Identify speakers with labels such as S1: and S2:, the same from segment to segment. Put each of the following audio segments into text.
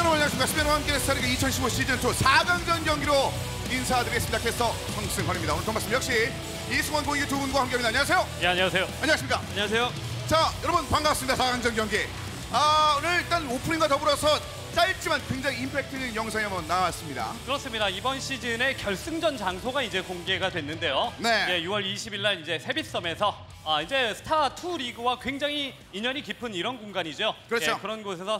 S1: 여러분 안녕하십니까. 스페인과 함께 스타리그 2015 시즌2 4강전 경기로 인사드리겠습니다. 캐스터 성승헌입니다. 오늘 돈 말씀 역시 이승원 공익 두 분과 함께합니다. 안녕하세요.
S2: 예, 안녕하세요.
S1: 안녕하십니까.
S2: 안녕하세요.
S1: 자, 여러분 반갑습니다. 4강전 경기. 오늘 일단 오프닝과 더불어서 짧지만 굉장히 임팩트 있는 영상이 한번 나왔습니다.
S2: 그렇습니다. 이번 시즌의 결승전 장소가 이제 공개가 됐는데요.
S1: 네.
S2: 예, 6월 20일 날 이제 세빛섬에서 이제 스타2 리그와 굉장히 인연이 깊은 이런 공간이죠.
S1: 그렇죠.
S2: 예, 그런 곳에서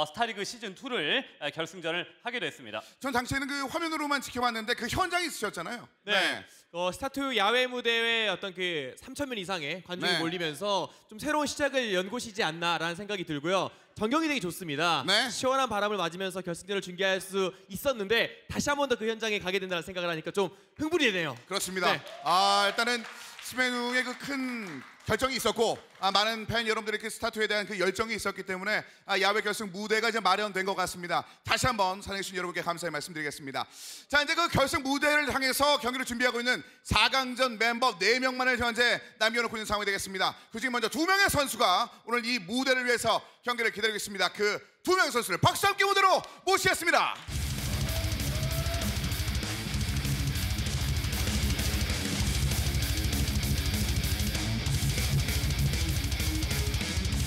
S2: 스타리그 시즌2를 결승전을 하게 됐습니다.
S1: 전 당시에는 그 화면으로만 지켜봤는데 그 현장에 있으셨잖아요.
S3: 네. 스타2 야외 무대에 어떤 그 3,000명 이상의 관중이
S1: 네.
S3: 몰리면서 좀 새로운 시작을 연 곳이지 않나라는 생각이 들고요. 전경이 되게 좋습니다.
S1: 네.
S3: 시원한 바람을 맞으면서 결승전을 중계할 수 있었는데 다시 한 번 더 그 현장에 가게 된다는 생각을 하니까 좀 흥분이 되네요.
S1: 그렇습니다.
S3: 네.
S1: 일단은 스페누의 그 큰 결정이 있었고 많은 팬 여러분들의 그 스타2에 대한 그 열정이 있었기 때문에 야외 결승 무대가 이제 마련된 것 같습니다. 다시 한번 사랑해주신 여러분께 감사의 말씀드리겠습니다. 자, 이제 그 결승 무대를 향해서 경기를 준비하고 있는 4강전 멤버 4명만을 현재 남겨놓고 있는 상황이 되겠습니다. 그중에 먼저 2명의 선수가 오늘 이 무대를 위해서 경기를 기다리고 있습니다. 그 2명의 선수를 박수 함께 무대로 모시겠습니다.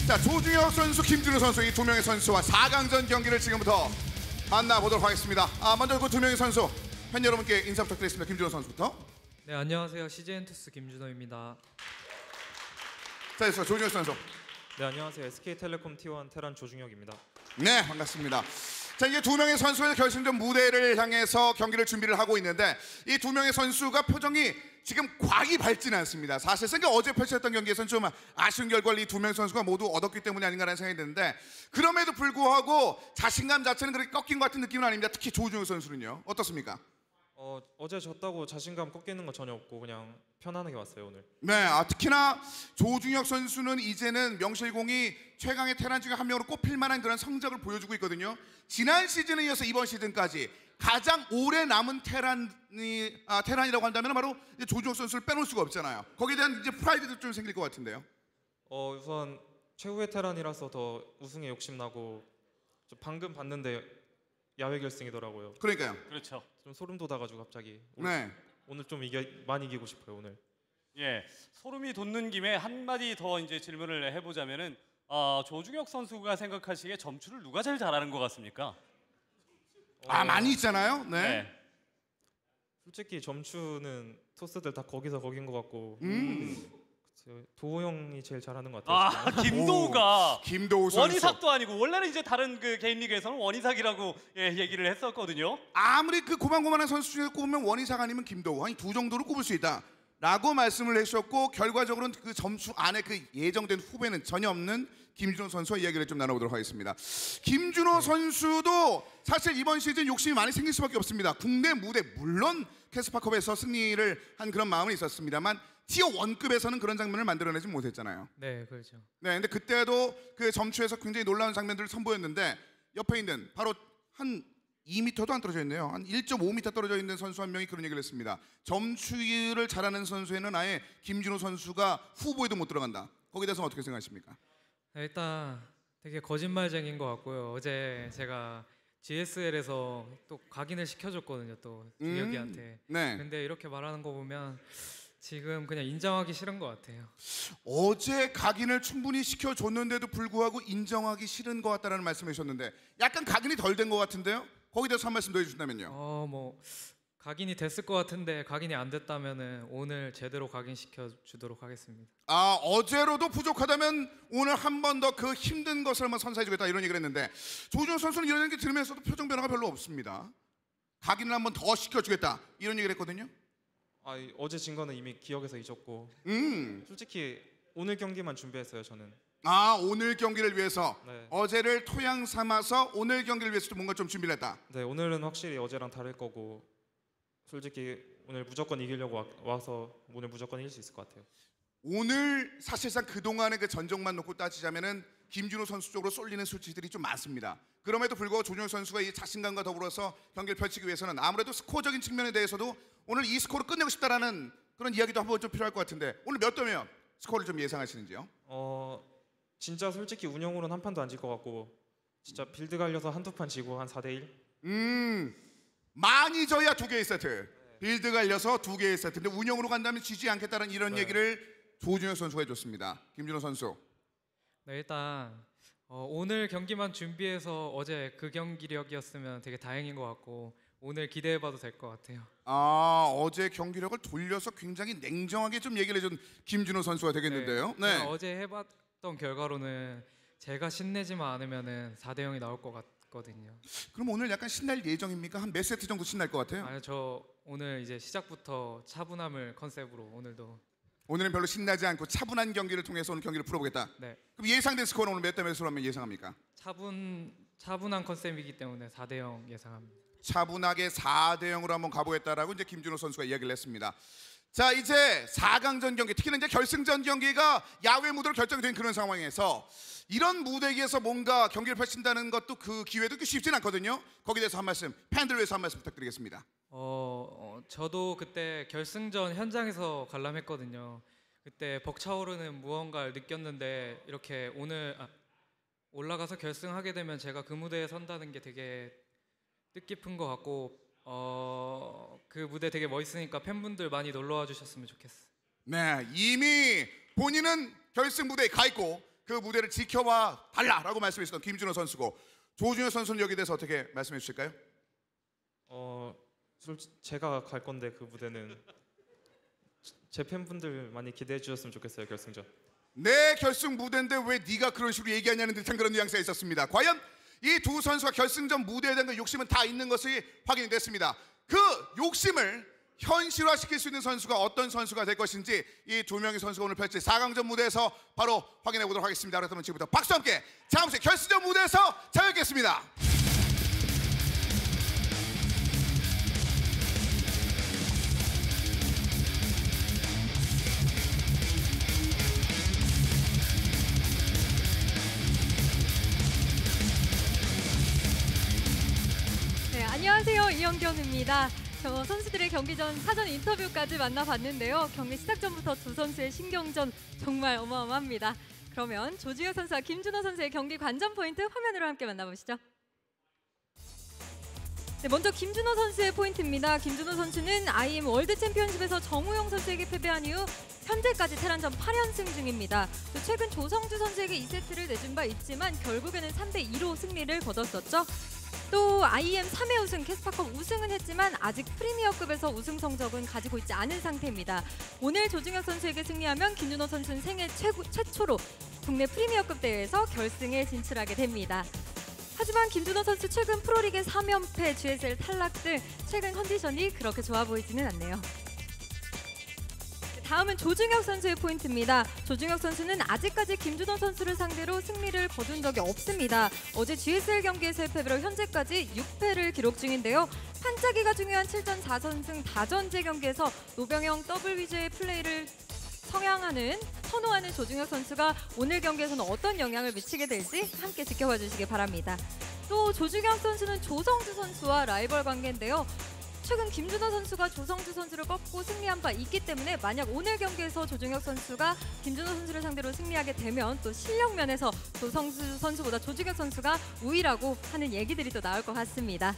S1: 자, 조중혁 선수, 김준호 선수 이 2명의 선수와 4강전 경기를 지금부터 만나보도록 하겠습니다. 먼저 그 2명의 선수 팬 여러분께 인사 부탁드리겠습니다. 김준호 선수부터.
S4: 네, 안녕하세요. CJ엔투스 김준호입니다.
S1: 자, 여기서 조중혁 선수.
S5: 네, 안녕하세요. SK텔레콤 T1 테란 조중혁입니다.
S1: 네, 반갑습니다. 자, 이제 2명의 선수의 결승전 무대를 향해서 경기를 준비를 하고 있는데 이 2명의 선수가 표정이 지금 과히 밝지는 않습니다. 사실상 어제 펼쳤던 경기에서는 좀 아쉬운 결과를 이 2명 선수가 모두 얻었기 때문이 아닌가라는 생각이 드는데 그럼에도 불구하고 자신감 자체는 그렇게 꺾인 것 같은 느낌은 아닙니다. 특히 조중혁 선수는요. 어떻습니까?
S5: 어제 졌다고 자신감 꺾이는 거 전혀 없고 그냥 편안하게 왔어요 오늘.
S1: 네, 특히나 조중혁 선수는 이제는 명실공히 최강의 테란 중에 한 명으로 꼽힐 만한 그런 성적을 보여주고 있거든요. 지난 시즌에 이어서 이번 시즌까지 가장 오래 남은 테란이라고 한다면 바로 이제 조중혁 선수를 빼놓을 수가 없잖아요. 거기에 대한 이제 프라이드도 좀 생길 것 같은데요.
S5: 우선 최후의 테란이라서 더 우승에 욕심나고 방금 봤는데 야외 결승이더라고요.
S1: 그러니까요.
S2: 그렇죠.
S5: 좀 소름 돋아가지고 갑자기
S1: 네.
S5: 오늘 좀 많이 이기고 싶어요 오늘.
S2: 예, 소름이 돋는 김에 한마디 더 이제 질문을 해보자면은 조중혁 선수가 생각하시기에 점수를 누가 제일 잘하는 것 같습니까?
S1: 많이 있잖아요. 네.
S2: 네.
S5: 솔직히 점수는 토스들 다 거기서 거긴 것 같고 도우 형이 제일 잘하는 것 같아요.
S2: 김도우가
S1: 김도우 선수.
S2: 원희삭도 아니고 원래는 이제 다른 그 개인 리그에서는 원희삭이라고 얘기를 했었거든요.
S1: 아무리 그 고만고만한 선수 중에 꼽으면 원희삭 아니면 김도우 한 두 정도로 꼽을 수 있다 라고 말씀을 해주셨고 결과적으로는 그 점수 안에 그 예정된 후배는 전혀 없는 김준호 선수와 이야기를 좀 나눠보도록 하겠습니다. 김준호 선수도 사실 이번 시즌 욕심이 많이 생길 수밖에 없습니다. 국내 무대 물론 캐스파컵에서 승리를 한 그런 마음은 있었습니다만 티어 1급에서는 그런 장면을 만들어내지 못했잖아요.
S4: 네, 그렇죠.
S1: 네, 근데 그때도 그 점추에서 굉장히 놀라운 장면들을 선보였는데 옆에 있는 바로 한 2m도 안 떨어져 있네요. 한 1.5m 떨어져 있는 선수 한 명이 그런 얘기를 했습니다. 점추를 잘하는 선수에는 아예 김준호 선수가 후보에도 못 들어간다. 거기에 대해서 어떻게 생각하십니까?
S4: 일단 되게 거짓말쟁인 것 같고요. 어제 제가 GSL에서 또 각인을 시켜줬거든요. 또 준혁이한테.
S1: 네.
S4: 근데 이렇게 말하는 거 보면 지금 그냥 인정하기 싫은 것 같아요.
S1: 어제 각인을 충분히 시켜줬는데도 불구하고 인정하기 싫은 것 같다는 말씀을 하셨는데 약간 각인이 덜 된 것 같은데요? 거기에 대해서 한 말씀 더 해주신다면요.
S4: 뭐 각인이 됐을 것 같은데 각인이 안 됐다면은 오늘 제대로 각인시켜 주도록 하겠습니다.
S1: 어제로도 부족하다면 오늘 한 번 더 그 힘든 것을 한번 선사해주겠다 이런 얘기를 했는데 조준혁 선수는 이런 얘기 들으면서도 표정 변화가 별로 없습니다. 각인을 한번 더 시켜주겠다 이런 얘기를 했거든요.
S5: 어제 진 거는 이미 기억에서 잊었고 솔직히 오늘 경기만 준비했어요 저는.
S1: 오늘 경기를 위해서
S5: 네.
S1: 어제를 토양 삼아서 오늘 경기를 위해서 뭔가 좀 준비를 했다.
S5: 네, 오늘은 확실히 어제랑 다를 거고 솔직히 오늘 무조건 이기려고 와서 오늘 무조건 이길 수 있을 것 같아요.
S1: 오늘 사실상 그동안의 그 전적만 놓고 따지자면은 김준호 선수 쪽으로 쏠리는 수치들이 좀 많습니다. 그럼에도 불구하고 조준혁 선수가 이 자신감과 더불어서 경기를 펼치기 위해서는 아무래도 스코어적인 측면에 대해서도 오늘 이 스코어로 끝내고 싶다라는 그런 이야기도 한번 좀 필요할 것 같은데 오늘 몇 도면 스코어를 좀 예상하시는지요?
S5: 진짜 솔직히 운영으로는 한 판도 안 질 것 같고 진짜 빌드 갈려서 한두 판 지고 한 4대1.
S1: 많이 져야 2개의 세트. 빌드 갈려서 2개의 세트. 근데 운영으로 간다면 지지 않겠다는 이런
S5: 네.
S1: 얘기를 조준혁 선수가 해줬습니다. 김준호 선수.
S4: 네, 일단 오늘 경기만 준비해서 어제 그 경기력이었으면 되게 다행인 것 같고 오늘 기대해봐도 될 것 같아요.
S1: 어제 경기력을 돌려서 굉장히 냉정하게 좀 얘기를 해준 김준호 선수가 되겠는데요. 네.
S4: 제가 어제 해봤던 결과로는 제가 신내지만 않으면은 4대 0이 나올 것 같거든요.
S1: 그럼 오늘 약간 신날 예정입니까? 한 몇 세트 정도 신날 것 같아요?
S4: 아니 저 오늘 이제 시작부터 차분함을 컨셉으로 오늘도
S1: 오늘은 별로 신나지 않고 차분한 경기를 통해서 오늘 경기를 풀어보겠다.
S4: 네
S1: 그럼 예상된 스코어는 오늘 몇 대 몇으로 하면 예상합니까?
S4: 차분한 컨셉이기 때문에 4대 0 예상합니다.
S1: 차분하게 4대 0으로 한번 가보겠다라고 이제 김준호 선수가 이야기를 했습니다. 자, 이제 4강전 경기, 특히나 이제 결승전 경기가 야외 무대로 결정이 된 그런 상황에서 이런 무대에서 뭔가 경기를 펼친다는 것도 그 기회도 쉽진 않거든요. 거기에 대해서 한 말씀, 팬들 위해서 한 말씀 부탁드리겠습니다.
S4: 저도 그때 결승전 현장에서 관람했거든요. 그때 벅차오르는 무언가를 느꼈는데 이렇게 오늘 올라가서 결승하게 되면 제가 그 무대에 선다는 게 되게 뜻깊은 것 같고 그 무대 되게 멋있으니까 팬분들 많이 놀러와 주셨으면 좋겠어요.
S1: 네, 이미 본인은 결승 무대에 가 있고 그 무대를 지켜봐 달라라고 말씀하셨던 김준호 선수고 조준혁 선수는 여기에 대해서 어떻게 말씀해 주실까요?
S5: 제가 갈 건데 그 무대는 제 팬분들 많이 기대해 주셨으면 좋겠어요. 결승전.
S1: 내 결승 무대인데 왜 네가 그런 식으로 얘기하냐는 듯한 그런 뉘앙스가 있었습니다. 과연 이 두 선수가 결승전 무대에 대한 그 욕심은 다 있는 것이 확인이 됐습니다. 그 욕심을 현실화시킬 수 있는 선수가 어떤 선수가 될 것인지 이 두 명의 선수가 오늘 펼칠 4강전 무대에서 바로 확인해 보도록 하겠습니다. 그렇다면 지금부터 박수와 함께 잠시 결승전 무대에서 찾아뵙겠습니다.
S6: 네, 안녕하세요. 이영경입니다. 저 선수들의 경기 전 사전 인터뷰까지 만나봤는데요. 경기 시작 전부터 두 선수의 신경전 정말 어마어마합니다. 그러면 조준혁 선수와 김준호 선수의 경기 관전 포인트 화면으로 함께 만나보시죠. 네, 먼저 김준호 선수의 포인트입니다. 김준호 선수는 IM 월드 챔피언십에서 정우영 선수에게 패배한 이후 현재까지 테란전 8연승 중입니다. 또 최근 조성주 선수에게 2세트를 내준 바 있지만 결국에는 3대2로 승리를 거뒀었죠. 또 IM 3회 우승, 캐스파컵 우승은 했지만 아직 프리미어급에서 우승 성적은 가지고 있지 않은 상태입니다. 오늘 조준혁 선수에게 승리하면 김준호 선수는 생애 최초로 국내 프리미어급 대회에서 결승에 진출하게 됩니다. 하지만 김준호 선수 최근 프로리그 3연패, GSL 탈락 등 최근 컨디션이 그렇게 좋아 보이지는 않네요. 다음은 조준혁 선수의 포인트입니다. 조준혁 선수는 아직까지 김준호 선수를 상대로 승리를 거둔 적이 없습니다. 어제 GSL 경기에서의 패배로 현재까지 6패를 기록 중인데요. 반짝이가 중요한 7전 4선승 다전제 경기에서 노병영 더블 위저의 플레이를 선호하는 조준혁 선수가 오늘 경기에서는 어떤 영향을 미치게 될지 함께 지켜봐 주시기 바랍니다. 또 조준혁 선수는 조성주 선수와 라이벌 관계인데요. 최근 김준호 선수가 조성주 선수를 꺾고 승리한 바 있기 때문에 만약 오늘 경기에서 조준혁 선수가 김준호 선수를 상대로 승리하게 되면 또 실력 면에서 조성주 선수보다 조준혁 선수가 우위라고 하는 얘기들이 또 나올 것 같습니다.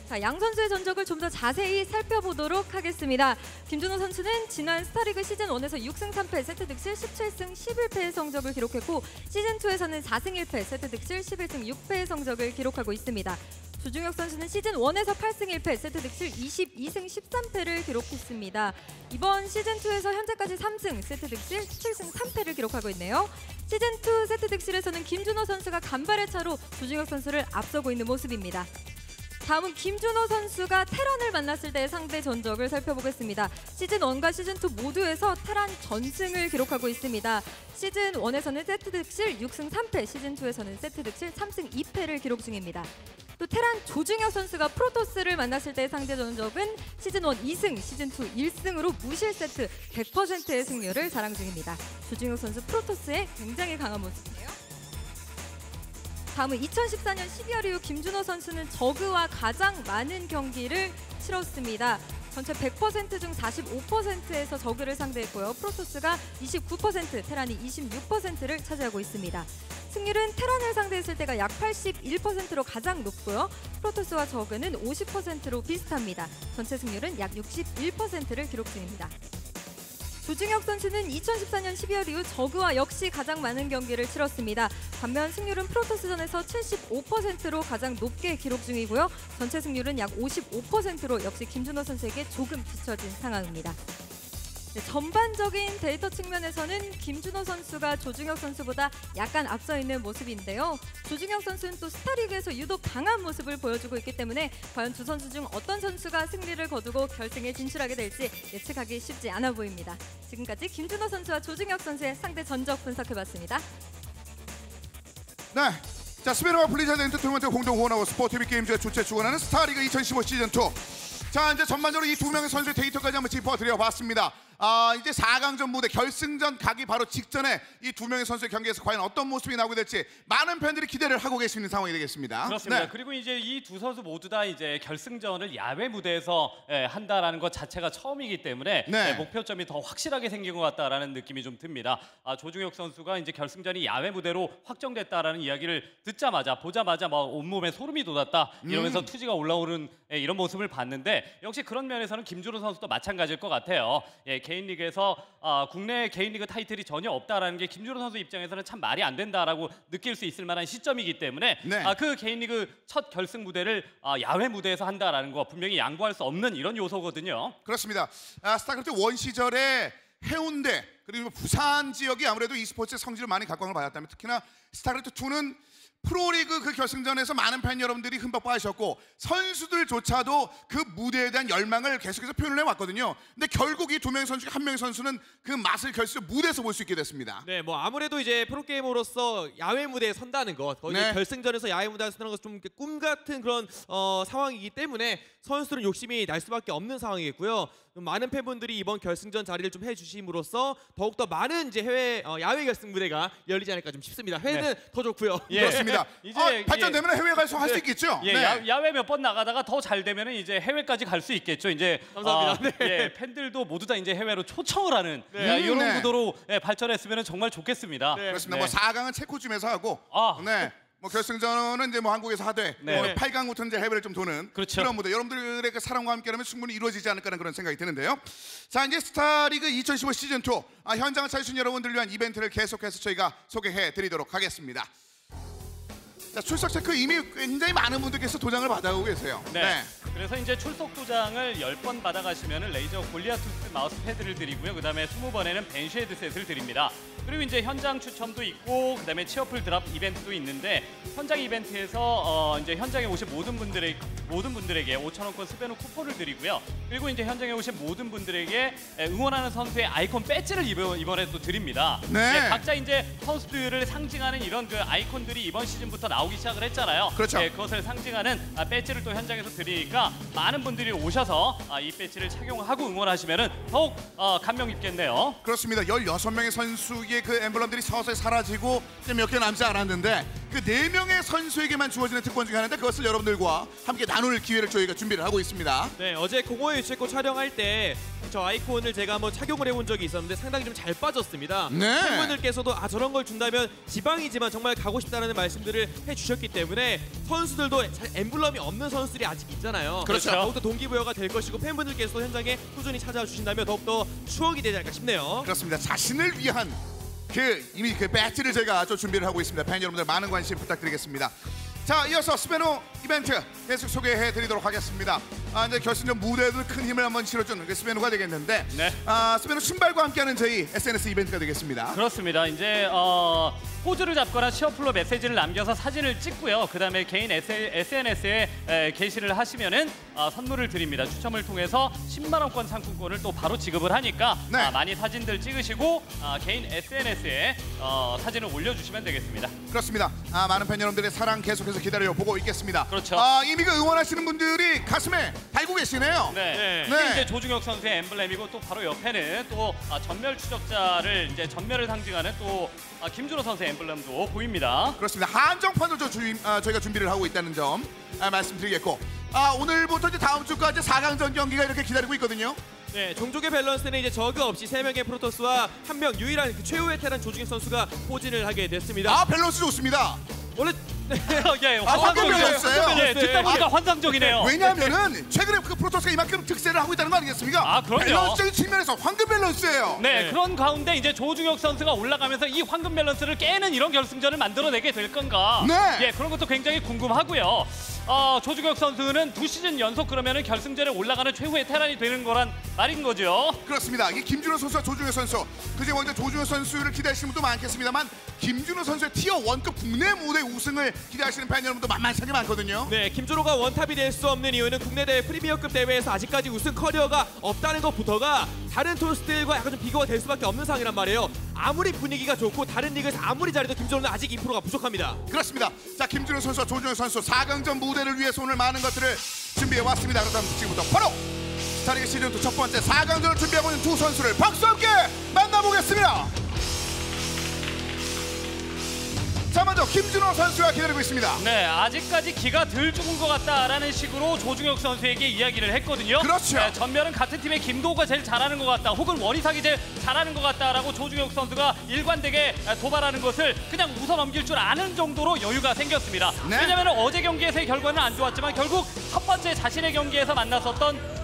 S6: 자, 양 선수의 전적을 좀 더 자세히 살펴보도록 하겠습니다. 김준호 선수는 지난 스타리그 시즌1에서 6승 3패, 세트 득실 17승 11패의 성적을 기록했고 시즌2에서는 4승 1패, 세트 득실 11승 6패의 성적을 기록하고 있습니다. 조준혁 선수는 시즌1에서 8승 1패, 세트 득실 22승 13패를 기록했습니다. 이번 시즌2에서 현재까지 3승, 세트 득실 7승 3패를 기록하고 있네요. 시즌2 세트 득실에서는 김준호 선수가 간발의 차로 조준혁 선수를 앞서고 있는 모습입니다. 다음은 김준호 선수가 테란을 만났을 때의 상대 전적을 살펴보겠습니다. 시즌1과 시즌2 모두에서 테란 전승을 기록하고 있습니다. 시즌1에서는 세트 득실 6승 3패, 시즌2에서는 세트 득실 3승 2패를 기록 중입니다. 또 테란 조준혁 선수가 프로토스를 만났을 때의 상대 전적은 시즌1 2승, 시즌2 1승으로 무실 세트 100%의 승률을 자랑 중입니다. 조준혁 선수 프로토스에 굉장히 강한 모습이에요. 다음은 2014년 12월 이후 김준호 선수는 저그와 가장 많은 경기를 치렀습니다. 전체 100% 중 45%에서 저그를 상대했고요. 프로토스가 29%, 테란이 26%를 차지하고 있습니다. 승률은 테란을 상대했을 때가 약 81%로 가장 높고요. 프로토스와 저그는 50%로 비슷합니다. 전체 승률은 약 61%를 기록 중입니다. 조중혁 선수는 2014년 12월 이후 저그와 역시 가장 많은 경기를 치렀습니다. 반면 승률은 프로토스전에서 75%로 가장 높게 기록 중이고요. 전체 승률은 약 55%로 역시 김준호 선수에게 조금 뒤처진 상황입니다. 네, 전반적인 데이터 측면에서는 김준호 선수가 조중혁 선수보다 약간 앞서 있는 모습인데요. 조중혁 선수는 또 스타리그에서 유독 강한 모습을 보여주고 있기 때문에 과연 두 선수 중 어떤 선수가 승리를 거두고 결승에 진출하게 될지 예측하기 쉽지 않아 보입니다. 지금까지 김준호 선수와 조중혁 선수의 상대 전적 분석해봤습니다.
S1: 네. 자, 스페인과 블리자드 엔터테인먼트 공동 후원하고 스포티비 게임즈가 주최 주관하는 스타리그 2015 시즌2. 자, 이제 전반적으로 이 두 명의 선수의 데이터까지 한번 짚어드려봤습니다. 이제 4강전 무대 결승전 가기 바로 직전에 이 두 명의 선수의 경기에서 과연 어떤 모습이 나오게 될지 많은 팬들이 기대를 하고 계시는 상황이 되겠습니다.
S2: 그렇습니다.
S1: 네.
S2: 그리고 이제 이 두 선수 모두 다 이제 결승전을 야외 무대에서 한다라는 것 자체가 처음이기 때문에
S1: 네.
S2: 목표점이 더 확실하게 생긴 것 같다라는 느낌이 좀 듭니다. 조중혁 선수가 이제 결승전이 야외 무대로 확정됐다라는 이야기를 듣자마자 보자마자 막 온몸에 소름이 돋았다 이러면서 투지가 올라오는 이런 모습을 봤는데 역시 그런 면에서는 김준호 선수도 마찬가지일 것 같아요. 개인 리그에서 국내 개인 리그 타이틀이 전혀 없다라는 게 김준호 선수 입장에서는 참 말이 안 된다라고 느낄 수 있을 만한 시점이기 때문에
S1: 네.
S2: 그 개인 리그 첫 결승 무대를 야외 무대에서 한다라는 거 분명히 양보할 수 없는 이런 요소거든요.
S1: 그렇습니다. 스타크래프트 1 시절에 해운대 그리고 부산 지역이 아무래도 e스포츠의 성지를 많이 갖고 간 걸 받았다면 특히나 스타크래프트 2는 프로리그 그 결승전에서 많은 팬 여러분들이 흠뻑 빠지셨고 선수들조차도 그 무대에 대한 열망을 계속해서 표현을 해왔거든요. 근데 결국 이 두 명의 선수 중 한 명의 선수는 그 맛을 결승 무대에서 볼 수 있게 됐습니다.
S3: 네, 뭐 아무래도 이제 프로게이머로서 야외 무대에 선다는 것, 거기
S1: 네.
S3: 결승전에서 야외 무대에 서는 것은 좀 꿈 같은 그런 상황이기 때문에 선수들은 욕심이 날 수밖에 없는 상황이겠고요. 많은 팬분들이 이번 결승전 자리를 좀 해주심으로써 더욱더 많은 이제 해외 야외 결승 무대가 열리지 않을까 좀 싶습니다. 해외는 더 좋고요.
S1: 그렇습니다.
S2: 이제
S1: 발전되면 해외 가서 할 수 있겠죠?
S2: 예,
S1: 네.
S2: 야외 몇 번 나가다가 더 잘 되면은 이제 해외까지 갈 수 있겠죠. 이제
S3: 감사합니다.
S2: 예, 팬들도 모두 다 이제 해외로 초청을 하는
S3: 네.
S2: 이런
S1: 네.
S2: 구도로 발전했으면 정말 좋겠습니다.
S3: 네.
S1: 그렇습니다.
S2: 네.
S1: 뭐 4강은 체코쯤에서 하고 네. 뭐 결승전은 이제 뭐 한국에서 하되
S2: 네.
S1: 뭐 8강부터 이제 해외를 좀 도는
S2: 그렇죠.
S1: 그런 무대 여러분들의 그 사랑과 함께라면 충분히 이루어지지 않을까라는 그런 생각이 드는데요. 자, 이제 스타리그 2015 시즌 2 현장을 찾으신 여러분들을 위한 이벤트를 계속해서 저희가 소개해 드리도록 하겠습니다. 자, 출석 체크 이미 굉장히 많은 분들께서 도장을 받아오고 계세요.
S2: 네. 그래서 이제 출석 도장을 10번 받아가시면은 레이저 골리아투스 마우스 패드를 드리고요. 그다음에 20번에는 벤시 헤드셋을 드립니다. 그리고 이제 현장 추첨도 있고 그다음에 치어풀 드랍 이벤트도 있는데 현장 이벤트에서 이제 현장에 오신 모든 분들에게 5,000원권 스페누 쿠폰을 드리고요. 그리고 이제 현장에 오신 모든 분들에게 응원하는 선수의 아이콘 배지를 이번에 또 드립니다.
S1: 네.
S2: 각자 이제 선수들을 상징하는 이런 그 아이콘들이 이번 시즌부터 나오기 시작을 했잖아요.
S1: 그렇죠.
S2: 그것을 상징하는 배지를 또 현장에서 드리니까 많은 분들이 오셔서 이 배지를 착용하고 응원하시면은 더욱 감명 깊겠네요.
S1: 그렇습니다. 16명의 선수의 그 엠블럼들이 서서히 사라지고 이제 몇 개 남지 않았는데 그 4명의 선수에게만 주어지는 특권 중에 하나인데 그것을 여러분들과 함께 나눌 기회를 저희가 준비를 하고 있습니다.
S3: 네, 어제 공허의 유채꽃 촬영할 때 저 아이콘을 제가 한번 착용을 해본 적이 있었는데 상당히 좀 잘 빠졌습니다.
S1: 네.
S3: 팬분들께서도 저런 걸 준다면 지방이지만 정말 가고 싶다는 말씀들을 해주셨기 때문에 선수들도 엠블럼이 없는 선수들이 아직 있잖아요.
S1: 그렇죠.
S3: 더욱더 동기부여가 될 것이고 팬분들께서도 현장에 꾸준히 찾아와 주신다면 더욱더 추억이 되지 않을까 싶네요.
S1: 그렇습니다. 자신을 위한 이미 그 배지를 저희가 좀 준비를 하고 있습니다. 팬 여러분들 많은 관심 부탁드리겠습니다. 자, 이어서 스페누 이벤트 계속 소개해 드리도록 하겠습니다. 이제 결승전 무대에도 큰 힘을 한번 실어주는 그 스페누가 되겠는데
S2: 네.
S1: 스페누 신발과 함께하는 저희 SNS 이벤트가 되겠습니다.
S2: 그렇습니다. 이제 포즈를 잡거나 치어풀로 메시지를 남겨서 사진을 찍고요. 그다음에 개인 SNS에 게시를 하시면은 선물을 드립니다. 추첨을 통해서 10만 원권 상품권을 또 바로 지급을 하니까
S1: 네.
S2: 많이 사진들 찍으시고 개인 SNS에 사진을 올려주시면 되겠습니다.
S1: 그렇습니다. 많은 팬 여러분들의 사랑 계속해서 기다려보고 있겠습니다.
S2: 그렇죠.
S1: 이미 그 응원하시는 분들이 가슴에 달고 계시네요.
S2: 네.
S3: 네.
S2: 이게 이제 조중혁 선수의 엠블렘이고 또 바로 옆에는 또 전멸 추적자를 이제 전멸을 상징하는 또 김준호 선수의 엠블렘도 보입니다.
S1: 그렇습니다. 한정판도 저희가 준비를 하고 있다는 점 말씀드리겠고 오늘부터 이제 다음 주까지 4강전 경기가 이렇게 기다리고 있거든요.
S3: 네, 종족의 밸런스는 이제 저그 없이 3명의 프로토스와 1명 유일한 그 최후의 테란 조중혁 선수가 포진을 하게 됐습니다.
S1: 밸런스 좋습니다.
S3: 원래
S2: 예,
S1: 황금 밸런스예요.
S2: 예, 듣다 보니까 환상적이네요.
S1: 왜냐하면은 최근에 그 프로토스가 이만큼 득세를 하고 있다는 거 아니겠습니까?
S2: 그럼요.
S1: 밸런스적인 측면에서 황금 밸런스예요.
S2: 네, 그런 가운데 이제 조중혁 선수가 올라가면서 이 황금 밸런스를 깨는 이런 결승전을 만들어내게 될 건가?
S1: 네.
S2: 예, 그런 것도 굉장히 궁금하고요. 조중혁 선수는 2시즌 연속 그러면은 결승전에 올라가는 최후의 테란이 되는 거란 말인 거죠.
S1: 그렇습니다. 이게 김준호 선수와 조중혁 선수. 그제 먼저 조중혁 선수를 기대하시는 분도 많겠습니다만 김준호 선수의 티어 1급 국내 무대 우승을 기대하시는 팬 여러분도 만만치 많거든요.
S3: 네, 김준호가 원탑이 될 수 없는 이유는 국내 대회 프리미어급 대회에서 아직까지 우승 커리어가 없다는 것부터가 다른 토스들과 약간 좀 비교가 될 수밖에 없는 상황이란 말이에요. 아무리 분위기가 좋고 다른 리그에서 아무리 잘해도 김준호는 아직 2%가 부족합니다.
S1: 그렇습니다. 자, 김준호 선수와 조중혁 선수 4강전 무대를 위해서 오늘 많은 것들을 준비해 왔습니다. 그렇다면 지금부터 바로 스타리그 시즌2 첫 번째 4강전을 준비하고 있는 두 선수를 박수와 함께 만나보겠습니다. 자, 먼저 김준호 선수가 기다리고 있습니다.
S2: 네, 아직까지 기가 덜 죽은 것 같다라는 식으로 조중혁 선수에게 이야기를 했거든요.
S1: 그렇죠.
S2: 네, 전멸은 같은 팀의 김도우가 제일 잘하는 것 같다, 혹은 원희삭이 제일 잘하는 것 같다라고 조중혁 선수가 일관되게 도발하는 것을 그냥 웃어 넘길 줄 아는 정도로 여유가 생겼습니다.
S1: 네.
S2: 왜냐하면 어제 경기에서의 결과는 안 좋았지만 결국 첫 번째 자신의 경기에서 만났었던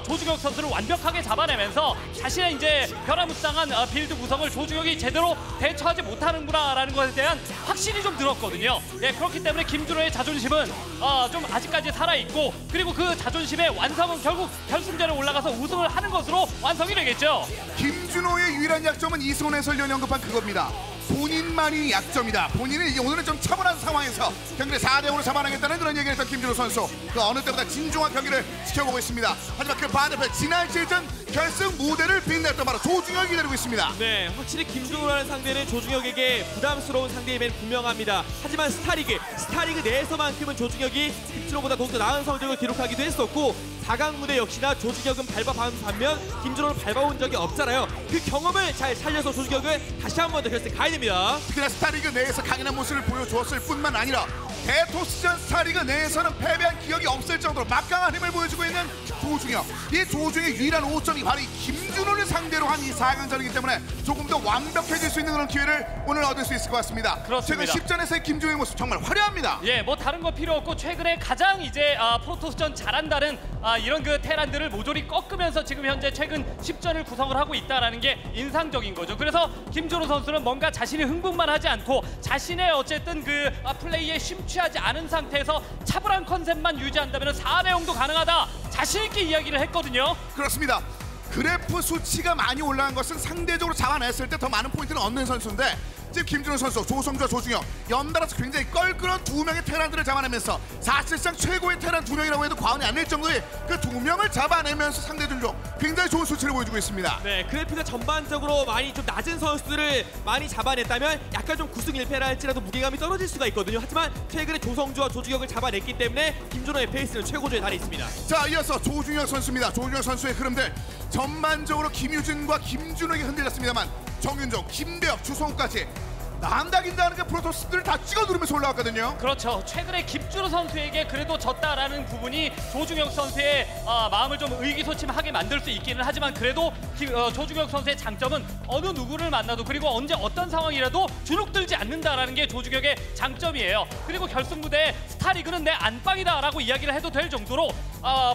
S2: 조중혁 선수를 완벽하게 잡아내면서 자신의 이제 변화무쌍한 빌드 구성을 조중혁이 제대로 대처하지 못하는구나라는 것에 대한 확신이 좀 들었거든요. 예, 그렇기 때문에 김준호의 자존심은 좀 아직까지 살아있고, 그리고 그 자존심의 완성은 결국 결승전에 올라가서 우승을 하는 것으로 완성이 되겠죠.
S1: 김준호의 유일한 약점은 이승훈 해설위원이 언급한 그겁니다. 본인만이 약점이다. 본인은 이제 오늘은 좀 차분한 상황에서 경기를 4대5로 잡아내겠다는 그런 얘기를 했던 김준호 선수. 그 어느 때보다 진중한 경기를 지켜보고 있습니다. 하지만 그 반대편 지난 시즌 결승 무대를 빛냈던 바로 조중혁이 기다리고 있습니다.
S3: 네, 확실히 김준호라는 상대는 조중혁에게 부담스러운 상대임은 분명합니다. 하지만 스타리그 내에서만큼은 조중혁이 김준호보다 더욱더 나은 성적을 기록하기도 했었고, 4강 무대 역시나 조중혁은 밟아본 반면 김준호는 밟아온 적이 없잖아요. 그 경험을 잘 살려서 조중혁을 다시 한 번 더 결승 가야 됩니다.
S1: 특히나 스타리그 내에서 강인한 모습을 보여주었을 뿐만 아니라 대토스전 스타리그 내에서는 패배한 기억이 없을 정도로 막강한 힘을 보여주고 있는 조중혁. 이 조중혁의 유일한 오점이 바로 이 김준호를 상대로 한 이 4강전이기 때문에 조금 더 완벽해질 수 있는 그런 기회를 오늘 얻을 수 있을 것 같습니다.
S2: 그렇습니다.
S1: 최근 10전에서의 김준호의 모습 정말 화려합니다.
S2: 예, 뭐 다른 거 필요 없고 최근에 가장 이제 프로토스전 잘한다는 이런 그 테란들을 모조리 꺾으면서 지금 현재 최근 10전을 구성을 하고 있다라는 게 인상적인 거죠. 그래서 김준호 선수는 뭔가 자신이 흥분만 하지 않고 자신의 어쨌든 그 플레이에 심취하지 않은 상태에서 차분한 컨셉만 유지한다면 4대0도 가능하다, 자신 있게 이야기를 했거든요.
S1: 그렇습니다. 그래프 수치가 많이 올라간 것은 상대적으로 잡아냈을 때 더 많은 포인트를 얻는 선수인데, 지금 김준호 선수, 조성주와 조중혁 연달아서 굉장히 껄끄러운 두 명의 테란들을 잡아내면서 사실상 최고의 테란 두 명이라고 해도 과언이 아닐 정도의 그 두 명을 잡아내면서 상대들도 굉장히 좋은 수치를 보여주고 있습니다.
S3: 네, 그래프가 전반적으로 많이 좀 낮은 선수들을 많이 잡아냈다면 약간 좀 9승 1패라 할지라도 무게감이 떨어질 수가 있거든요. 하지만 최근에 조성주와 조중혁을 잡아냈기 때문에 김준호의 페이스는 최고조에 달해 있습니다.
S1: 자, 이어서 조중혁 선수입니다. 조중혁 선수의 흐름들 전반적으로 김유진과 김준호에게 흔들렸습니다만 정윤종, 김대엽, 주성우까지 난다긴다는 게 프로토스들을 다 찍어 누르면서 올라왔거든요.
S2: 그렇죠. 최근에 김준호 선수에게 그래도 졌다라는 부분이 조중혁 선수의 마음을 좀 의기소침하게 만들 수 있기는 하지만, 그래도 조중혁 선수의 장점은 어느 누구를 만나도 그리고 언제 어떤 상황이라도 주눅들지 않는다라는 게 조중혁의 장점이에요. 그리고 결승 무대에 스타리그는 내 안방이다라고 이야기를 해도 될 정도로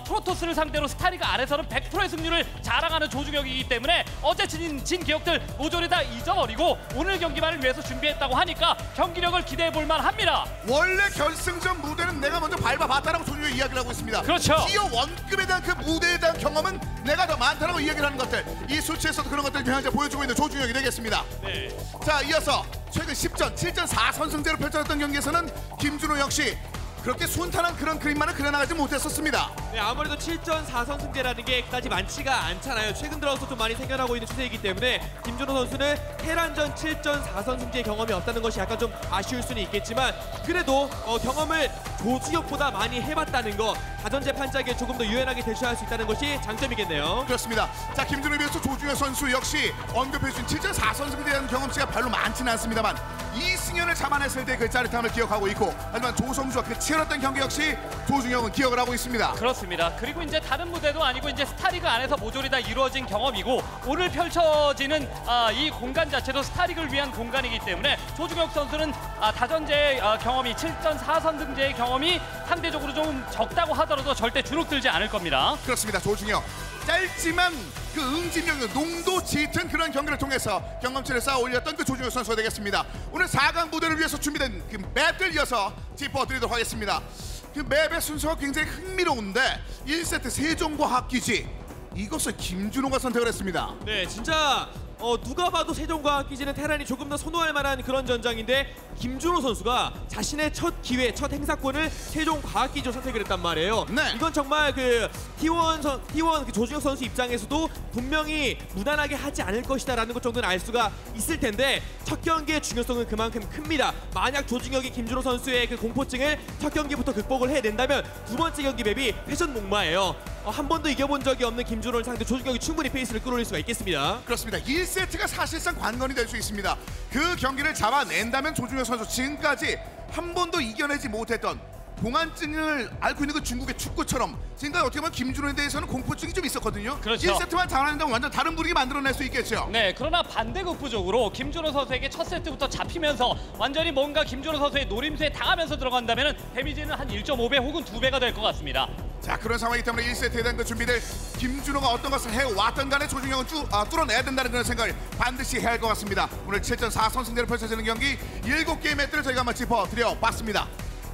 S2: 프로토스를 상대로 스타리그 아래서는 100%의 승률을 자랑하는 조중혁이기 때문에 어제 진 기억들 모조리 다 잊어버리고 오늘 경기만을 위해서 준비했다고 하니까 경기력을 기대해볼 만합니다.
S1: 원래 결승전 무대는 내가 먼저 밟아봤다라고 조중혁이 이야기를 하고 있습니다.
S2: 그렇죠.
S1: 티어 1급에 대한 그 무대에 대한 경험은 내가 더 많다라고 이야기를 하는 것들, 이 수치에서도 그런 것들을 현재 보여주고 있는 조중혁이 되겠습니다.
S2: 네.
S1: 자, 이어서 최근 10전, 7전 4선승제로 펼쳐졌던 경기에서는 김준호 역시 그렇게 순탄한 그런 그림만은 그려나가지 못했었습니다.
S3: 네, 아무래도 7전 4선승제라는 게 그다지 많지가 않잖아요. 최근 들어서 좀 많이 생겨나고 있는 추세이기 때문에 김준호 선수는 테란전 7전 4선승제 경험이 없다는 것이 약간 좀 아쉬울 수는 있겠지만, 그래도 경험을 조주혁보다 많이 해봤다는 거, 다전제 판짜기에 조금 더 유연하게 대처할 수 있다는 것이 장점이겠네요.
S1: 그렇습니다. 자, 김준호에 비해서 조중혁 선수 역시 언급해준 7전 4선승에 대한 경험치가 별로 많지는 않습니다만 이승현을 잡아냈을 때 그 짜릿함을 기억하고 있고, 하지만 조성주와 그 치열했던 경기 역시 조중혁은 기억을 하고 있습니다.
S2: 그렇습니다. 그리고 이제 다른 무대도 아니고 이제 스타리그 안에서 모조리 다 이루어진 경험이고, 오늘 펼쳐지는 이 공간 자체도 스타리그를 위한 공간이기 때문에 조중혁 선수는 다전제 경험이 7전 4선승제의 경험이 상대적으로 좀 적다고 하더라도 절대 주눅들지 않을 겁니다.
S1: 그렇습니다. 조중혁 짧지만 그 응집력, 농도 짙은 그런 경기를 통해서 경험치를 쌓아 올렸던 그 조중혁 선수가 되겠습니다. 오늘 4강 무대를 위해서 준비된 그 맵들 이어서 짚어드리도록 하겠습니다. 그 맵의 순서가 굉장히 흥미로운데 1세트 세종과학기지, 이것을 김준호가 선택을 했습니다.
S3: 네, 진짜 누가 봐도 세종과학기지는 테란이 조금 더 선호할 만한 그런 전장인데, 김준호 선수가 자신의 첫 기회, 첫 행사권을 세종과학기지로 선택을 했단 말이에요.
S1: 네.
S3: 이건 정말 그 T1 그 조준혁 선수 입장에서도 분명히 무난하게 하지 않을 것이다라는 것 정도는 알 수가 있을 텐데, 첫 경기의 중요성은 그만큼 큽니다. 만약 조준혁이 김준호 선수의 그 공포증을 첫 경기부터 극복을 해낸다면 두 번째 경기 맵이 회전 목마예요. 한 번도 이겨본 적이 없는 김준호를 상대 조준혁이 충분히 페이스를 끌어올릴 수가 있겠습니다.
S1: 그렇습니다. 1세트가 사실상 관건이 될 수 있습니다. 그 경기를 잡아낸다면 조중혁 선수 지금까지 한 번도 이겨내지 못했던 공안증을 앓고 있는 그 중국의 축구처럼 지금까지 어떻게 보면 김준호에 대해서는 공포증이 좀 있었거든요.
S2: 그렇죠.
S1: 1세트만 잘하는다면 완전 다른 분위기 만들어낼 수 있겠죠.
S2: 네, 그러나 반대급부적으로 김준호 선수에게 첫 세트부터 잡히면서 완전히 뭔가 김준호 선수의 노림수에 당하면서 들어간다면 데미지는 한 1.5배 혹은 2배가 될 것 같습니다.
S1: 자, 그런 상황이기 때문에 1세트에 대한 그 준비들 김준호가 어떤 것을 해왔던 간에 조중혁은 뚫어내야 된다는 그런 생각을 반드시 해야 할 것 같습니다. 오늘 7전 4선승제로 펼쳐지는 경기 7개의 매트를 저희가 한번 짚어드려봤습니다.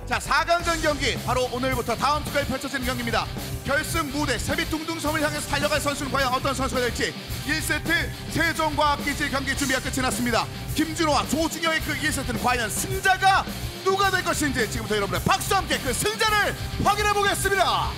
S1: 자, 4강전 경기 바로 오늘부터 다음 주까지 펼쳐지는 경기입니다. 결승 무대 세빛둥둥섬을 향해서 달려갈 선수는 과연 어떤 선수가 될지, 1세트 세종과학기지 경기 준비가 끝이 났습니다. 김준호와 조중혁의 그 1세트는 과연 승자가 누가 될 것인지 지금부터 여러분의 박수와 함께 그 승자를 확인해 보겠습니다.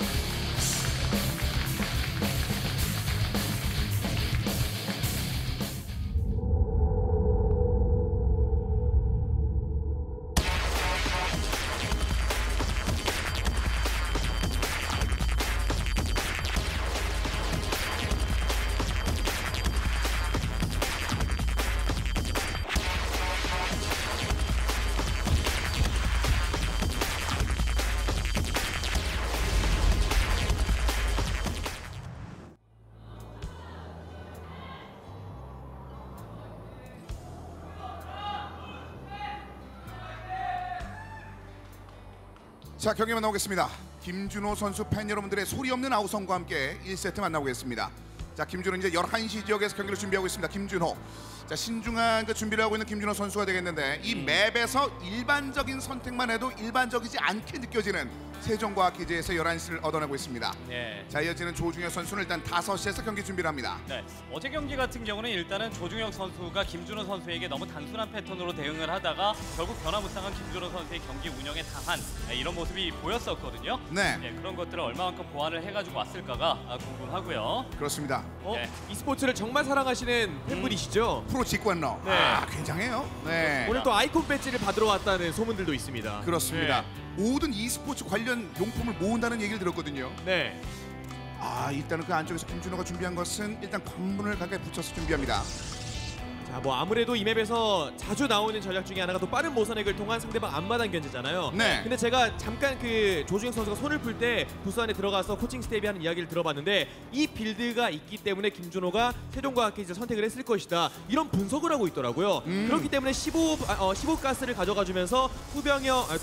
S1: 자, 경기 만나보겠습니다. 김준호 선수 팬 여러분들의 소리 없는 아우성과 함께 1세트 만나보겠습니다. 자, 김준호 이제 11시 지역에서 경기를 준비하고 있습니다. 김준호. 자, 신중한 그 준비를 하고 있는 김준호 선수가 되겠는데, 이 맵에서 일반적인 선택만 해도 일반적이지 않게 느껴지는 세종과학기지에서 11시를 얻어내고 있습니다.
S2: 네.
S1: 자, 이어지는 조중혁 선수는 일단 5시에서 경기 준비를 합니다.
S2: 네, 어제 경기 같은 경우는 일단은 조중혁 선수가 김준호 선수에게 너무 단순한 패턴으로 대응을 하다가 결국 변화무쌍한 김준호 선수의 경기 운영에 당한 이런 모습이 보였었거든요.
S1: 네.
S2: 그런 것들을 얼마만큼 보완을 해가지고 왔을까가 궁금하고요.
S1: 그렇습니다.
S2: 네.
S3: e스포츠를 정말 사랑하시는 팬분이시죠?
S1: 프로 직관러.
S3: 네.
S1: 아, 굉장해요. 네.
S3: 오늘 또 아이콘 배지를 받으러 왔다는 소문들도 있습니다.
S1: 그렇습니다. 모든 e스포츠 관련 용품을 모은다는 얘기를 들었거든요.
S3: 네.
S1: 아, 일단은 그 안쪽에서 김준호가 준비한 것은 일단 관문을 가까이 붙여서 준비합니다.
S3: 자, 뭐 아무래도 이 맵에서 자주 나오는 전략 중에 하나가 또 빠른 모선액을 통한 상대방 앞마당 견제잖아요.
S1: 네.
S3: 근데 제가 잠깐 그 조중혁 선수가 손을 풀 때 부스 안에 들어가서 코칭 스텝이 하는 이야기를 들어봤는데, 이 빌드가 있기 때문에 김준호가 세종과학기지를 선택을 했을 것이다, 이런 분석을 하고 있더라고요. 그렇기 때문에 15가스를 가져가 주면서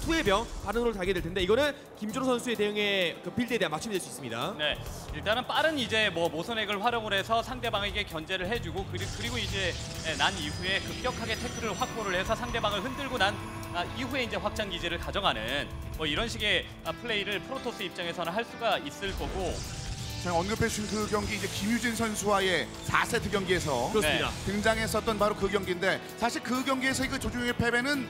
S3: 투의 병 반응으로 달게 될 텐데, 이거는 김준호 선수의 대응의 그 빌드에 대한 맞춤이 될 수 있습니다.
S2: 네, 일단은 빠른 이제 뭐 모선액을 활용을 해서 상대방에게 견제를 해주고, 그리고 이제 난 이후에 급격하게 태클을 확보를 해서 상대방을 흔들고 난 이후에 이제 확장 기지를 가져가는 뭐 이런 식의 플레이를 프로토스 입장에서는 할 수가 있을 거고.
S1: 제가 언급해 주신 그 경기 이제 김유진 선수와의 4세트 경기에서
S3: 그렇습니다.
S1: 등장했었던 바로 그 경기인데, 사실 그 경기에서의 그 조중혁의 패배는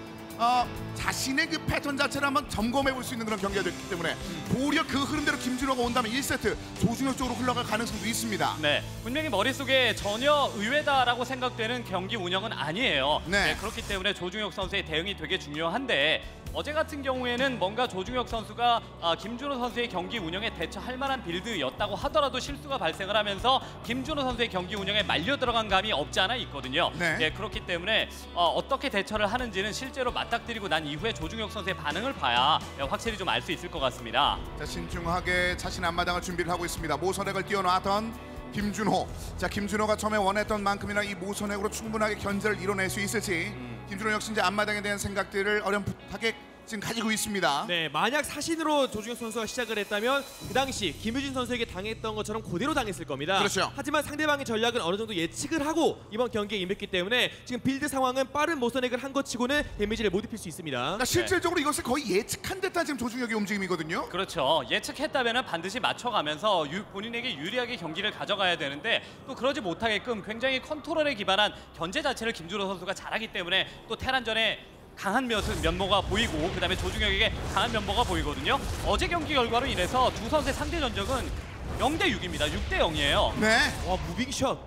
S1: 자신의 그 패턴 자체를 한번 점검해 볼 수 있는 그런 경기가 됐기 때문에 도리어 그 흐름대로 김준호가 온다면 1세트 조중혁 쪽으로 흘러갈 가능성도 있습니다.
S2: 네, 분명히 머릿속에 전혀 의외다라고 생각되는 경기 운영은 아니에요.
S1: 네.
S2: 그렇기 때문에 조중혁 선수의 대응이 되게 중요한데 어제 같은 경우에는 뭔가 조중혁 선수가 김준호 선수의 경기 운영에 대처할 만한 빌드였다고 하더라도 실수가 발생을 하면서 김준호 선수의 경기 운영에 말려 들어간 감이 없지 않아 있거든요.
S1: 네.
S2: 그렇기 때문에 어떻게 대처를 하는지는 실제로 맞닥뜨리고 난 이후에 조중혁 선수의 반응을 봐야 확실히 좀 알 수 있을 것 같습니다.
S1: 자, 신중하게 자신 앞마당을 준비를 하고 있습니다. 모선액을 띄워놨던 김준호. 자, 김준호가 처음에 원했던 만큼이나 이 모선액으로 충분하게 견제를 이뤄낼 수 있을지 김준호 역시 이제 앞마당에 대한 생각들을 어렴풋하게 지금 가지고 있습니다.
S3: 네, 만약 사신으로 조중혁 선수가 시작을 했다면 그 당시 김유진 선수에게 당했던 것처럼 그대로 당했을 겁니다.
S1: 그렇죠.
S3: 하지만 상대방의 전략은 어느 정도 예측을 하고 이번 경기에 임했기 때문에 지금 빌드 상황은 빠른 모선액을 한 것 치고는 데미지를 못 입힐 수 있습니다.
S1: 그러니까 실질적으로 이것을 거의 예측한 듯한 지금 조중혁의 움직임이거든요.
S2: 그렇죠. 예측했다면 반드시 맞춰가면서 본인에게 유리하게 경기를 가져가야 되는데 또 그러지 못하게끔 굉장히 컨트롤에 기반한 견제 자체를 김준호 선수가 잘하기 때문에 또 테란전에 강한 면모가 보이고 그다음에 조중혁에게 강한 면모가 보이거든요. 어제 경기 결과로 인해서 두 선수의 상대 전적은 0대6입니다. 6대0이에요.
S1: 네.
S3: 와, 무빙샷.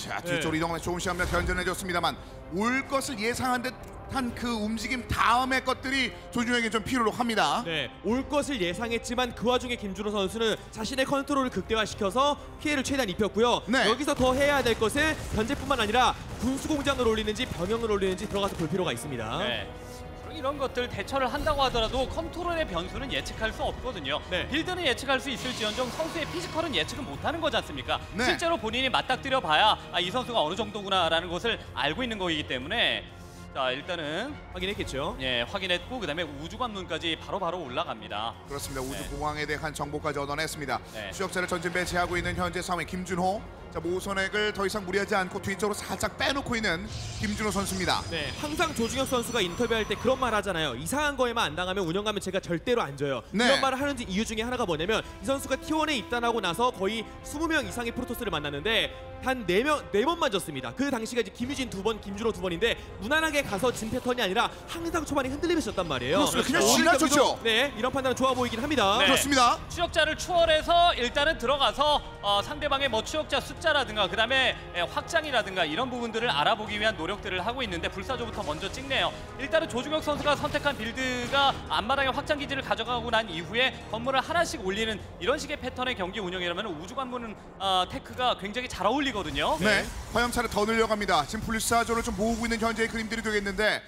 S1: 자, 뒤쪽으로 이동하면서 조금 시간만 견전해줬습니다만 올 것을 예상한 듯한 그 움직임 다음의 것들이 조중혁에게 좀 필요로 합니다.
S3: 네, 올 것을 예상했지만 그 와중에 김준호 선수는 자신의 컨트롤을 극대화시켜서 피해를 최대한 입혔고요.
S1: 네.
S3: 여기서 더 해야 될 것은 견제뿐만 아니라 군수공장을 올리는지 병영을 올리는지 들어가서 볼 필요가 있습니다.
S2: 네. 이런 것들 대처를 한다고 하더라도 컨트롤의 변수는 예측할 수 없거든요.
S3: 네.
S2: 빌드는 예측할 수 있을지언정 선수의 피지컬은 예측은 못하는 거지 않습니까?
S1: 네.
S2: 실제로 본인이 맞닥뜨려 봐야 이 선수가 어느 정도구나라는 것을 알고 있는 거이기 때문에 자, 일단은
S3: 확인했겠죠.
S2: 확인했고 그다음에 우주관문까지 바로바로 올라갑니다.
S1: 그렇습니다. 우주공항에 대한 정보까지 얻어냈습니다.
S2: 네.
S1: 추적자를 전진 배치하고 있는 현재 상황 김준호. 자, 모선액을 더 이상 무리하지 않고 뒤쪽으로 살짝 빼놓고 있는 김준호 선수입니다.
S3: 네, 항상 조중혁 선수가 인터뷰할 때 그런 말 하잖아요. 이상한 거에만 안 당하면 운영가면 제가 절대로 안 져요.
S1: 네.
S3: 이런 말을 하는 이유 중에 하나가 뭐냐면 이 선수가 T1에 입단하고 나서 거의 20명 이상의 프로토스를 만났는데 단 4번만 졌습니다. 그 당시가 이제 김유진 2번, 김준호 2번인데 무난하게 가서 진 패턴이 아니라 항상 초반에 흔들리면서 졌단 말이에요.
S1: 그렇습니다. 그냥
S3: 오늘
S1: 지나쳤죠.
S3: 경기도, 네, 이런 판단은 좋아 보이긴 합니다.
S2: 네.
S1: 그렇습니다.
S2: 추적자를 추월해서 일단은 들어가서 상대방의 뭐 추적자 숫자라든가 그다음에 확장이라든가 이런 부분들을 알아보기 위한 노력들을 하고 있는데 불사조부터 먼저 찍네요. 일단은 조중혁 선수가 선택한 빌드가 앞마당에 확장 기지를 가져가고 난 이후에 건물을 하나씩 올리는 이런 식의 패턴의 경기 운영이라면 우주관문 테크가 굉장히 잘 어울리거든요.
S1: 네. 화염차를 더 늘려갑니다. 지금 불사조를 좀 모으고 있는 현재의 그림들이 되겠는데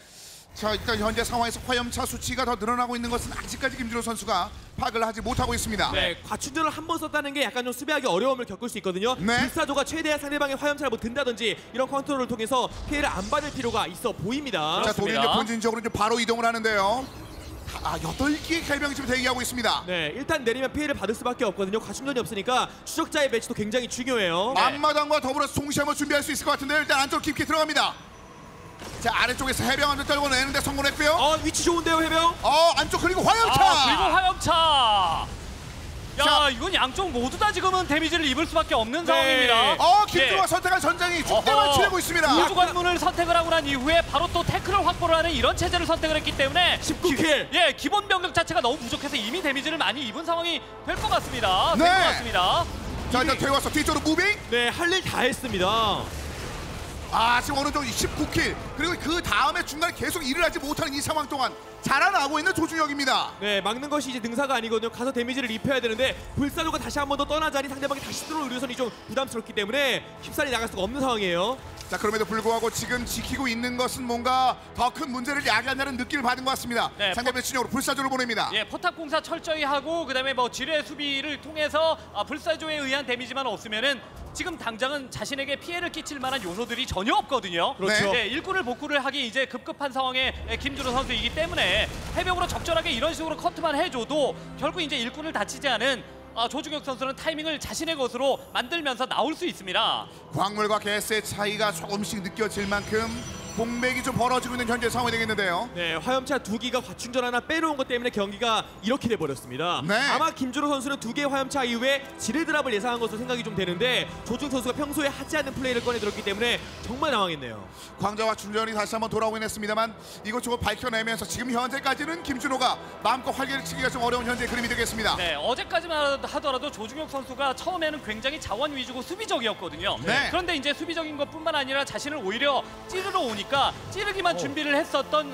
S1: 자, 일단 현재 상황에서 화염차 수치가 더 늘어나고 있는 것은 아직까지 김준호 선수가 파악을 하지 못하고 있습니다.
S3: 네, 과충전을 한 번 썼다는 게 약간 좀 수비하기 어려움을 겪을 수 있거든요.
S1: 네.
S3: 불사조가 최대한 상대방의 화염차를 뭐 든다든지 이런 컨트롤을 통해서 피해를 안 받을 필요가 있어 보입니다.
S1: 자, 도리 이제
S2: 그렇습니다.
S1: 본진적으로 이제 바로 이동을 하는데요. 8개의 갈병이 지금 대기하고 있습니다.
S3: 네, 일단 내리면 피해를 받을 수밖에 없거든요. 과충전이 없으니까 추적자의 배치도 굉장히 중요해요.
S1: 앞마당과 더불어서 동시에 한번 준비할 수 있을 것 같은데요. 일단 안쪽 깊게 들어갑니다. 자, 아래쪽에서 해병 한번 떨궈내는데 성공했고요.
S3: 위치 좋은데요, 해병?
S1: 안쪽 그리고 화염차.
S2: 그리고 화염차. 야,
S1: 자.
S2: 이건 양쪽 모두 다 지금은 데미지를 입을 수밖에 없는
S3: 네.
S2: 상황입니다.
S1: 김준호가 선택한 전장이 죽대만
S2: 어허.
S1: 치르고 있습니다.
S2: 우주관문을 선택을 하고 난 이후에 바로 또 태클을 확보를 하는 이런 체제를 선택을 했기 때문에
S3: 19킬.
S2: 기본 병력 자체가 너무 부족해서 이미 데미지를 많이 입은 상황이 될 것 같습니다.
S1: 네.
S2: 될 것 같습니다.
S1: 자, 일단 되어왔어. 뒤쪽으로 무빙.
S3: 네, 할 일 다 했습니다.
S1: 지금 어느 정도 19킬. 그리고 그 다음에 중간에 계속 일을 하지 못하는 이 상황 동안 자라나고 있는 조중혁입니다.
S3: 네, 막는 것이 이제 능사가 아니거든요. 가서 데미지를 입혀야 되는데 불사조가 다시 한 번 더 떠나자니 상대방이 다시 들어올 의료선이 좀 부담스럽기 때문에 쉽사리 나갈 수가 없는 상황이에요.
S1: 자, 그럼에도 불구하고 지금 지키고 있는 것은 뭔가 더 큰 문제를 야기한다는 느낌을 받은 것 같습니다.
S2: 네,
S1: 상대방의 진영으로 불사조를 보냅니다.
S2: 포탑 공사 철저히 하고 그다음에 뭐 지뢰 수비를 통해서 불사조에 의한 데미지만 없으면은 지금 당장은 자신에게 피해를 끼칠 만한 요소들이 전혀 없거든요.
S1: 그렇죠.
S2: 네, 일꾼을 복구를 하기 이제 급급한 상황에 김준호 선수이기 때문에 해병으로 적절하게 이런 식으로 커트만 해줘도 결국 이제 일꾼을 다치지 않은 조중혁 선수는 타이밍을 자신의 것으로 만들면서 나올 수 있습니다.
S1: 광물과 가스의 차이가 조금씩 느껴질 만큼 공백이 좀 벌어지고 있는 현재 상황이 되겠는데요.
S3: 네, 화염차 2기가 과충전 하나 빼놓은 것 때문에 경기가 이렇게 돼버렸습니다.
S1: 네.
S3: 아마 김준호 선수는 2개의 화염차 이후에 지뢰드랍을 예상한 것으로 생각이 좀 되는데 조중 선수가 평소에 하지 않는 플레이를 꺼내들었기 때문에 정말 당황했네요.
S1: 광자와 충전이 다시 한번 돌아오긴 했습니다만 이것저것 밝혀내면서 지금 현재까지는 김준호가 마음껏 활개를 치기가 좀 어려운 현재 그림이 되겠습니다.
S2: 네, 어제까지만 하더라도 조중혁 선수가 처음에는 굉장히 자원 위주고 수비적이었거든요.
S1: 네.
S2: 그런데 이제 수비적인 것뿐만 아니라 자신을 오히려 찌르러 오니까 찌르기만 준비를 했었던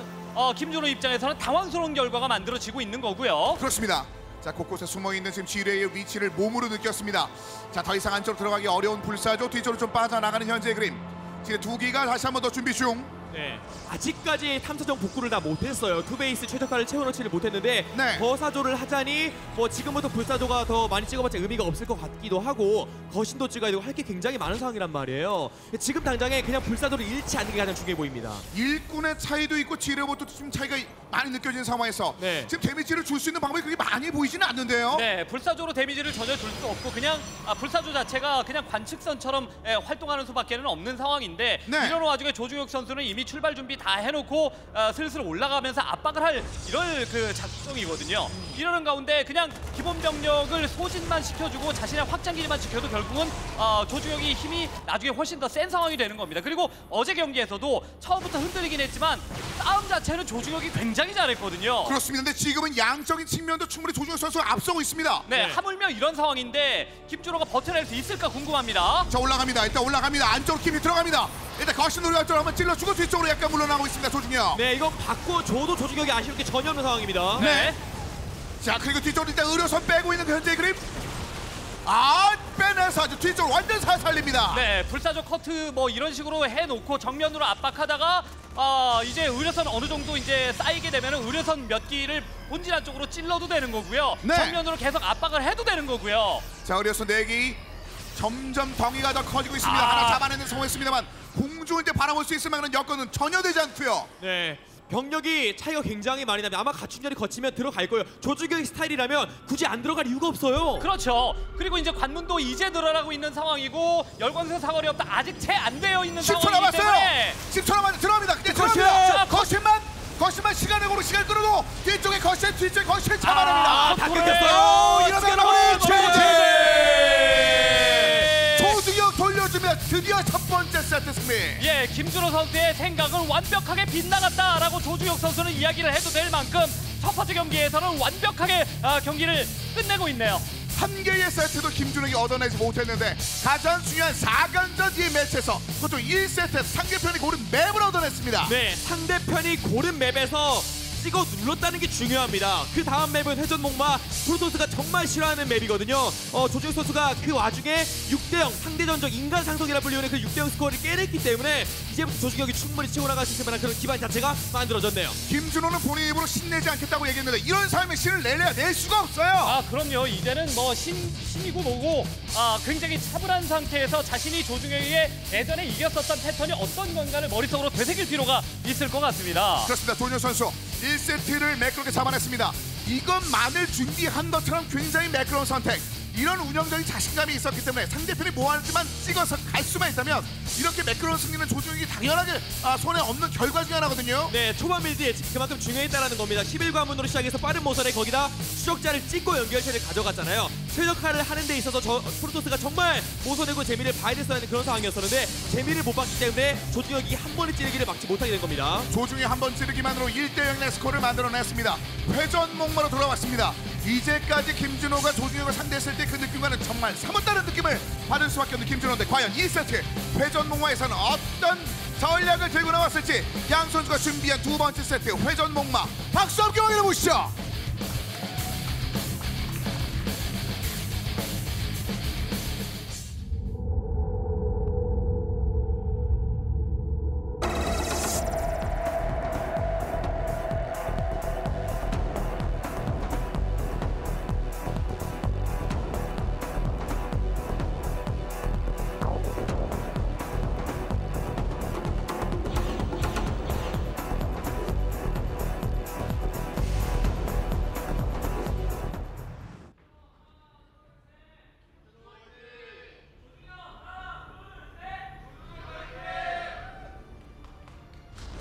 S2: 김준호 입장에서는 당황스러운 결과가 만들어지고 있는 거고요.
S1: 그렇습니다. 자, 곳곳에 숨어있는 지금 지뢰의 위치를 몸으로 느꼈습니다. 자, 더 이상 안쪽으로 들어가기 어려운 불사조 뒤쪽으로 좀 빠져나가는 현재 그림. 지뢰 2기가 다시 한번 더 준비 중.
S3: 네, 아직까지 탐사정 복구를 다 못했어요. 투베이스 최적화를 채워넣지를 못했는데
S1: 네.
S3: 거사조를 하자니 뭐 지금부터 불사조가 더 많이 찍어봤자 의미가 없을 것 같기도 하고 거신도 찍어야 되고 할 게 굉장히 많은 상황이란 말이에요. 지금 당장에 그냥 불사조를 잃지 않는 게 가장 중요해 보입니다.
S1: 일꾼의 차이도 있고 지뢰부터 좀 차이가 많이 느껴지는 상황에서
S3: 네.
S1: 지금 데미지를 줄 수 있는 방법이 그렇게 많이 보이지는 않는데요.
S2: 네, 불사조로 데미지를 전혀 줄 수 없고 그냥 불사조 자체가 그냥 관측선처럼 활동하는 수밖에는 없는 상황인데
S1: 네.
S2: 이런 와중에 조중혁 선수는 이미 출발 준비 다 해놓고 슬슬 올라가면서 압박을 할 이럴 그 작정이거든요. 이러는 가운데 그냥 기본 병력을 소진만 시켜주고 자신의 확장기지만 지켜도 결국은 조중혁이 힘이 나중에 훨씬 더 센 상황이 되는 겁니다. 그리고 어제 경기에서도 처음부터 흔들리긴 했지만 싸움 자체는 조중혁이 굉장히 잘했거든요.
S1: 그렇습니다. 근데 지금은 양적인 측면도 충분히 조중혁 선수가 앞서고 있습니다.
S2: 네,
S3: 네.
S2: 하물며 이런 상황인데 김준호가 버텨낼 수 있을까 궁금합니다.
S1: 자, 올라갑니다. 일단 올라갑니다. 안쪽으로 깊이 들어갑니다. 일단 거신 노리가 쪽으로 한번 찔러주고 뒤쪽으로 약간 물러나고 있습니다. 조중혁.
S3: 네, 이거 바꿔줘도 조중혁이 아쉬울 게 전혀 없는 상황입니다.
S2: 네.
S1: 자, 그리고 뒤쪽으로 일단 의료선 빼고 있는 그 현재 그림. 빼내서 아주 뒤쪽으로 완전 살립니다.
S2: 네, 불사조 커트 뭐 이런 식으로 해놓고 정면으로 압박하다가 이제 의료선 어느 정도 이제 쌓이게 되면 의료선 몇 기를 본진 안쪽으로 찔러도 되는 거고요.
S1: 네.
S2: 정면으로 계속 압박을 해도 되는 거고요.
S1: 자, 의료선 4기 점점 덩이가 더 커지고 있습니다. 하나 잡아내는 성공했습니다만 공중을 이제 바라볼 수 있을 만한 여건은 전혀 되지 않고요.
S3: 네. 병력이 차이가 굉장히 많이 나면 아마 가충전이 거치면 들어갈 거예요. 조중혁 스타일이라면 굳이 안 들어갈 이유가 없어요.
S2: 그렇죠. 그리고 이제 관문도 이제 늘어나고 있는 상황이고 열광선 사거리 없다 아직 채 안 되어 있는
S1: 10초
S2: 상황이기
S1: 남았어요.
S2: 때문에
S1: 10초 남았는데 들어갑니다. 그냥
S3: 거신!
S1: 들어갑니다. 거신만 시간을 고르고 시간 끌어도 뒤쪽에 뒤쪽에 거신 잡아냅니다.
S3: 다 끊겼어요.
S1: 이러면 우리 조중혁 돌려주면 드디어 첫 번째 세트 승리.
S2: 예, 김준호 선수의 생각은 완벽하게 빗나갔다라고 조중혁 선수는 이야기를 해도 될 만큼 첫 번째 경기에서는 완벽하게 경기를 끝내고 있네요.
S1: 한 개의 세트도 김준혁이 얻어내지 못했는데 가장 중요한 4강전 이 매치에서 그것도 1세트 상대편이 고른 맵을 얻어냈습니다.
S3: 네, 상대편이 고른 맵에서 찍어 눌렀다는 게 중요합니다. 그 다음 맵은 회전목마 프로토스가 정말 싫어하는 맵이거든요. 조중혁 선수가 그 와중에 6대0 상대전적 인간 상성이라 불리는 그 6대0 스코어를 깨냈기 때문에 이제부터 조중혁이 충분히 치고 나갈 수 있을 만한 그런 기반 자체가 만들어졌네요.
S1: 김준호는 본인 입으로 신내지 않겠다고 얘기했는데 이런 삶의 신을 낼 수가 없어요.
S2: 그럼요. 이제는 뭐 신이고 뭐고 굉장히 차분한 상태에서 자신이 조중혁에게 예전에 이겼었던 패턴이 어떤 건가를 머릿속으로 되새길 필요가 있을 것 같습니다.
S1: 그렇습니다. 도윤 선수 1세트를 매끄럽게 잡아냈습니다. 이것만을 준비한 것처럼 굉장히 매끄러운 선택. 이런 운영적인 자신감이 있었기 때문에 상대편이 뭐 하는지만 찍어서 갈 수만 있다면 이렇게 매끄러운 승리는 조중혁이 당연하게 손에 없는 결과 중에 하나거든요.
S3: 네, 초반 빌드에 그만큼 중요했다라는 겁니다. 11관문으로 시작해서 빠른 모선에 거기다 추적자를 찍고 연결체를 가져갔잖아요. 최적화를 하는 데 있어서 프로토스가 정말 모선이고 재미를 봐야 됐어야 하는 그런 상황이었었는데 재미를 못 봤기 때문에 조중혁이 한 번의 찌르기를 막지 못하게 된 겁니다.
S1: 조중혁 한 번 찌르기만으로 1대0의 스코어를 만들어냈습니다. 회전목마로 돌아왔습니다. 이제까지 김준호가 조중혁을 상대했을 때 그 느낌과는 정말 사뭇 다른 느낌을 받을 수밖에 없는 김준호인데 과연 2세트 회전목마에서는 어떤 전략을 들고 나왔을지 양 선수가 준비한 두 번째 세트 회전목마 박수 함께 확인해 보시죠.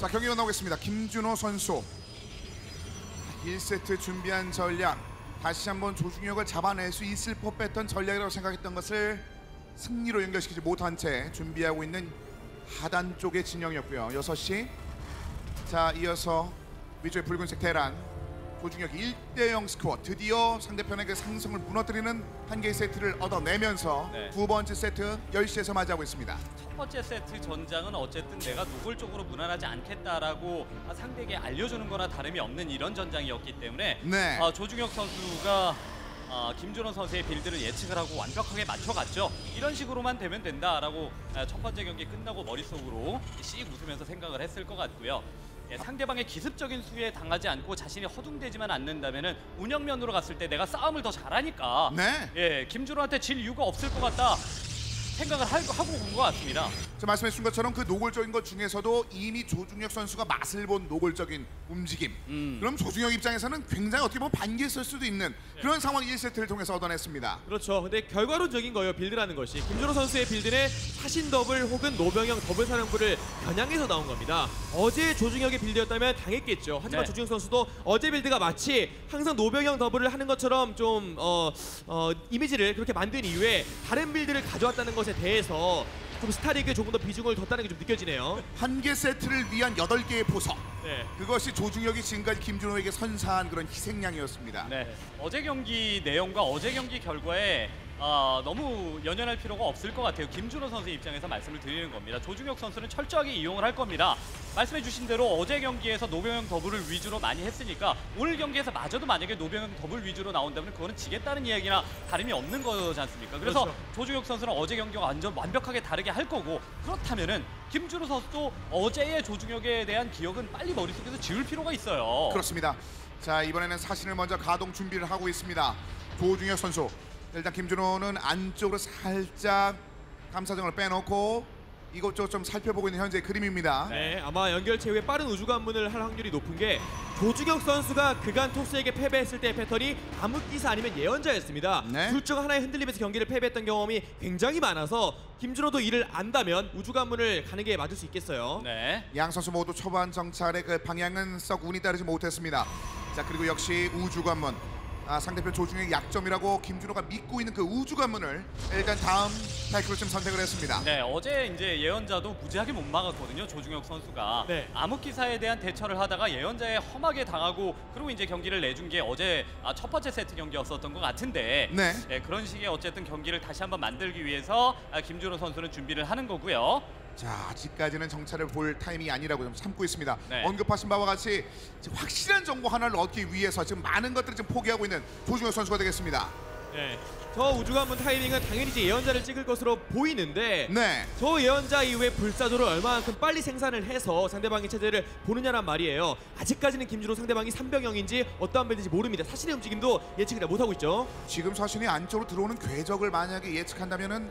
S1: 자, 경기가 나오겠습니다. 김준호 선수 1세트 준비한 전략, 다시 한번 조중혁을 잡아낼 수 있을 법했던 전략이라고 생각했던 것을 승리로 연결시키지 못한 채 준비하고 있는 하단 쪽의 진영이었고요. 6시. 자, 이어서 위쪽에 붉은색 테란 조중혁 1대0 스코어, 드디어 상대편의 그 상승을 무너뜨리는 한 개의 세트를 얻어내면서
S2: 네.
S1: 두 번째 세트 10시에서 맞이하고 있습니다.
S2: 첫 번째 세트 전장은 어쨌든 내가 노골적으로 무난하지 않겠다라고 상대에게 알려주는 거나 다름이 없는 이런 전장이었기 때문에
S1: 네.
S2: 조중혁 선수가 김준호 선수의 빌드를 예측을 하고 완벽하게 맞춰갔죠. 이런 식으로만 되면 된다라고 첫 번째 경기 끝나고 머릿속으로 씩 웃으면서 생각을 했을 것 같고요. 예, 상대방의 기습적인 수에 당하지 않고 자신이 허둥대지만 않는다면은 운영면으로 갔을 때 내가 싸움을 더 잘하니까
S1: 네.
S2: 예, 김준호한테 질 이유가 없을 것 같다 생각을 하고 온 것 같습니다.
S1: 자, 말씀해 주신 것처럼 그 노골적인 것 중에서도 이미 조중혁 선수가 맛을 본 노골적인 움직임. 그럼 조중혁 입장에서는 굉장히 어떻게 보면 반기했을 수도 있는 그런 상황 1세트를 통해서 얻어냈습니다.
S3: 그렇죠. 근데 결과론적인 거예요. 빌드라는 것이. 김준호 선수의 빌드는 사신 더블 혹은 노병영 더블 사령부를 겨냥해서 나온 겁니다. 어제 조중혁의 빌드였다면 당했겠죠. 하지만
S2: 네.
S3: 조중혁 선수도 어제 빌드가 마치 항상 노병영 더블을 하는 것처럼 좀 이미지를 그렇게 만든 이후에 다른 빌드를 가져왔다는 것에 대해서 좀 스타리그에 조금 더 비중을 뒀다는 게 좀 느껴지네요.
S1: 한 개 세트를 위한 8개의 보석.
S3: 네.
S1: 그것이 조중혁이 지금까지 김준호에게 선사한 그런 희생양이었습니다.
S2: 네, 어제 경기 내용과 어제 경기 결과에 너무 연연할 필요가 없을 것 같아요. 김준호 선수 입장에서 말씀을 드리는 겁니다. 조중혁 선수는 철저하게 이용을 할 겁니다. 말씀해 주신 대로 어제 경기에서 노병영 더블을 위주로 많이 했으니까 오늘 경기에서 마저도 만약에 노병영 더블 위주로 나온다면 그거는 지겠다는 이야기나 다름이 없는 거지 않습니까? 그래서
S3: 그렇죠.
S2: 조중혁 선수는 어제 경기와 완벽하게 다르게 할 거고, 그렇다면은 김준호 선수도 어제의 조중혁에 대한 기억은 빨리 머릿속에서 지울 필요가 있어요.
S1: 그렇습니다. 자, 이번에는 사신을 먼저 가동 준비를 하고 있습니다. 조중혁 선수. 일단 김준호는 안쪽으로 살짝 감사정을 빼놓고 이것저것 좀 살펴보고 있는 현재 그림입니다.
S3: 네, 아마 연결체 후에 빠른 우주 관문을 할 확률이 높은 게 조중혁 선수가 그간 토스에게 패배했을 때의 패턴이 암흑기사 아니면 예언자였습니다.
S1: 네.
S3: 둘 중 하나의 흔들림에서 경기를 패배했던 경험이 굉장히 많아서 김준호도 이를 안다면 우주 관문을 가는 게 맞을 수 있겠어요.
S2: 네.
S1: 양 선수 모두 초반 정찰의 그 방향은 썩 운이 따르지 못했습니다. 자, 그리고 역시 우주관문. 상대편 조중혁의 약점이라고 김준호가 믿고 있는 그 우주관문을 일단 다음 타이크로 좀 선택을 했습니다.
S2: 네, 어제 이제 예언자도 무지하게 못 막았거든요. 조중혁 선수가.
S3: 네.
S2: 암흑기사에 대한 대처를 하다가 예언자에 험하게 당하고 그리고 이제 경기를 내준 게 어제 첫 번째 세트 경기였었던 것 같은데
S1: 네.
S2: 그런 식의 어쨌든 경기를 다시 한번 만들기 위해서 김준호 선수는 준비를 하는 거고요.
S1: 자, 아직까지는 정찰을 볼 타이밍이 아니라고 좀 참고 있습니다.
S2: 네.
S1: 언급하신 바와 같이 지금 확실한 정보 하나를 얻기 위해서 지금 많은 것들을 지금 포기하고 있는 조중혁 선수가 되겠습니다.
S3: 네. 저 우주 관문 타이밍은 당연히 이제 예언자를 찍을 것으로 보이는데
S1: 네.
S3: 저 예언자 이후에 불사조를 얼마만큼 빨리 생산을 해서 상대방의 체제를 보느냐란 말이에요. 아직까지는 김준호 상대방이 3병영인지 어떠한 빌드인지 모릅니다. 사신의 움직임도 예측을 못하고 있죠.
S1: 지금 사신이 안쪽으로 들어오는 궤적을 만약에 예측한다면은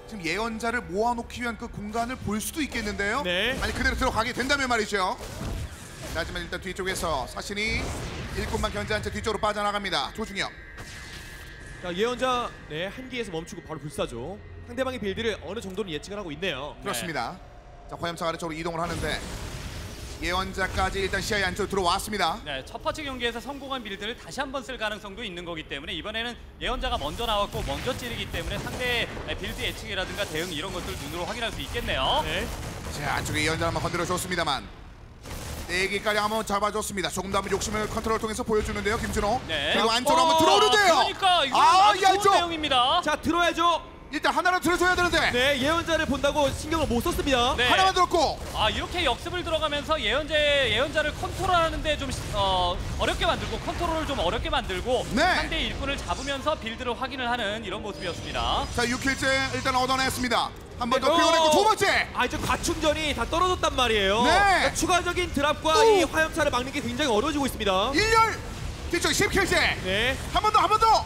S1: 지금 예언자를 모아놓기 위한 그 공간을 볼 수도 있겠는데요.
S3: 네.
S1: 만약 그대로 들어가게 된다면 말이죠. 하지만 일단 뒤쪽에서 사신이 일꾼만 견제한 채 뒤쪽으로 빠져나갑니다. 조중혁.
S3: 자, 예언자 네, 한기에서 멈추고 바로 불사조. 상대방의 빌드를 어느 정도는 예측을 하고 있네요.
S1: 그렇습니다. 자, 화염차 아래쪽으로 이동을 하는데 예언자까지 일단 시야의 안쪽으로 들어왔습니다.
S2: 네, 첫 번째 경기에서 성공한 빌드를 다시 한번 쓸 가능성도 있는 거기 때문에 이번에는 예언자가 먼저 나왔고 먼저 찌르기 때문에 상대의 빌드 예측이라든가 대응 이런 것들 눈으로 확인할 수 있겠네요.
S3: 네.
S1: 자, 안쪽에 예언자 한번 건드려줬습니다만 4개까지 한번 잡아줬습니다. 조금 더 한번 욕심을 컨트롤을 통해서 보여주는데요, 김준호.
S2: 네.
S1: 그리고 안쪽으로 한번 들어오는데요.
S2: 그러니까 이거
S1: 아,
S2: 아주
S1: 이
S2: 좋은
S1: 안쪽.
S2: 내용입니다.
S3: 자, 들어야죠.
S1: 일단 하나는 들어줘야 되는데
S3: 네, 예언자를 본다고 신경을 못 썼습니다.
S2: 네.
S1: 하나만 들었고.
S2: 이렇게 역습을 들어가면서 예언자를 컨트롤하는데 좀 어렵게 만들고 컨트롤을 좀 어렵게 만들고
S1: 네.
S2: 상대의 일꾼을 잡으면서 빌드를 확인을 하는 이런 모습이었습니다.
S1: 자, 6킬째 일단 얻어냈습니다. 한 번 더
S3: 네.
S1: 피워냈고 두 번째.
S3: 이제 과충전이 다 떨어졌단 말이에요.
S1: 네.
S3: 그러니까 추가적인 드랍과
S1: 오.
S3: 이 화염차를 막는 게 굉장히 어려워지고 있습니다.
S1: 1열 뒤쪽 10킬째.
S3: 네.
S1: 한 번 더.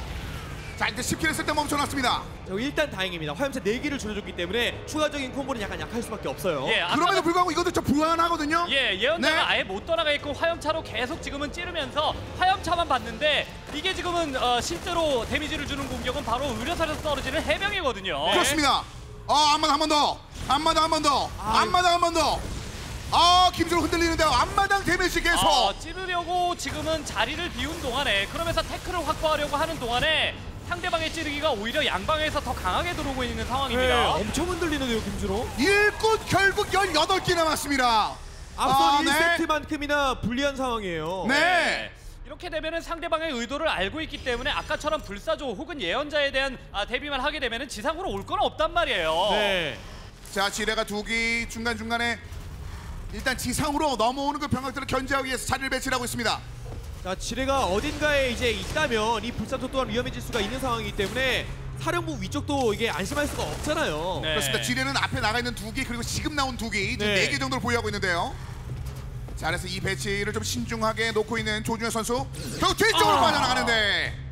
S1: 자, 이제 10킬 했을 때 멈춰놨습니다.
S3: 일단 다행입니다. 화염차 4개를 줄여줬기 때문에 추가적인 콤보는 약간 약할 수밖에 없어요.
S2: 예,
S1: 그럼에도 불구하고 이것도 좀 불안하거든요.
S2: 예언자가
S1: 네.
S2: 아예 못 떠나가겠고 화염차로 계속 지금은 찌르면서 화염차만 봤는데 이게 지금은 실제로 데미지를 주는 공격은 바로 의료선에서 떨어지는 해병이거든요.
S1: 그렇습니다. 앞마당 한 번 더. 앞마당 한 번 더. 앞마당 한 번 더. 김준호 흔들리는데요. 앞마당 데미지 계속.
S2: 찌르려고 지금은 자리를 비운 동안에 그러면서 태클을 확보하려고 하는 동안에 상대방의 찌르기가 오히려 양방에서 더 강하게 들어오고 있는
S3: 네,
S2: 상황입니다.
S3: 엄청 흔들리는데요, 김준호.
S1: 일꾼 결국 18개 남았습니다.
S3: 앞선
S1: 네.
S3: 1세트만큼이나 불리한 상황이에요.
S1: 네.
S2: 이렇게 되면은 상대방의 의도를 알고 있기 때문에 아까처럼 불사조 혹은 예언자에 대한 대비만 하게 되면은 지상으로 올 건 없단 말이에요.
S3: 네.
S1: 자, 지뢰가 2기 중간중간에 일단 지상으로 넘어오는 그 병력들을 견제하기 위해서 자리를 배치하고 있습니다.
S3: 자, 지뢰가 어딘가에 이제 있다면 이 불사조 또한 위험해질 수가 있는 상황이기 때문에 사령부 위쪽도 이게 안심할 수가 없잖아요.
S2: 네.
S1: 그렇습니다. 지뢰는 앞에 나가 있는 2기 그리고 지금 나온 2기, 지금
S3: 네.
S1: 4개 정도를 보유하고 있는데요. 자, 그래서 이 배치를 좀 신중하게 놓고 있는 조준혁 선수. 결국 뒤쪽으로 빠져나가는데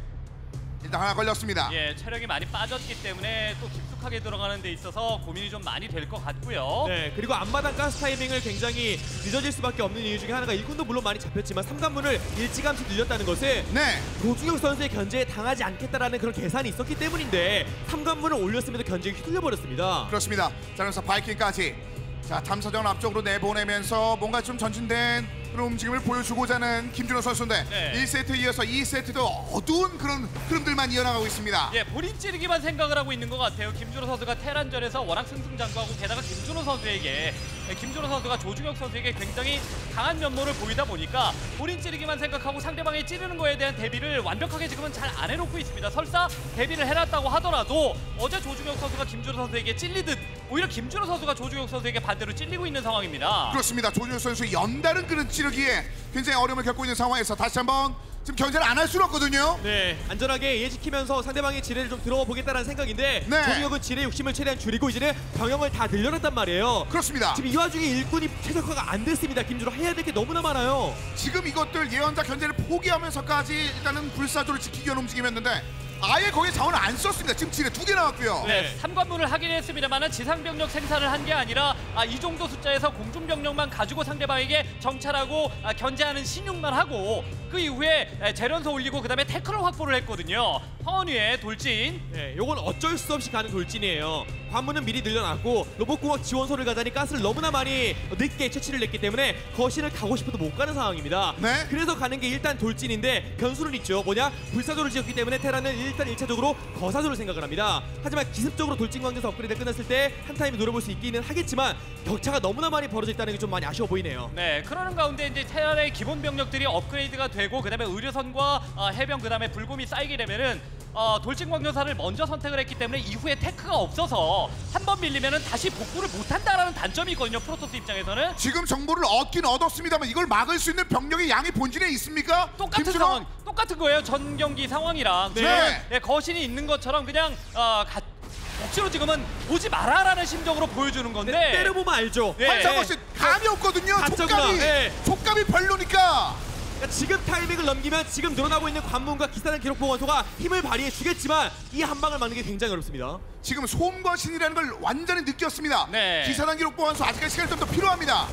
S1: 일단 하나 걸렸습니다.
S2: 예, 체력이 많이 빠졌기 때문에 또 깊숙하게 들어가는 데 있어서 고민이 좀 많이 될 것 같고요.
S3: 네, 그리고 앞마당 가스 타이밍을 굉장히 늦어질 수밖에 없는 이유 중에 하나가 일꾼도 물론 많이 잡혔지만 3관문을 일찌감치 늘렸다는 것은
S1: 네.
S3: 조중혁 선수의 견제에 당하지 않겠다라는 그런 계산이 있었기 때문인데 3관문을 올렸음에도 견제가 휘둘려 버렸습니다.
S1: 그렇습니다. 자, 그래서 바이킹까지 자, 탐사정을 앞쪽으로 내보내면서 뭔가 좀 전진된 그런 움직임을 보여주고자 하는 김준호 선수인데
S2: 네.
S1: 1세트 이어서 2세트도 어두운 그런 흐름들만 이어나가고 있습니다.
S2: 예, 본인 찌르기만 생각을 하고 있는 것 같아요. 김준호 선수가 테란전에서 워낙 승승장구하고 게다가 김준호 선수가 조중혁 선수에게 굉장히 강한 면모를 보이다 보니까 본인 찌르기만 생각하고 상대방이 찌르는 거에 대한 대비를 완벽하게 지금은 잘 안 해놓고 있습니다. 설사 대비를 해놨다고 하더라도 어제 조중혁 선수가 김준호 선수에게 찔리듯 오히려 김준호 선수가 조중혁 선수에게 반대로 찔리고 있는 상황입니다.
S1: 그렇습니다. 조준혁 선수 연달은 그런 찌르기에 굉장히 어려움을 겪고 있는 상황에서 다시 한번 지금 견제를 안 할 수는 없거든요.
S3: 네, 안전하게 예지키면서 상대방의 지뢰를 좀 들어보겠다는 생각인데
S1: 네.
S3: 조중혁은 지뢰 욕심을 최대한 줄이고 이제는 병영을 다 늘려놨단 말이에요.
S1: 그렇습니다.
S3: 지금 이 와중에 일꾼이 최적화가 안 됐습니다. 김준호 해야 될 게 너무나 많아요.
S1: 지금 이것들 예언자 견제를 포기하면서까지 일단은 불사조를 지키기 위한 움직임이었는데 아예 거기에 자원을 안 썼습니다. 지금 지뢰 2개 나왔고요.
S2: 네, 3관문을 하긴 했습니다만 지상병력 생산을 한 게 아니라 이 정도 숫자에서 공중병력만 가지고 상대방에게 정찰하고 견제하는 신용만 하고 그 이후에 재련소 올리고 그 다음에 태클을 확보를 했거든요. 황원위의 돌진.
S3: 네, 요건 어쩔 수 없이 가는 돌진이에요. 관문은 미리 늘려놨고 로봇공학 지원소를 가자니 가스를 너무나 많이 늦게 채취를 했기 때문에 거신을 가고 싶어도 못 가는 상황입니다.
S1: 네.
S3: 그래서 가는 게 일단 돌진인데 변수는 있죠. 뭐냐? 불사조를 지었기 때문에 테라는 일단 1차적으로 거사조를 생각을 합니다. 하지만 기습적으로 돌진 광전사 업그레이드 끝났을 때 한 타임이 노려볼 수 있기는 하겠지만 격차가 너무나 많이 벌어져 있다는 게 좀 많이 아쉬워 보이네요.
S2: 네, 그러는 가운데 이제 테란의 기본 병력들이 업그레이드가 되고 그다음에 의료선과 해병 그다음에 불곰이 쌓이게 되면은 돌진 광전사를 먼저 선택을 했기 때문에 이후에 테크가 없어서 한 번 밀리면은 다시 복구를 못한다라는 단점이 있거든요. 프로토스 입장에서는
S1: 지금 정보를 얻긴 얻었습니다만 이걸 막을 수 있는 병력의 양이 본진에 있습니까?
S2: 똑같은
S1: 김준호?
S2: 상황, 똑같은 거예요. 전 경기 상황이랑
S1: 네.
S2: 지금 네, 거신이 있는 것처럼 그냥 억지로 지금은 오지 마라라는 심정으로 보여주는 건데.
S3: 네, 때려보면 알죠.
S2: 네.
S1: 한상호 씨 감이 없거든요.
S3: 가짜구나.
S1: 촉감이
S3: 네.
S1: 촉감이 별로니까.
S3: 그러니까 지금 타이밍을 넘기면 지금 늘어나고 있는 관문과 기사단 기록 보관소가 힘을 발휘해 주겠지만 이 한 방을 막는 게 굉장히 어렵습니다.
S1: 지금 소음과 신이라는 걸 완전히 느꼈습니다.
S2: 네.
S1: 기사단 기록 보완소 아직까지 시간이 좀 더 필요합니다.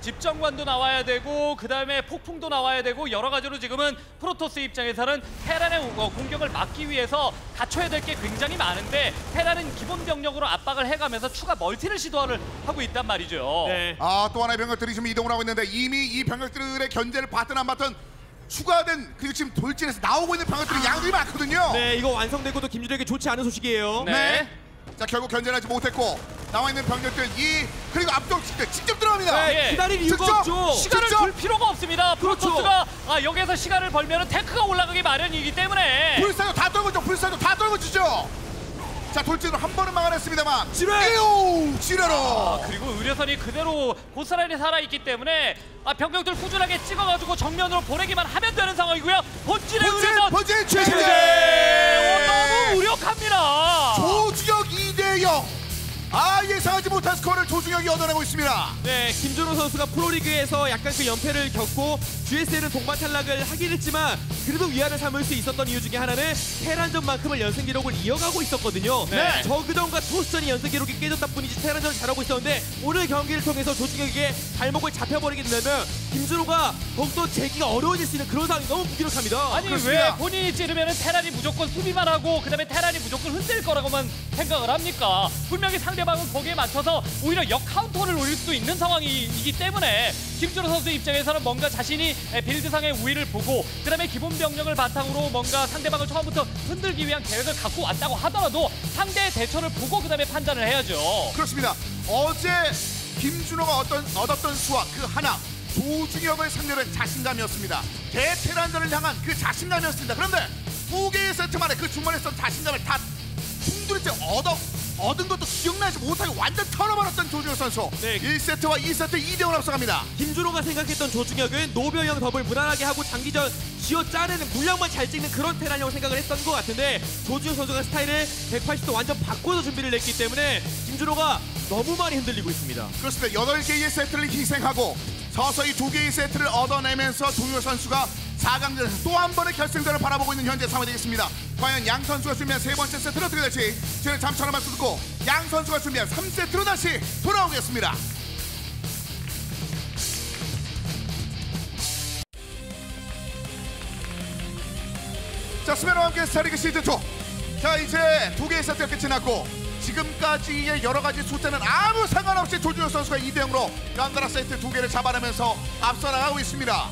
S2: 집정관도 나와야 되고 그 다음에 폭풍도 나와야 되고 여러 가지로 지금은 프로토스 입장에서는 테란의 공격을 막기 위해서 갖춰야 될 게 굉장히 많은데 테란은 기본 병력으로 압박을 해가면서 추가 멀티를 시도를 하고 있단 말이죠.
S3: 네.
S1: 또 하나의 병력들이 지금 이동을 하고 있는데 이미 이 병력들의 견제를 받든 안 받든 추가된 그리고 지금 돌진에서 나오고 있는 병력들이 양들이 많거든요.
S3: 네, 이거 완성되고도 김준호에게 좋지 않은 소식이에요.
S2: 네.
S1: 자, 결국 견제를 하지 못했고 나와 있는 병력들 그리고 앞쪽 직접 들어갑니다.
S2: 네.
S3: 기다릴 이유가
S1: 직접!
S3: 없죠.
S2: 시간을
S1: 진짜?
S2: 줄 필요가 없습니다.
S3: 그렇죠.
S2: 프로토스가 여기에서 시간을 벌면은 테크가 올라가기 마련이기 때문에
S1: 불사조 다 떨고죠. 불사조 다 떨고주죠. 자, 돌진으로 한 번은 막아냈습니다만
S3: 지뢰!
S1: 지뢰로.
S2: 그리고 의료선이 그대로 고스란히 살아있기 때문에 병력들 꾸준하게 찍어가지고 정면으로 보내기만 하면 되는 상황이고요. 본진의 의료선
S1: 본진 최대.
S2: 너무 무력합니다.
S1: 조중혁 2대0. 예상하지 못한 스코어를 조중혁이 얻어내고 있습니다.
S3: 네, 김준호 선수가 프로리그에서 약간 그 연패를 겪고 GSL은 동반 탈락을 하긴 했지만 그래도 위안을 삼을 수 있었던 이유 중에 하나는 테란전만큼을 연승 기록을 이어가고 있었거든요.
S2: 네.
S3: 저그전과 토스전이 연승 기록이 깨졌다 뿐이지 테란전을 잘하고 있었는데 오늘 경기를 통해서 조중혁에게 발목을 잡혀버리게 된다면 김준호가 더욱더 재기가 어려워질 수 있는 그런 상황이 너무 무기력합니다.
S2: 아니
S1: 그렇습니다.
S2: 왜 본인이 찌르면 테란이 무조건 수비만 하고 그다음에 테란이 무조건 흔들 거라고만 생각을 합니까? 분명히 상대방은 거기에 맞춰서 오히려 역 카운터를 올릴 수도 있는 상황이기 때문에 김준호 선수 입장에서는 뭔가 자신이 빌드상의 우위를 보고 그다음에 기본 병력을 바탕으로 뭔가 상대방을 처음부터 흔들기 위한 계획을 갖고 왔다고 하더라도 상대의 대처를 보고 그다음에 판단을 해야죠.
S1: 그렇습니다. 어제 김준호가 얻었던 수확 그 하나 조중혁을 상대로 한 자신감이었습니다. 대테란전을 향한 그 자신감이었습니다. 그런데 두 개의 세트 만에 그 중반에서 자신감을 다 풍두리째 얻은 것도 기억나지 못하게 완전 털어버렸던 조중혁 선수.
S3: 네.
S1: 1세트와 2세트 2대0 앞서갑니다.
S3: 김준호가 생각했던 조중혁은 노병영 더블 무난하게 하고 장기전 쥐어 짜내는 물량만 잘 찍는 그런 테란이라고 생각을 했던 것 같은데 조중혁 선수가 스타일을 180도 완전 바꿔서 준비를 했기 때문에 김준호가 너무 많이 흔들리고 있습니다.
S1: 그렇습니다. 8개의 세트를 희생하고 서서히 2개의 세트를 얻어내면서 조중혁 선수가 4강전에서 또 한 번의 결승전을 바라보고 있는 현재 상황이 되겠습니다. 과연 양 선수가 준비한 세 번째 세트는 어떻게 될지 저는 잠시 하나만 듣고 양 선수가 준비한 3세트로 다시 돌아오겠습니다. 자, 스메너와 함께 스타리그 시즌2. 자, 이제 2개의 세트가 끝이 났고 지금까지의 여러 가지 숫자는 아무 상관없이 조준혁 선수가 2대0으로 연달아 세트 2개를 잡아내면서 앞서 나가고 있습니다.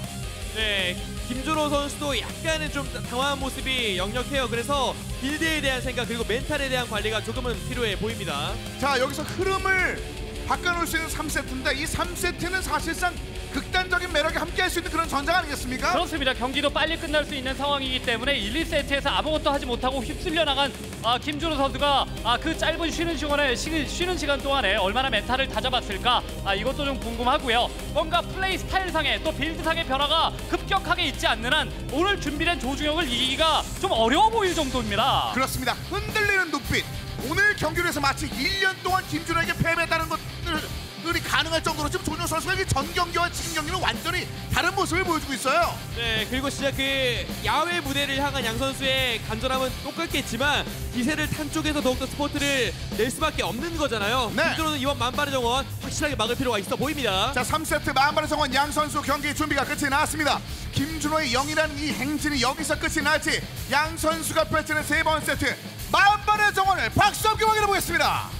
S3: 네, 김준호 선수도 약간은 좀 당황한 모습이 역력해요. 그래서 빌드에 대한 생각 그리고 멘탈에 대한 관리가 조금은 필요해 보입니다.
S1: 자, 여기서 흐름을 바꿔놓을 수 있는 3세트인데 이 3세트는 사실상 극단적인 매력이 함께할 수 있는 그런 전장 아니겠습니까?
S2: 그렇습니다. 경기도 빨리 끝날 수 있는 상황이기 때문에 1, 2세트에서 아무것도 하지 못하고 휩쓸려 나간 김준호 선수가 그 짧은 쉬는 시간 동안에 얼마나 멘탈을 다잡았을까 이것도 좀 궁금하고요. 뭔가 플레이 스타일상의 또 빌드상의 변화가 급격하게 있지 않는 한 오늘 준비된 조중혁을 이기기가 좀 어려워 보일 정도입니다.
S1: 그렇습니다. 흔들리는 눈빛. 오늘 경기를 해서 마치 1년 동안 김준호에게 패배했다는 것들이 가능할 정도로 지금 조준혁 선수가 전 경기와 지금 경기는 완전히 다른 모습을 보여주고 있어요.
S3: 네, 그리고 진짜 그 야외 무대를 향한 양 선수의 간절함은 똑같겠지만 기세를 탄 쪽에서 더욱더 스포트를 낼 수밖에 없는 거잖아요.
S1: 네.
S3: 김준호는 이번 만발의 정원 확실하게 막을 필요가 있어 보입니다.
S1: 자, 3세트 만발의 정원 양 선수 경기 준비가 끝이 났습니다. 김준호의 0이라는 이 행진이 여기서 끝이 날지 양 선수가 펼치는 세 번째 세트 만발의 정원을 박수 함께 확인해 보겠습니다.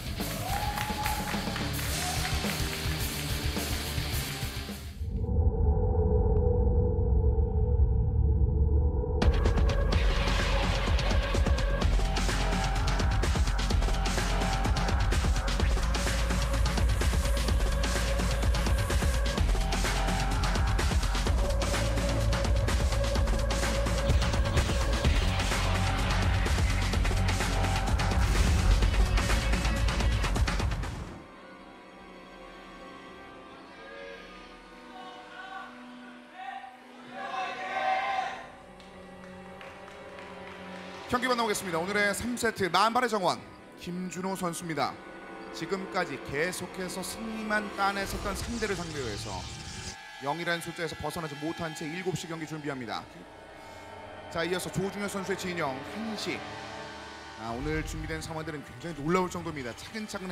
S1: 경기 만나보겠습니다. 오늘의 3세트 만발의 정원 김준호 선수입니다. 지금까지 계속해서 승리만 따냈었던 상대를 상대로 해서 0이라는 숫자에서 벗어나지 못한 채 7시 경기 준비합니다. 자, 이어서 조중혁 선수의 진영 1시. 오늘 준비된 상황들은 굉장히 놀라울 정도입니다. 차근차근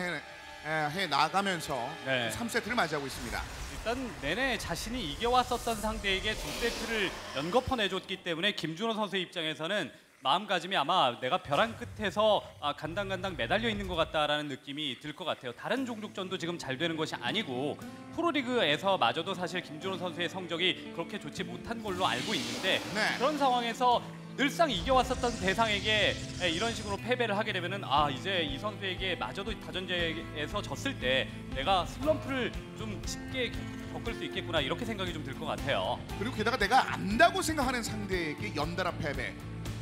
S1: 해 나가면서
S2: 네.
S1: 3세트를 맞이하고 있습니다.
S2: 일단 내내 자신이 이겨왔었던 상대에게 2세트를 연거푸 내줬기 때문에 김준호 선수의 입장에서는 마음가짐이 아마 내가 벼랑 끝에서 간당간당 매달려 있는 것 같다라는 느낌이 들 것 같아요. 다른 종족전도 지금 잘 되는 것이 아니고 프로리그에서마저도 사실 김준호 선수의 성적이 그렇게 좋지 못한 걸로 알고 있는데
S1: 네.
S2: 그런 상황에서 늘상 이겨왔었던 대상에게 이런 식으로 패배를 하게 되면은 이제 이 선수에게 마저도 다전제에서 졌을 때 내가 슬럼프를 좀 쉽게 겪을 수 있겠구나 이렇게 생각이 좀 들 것 같아요.
S1: 그리고 게다가 내가 안다고 생각하는 상대에게 연달아 패배.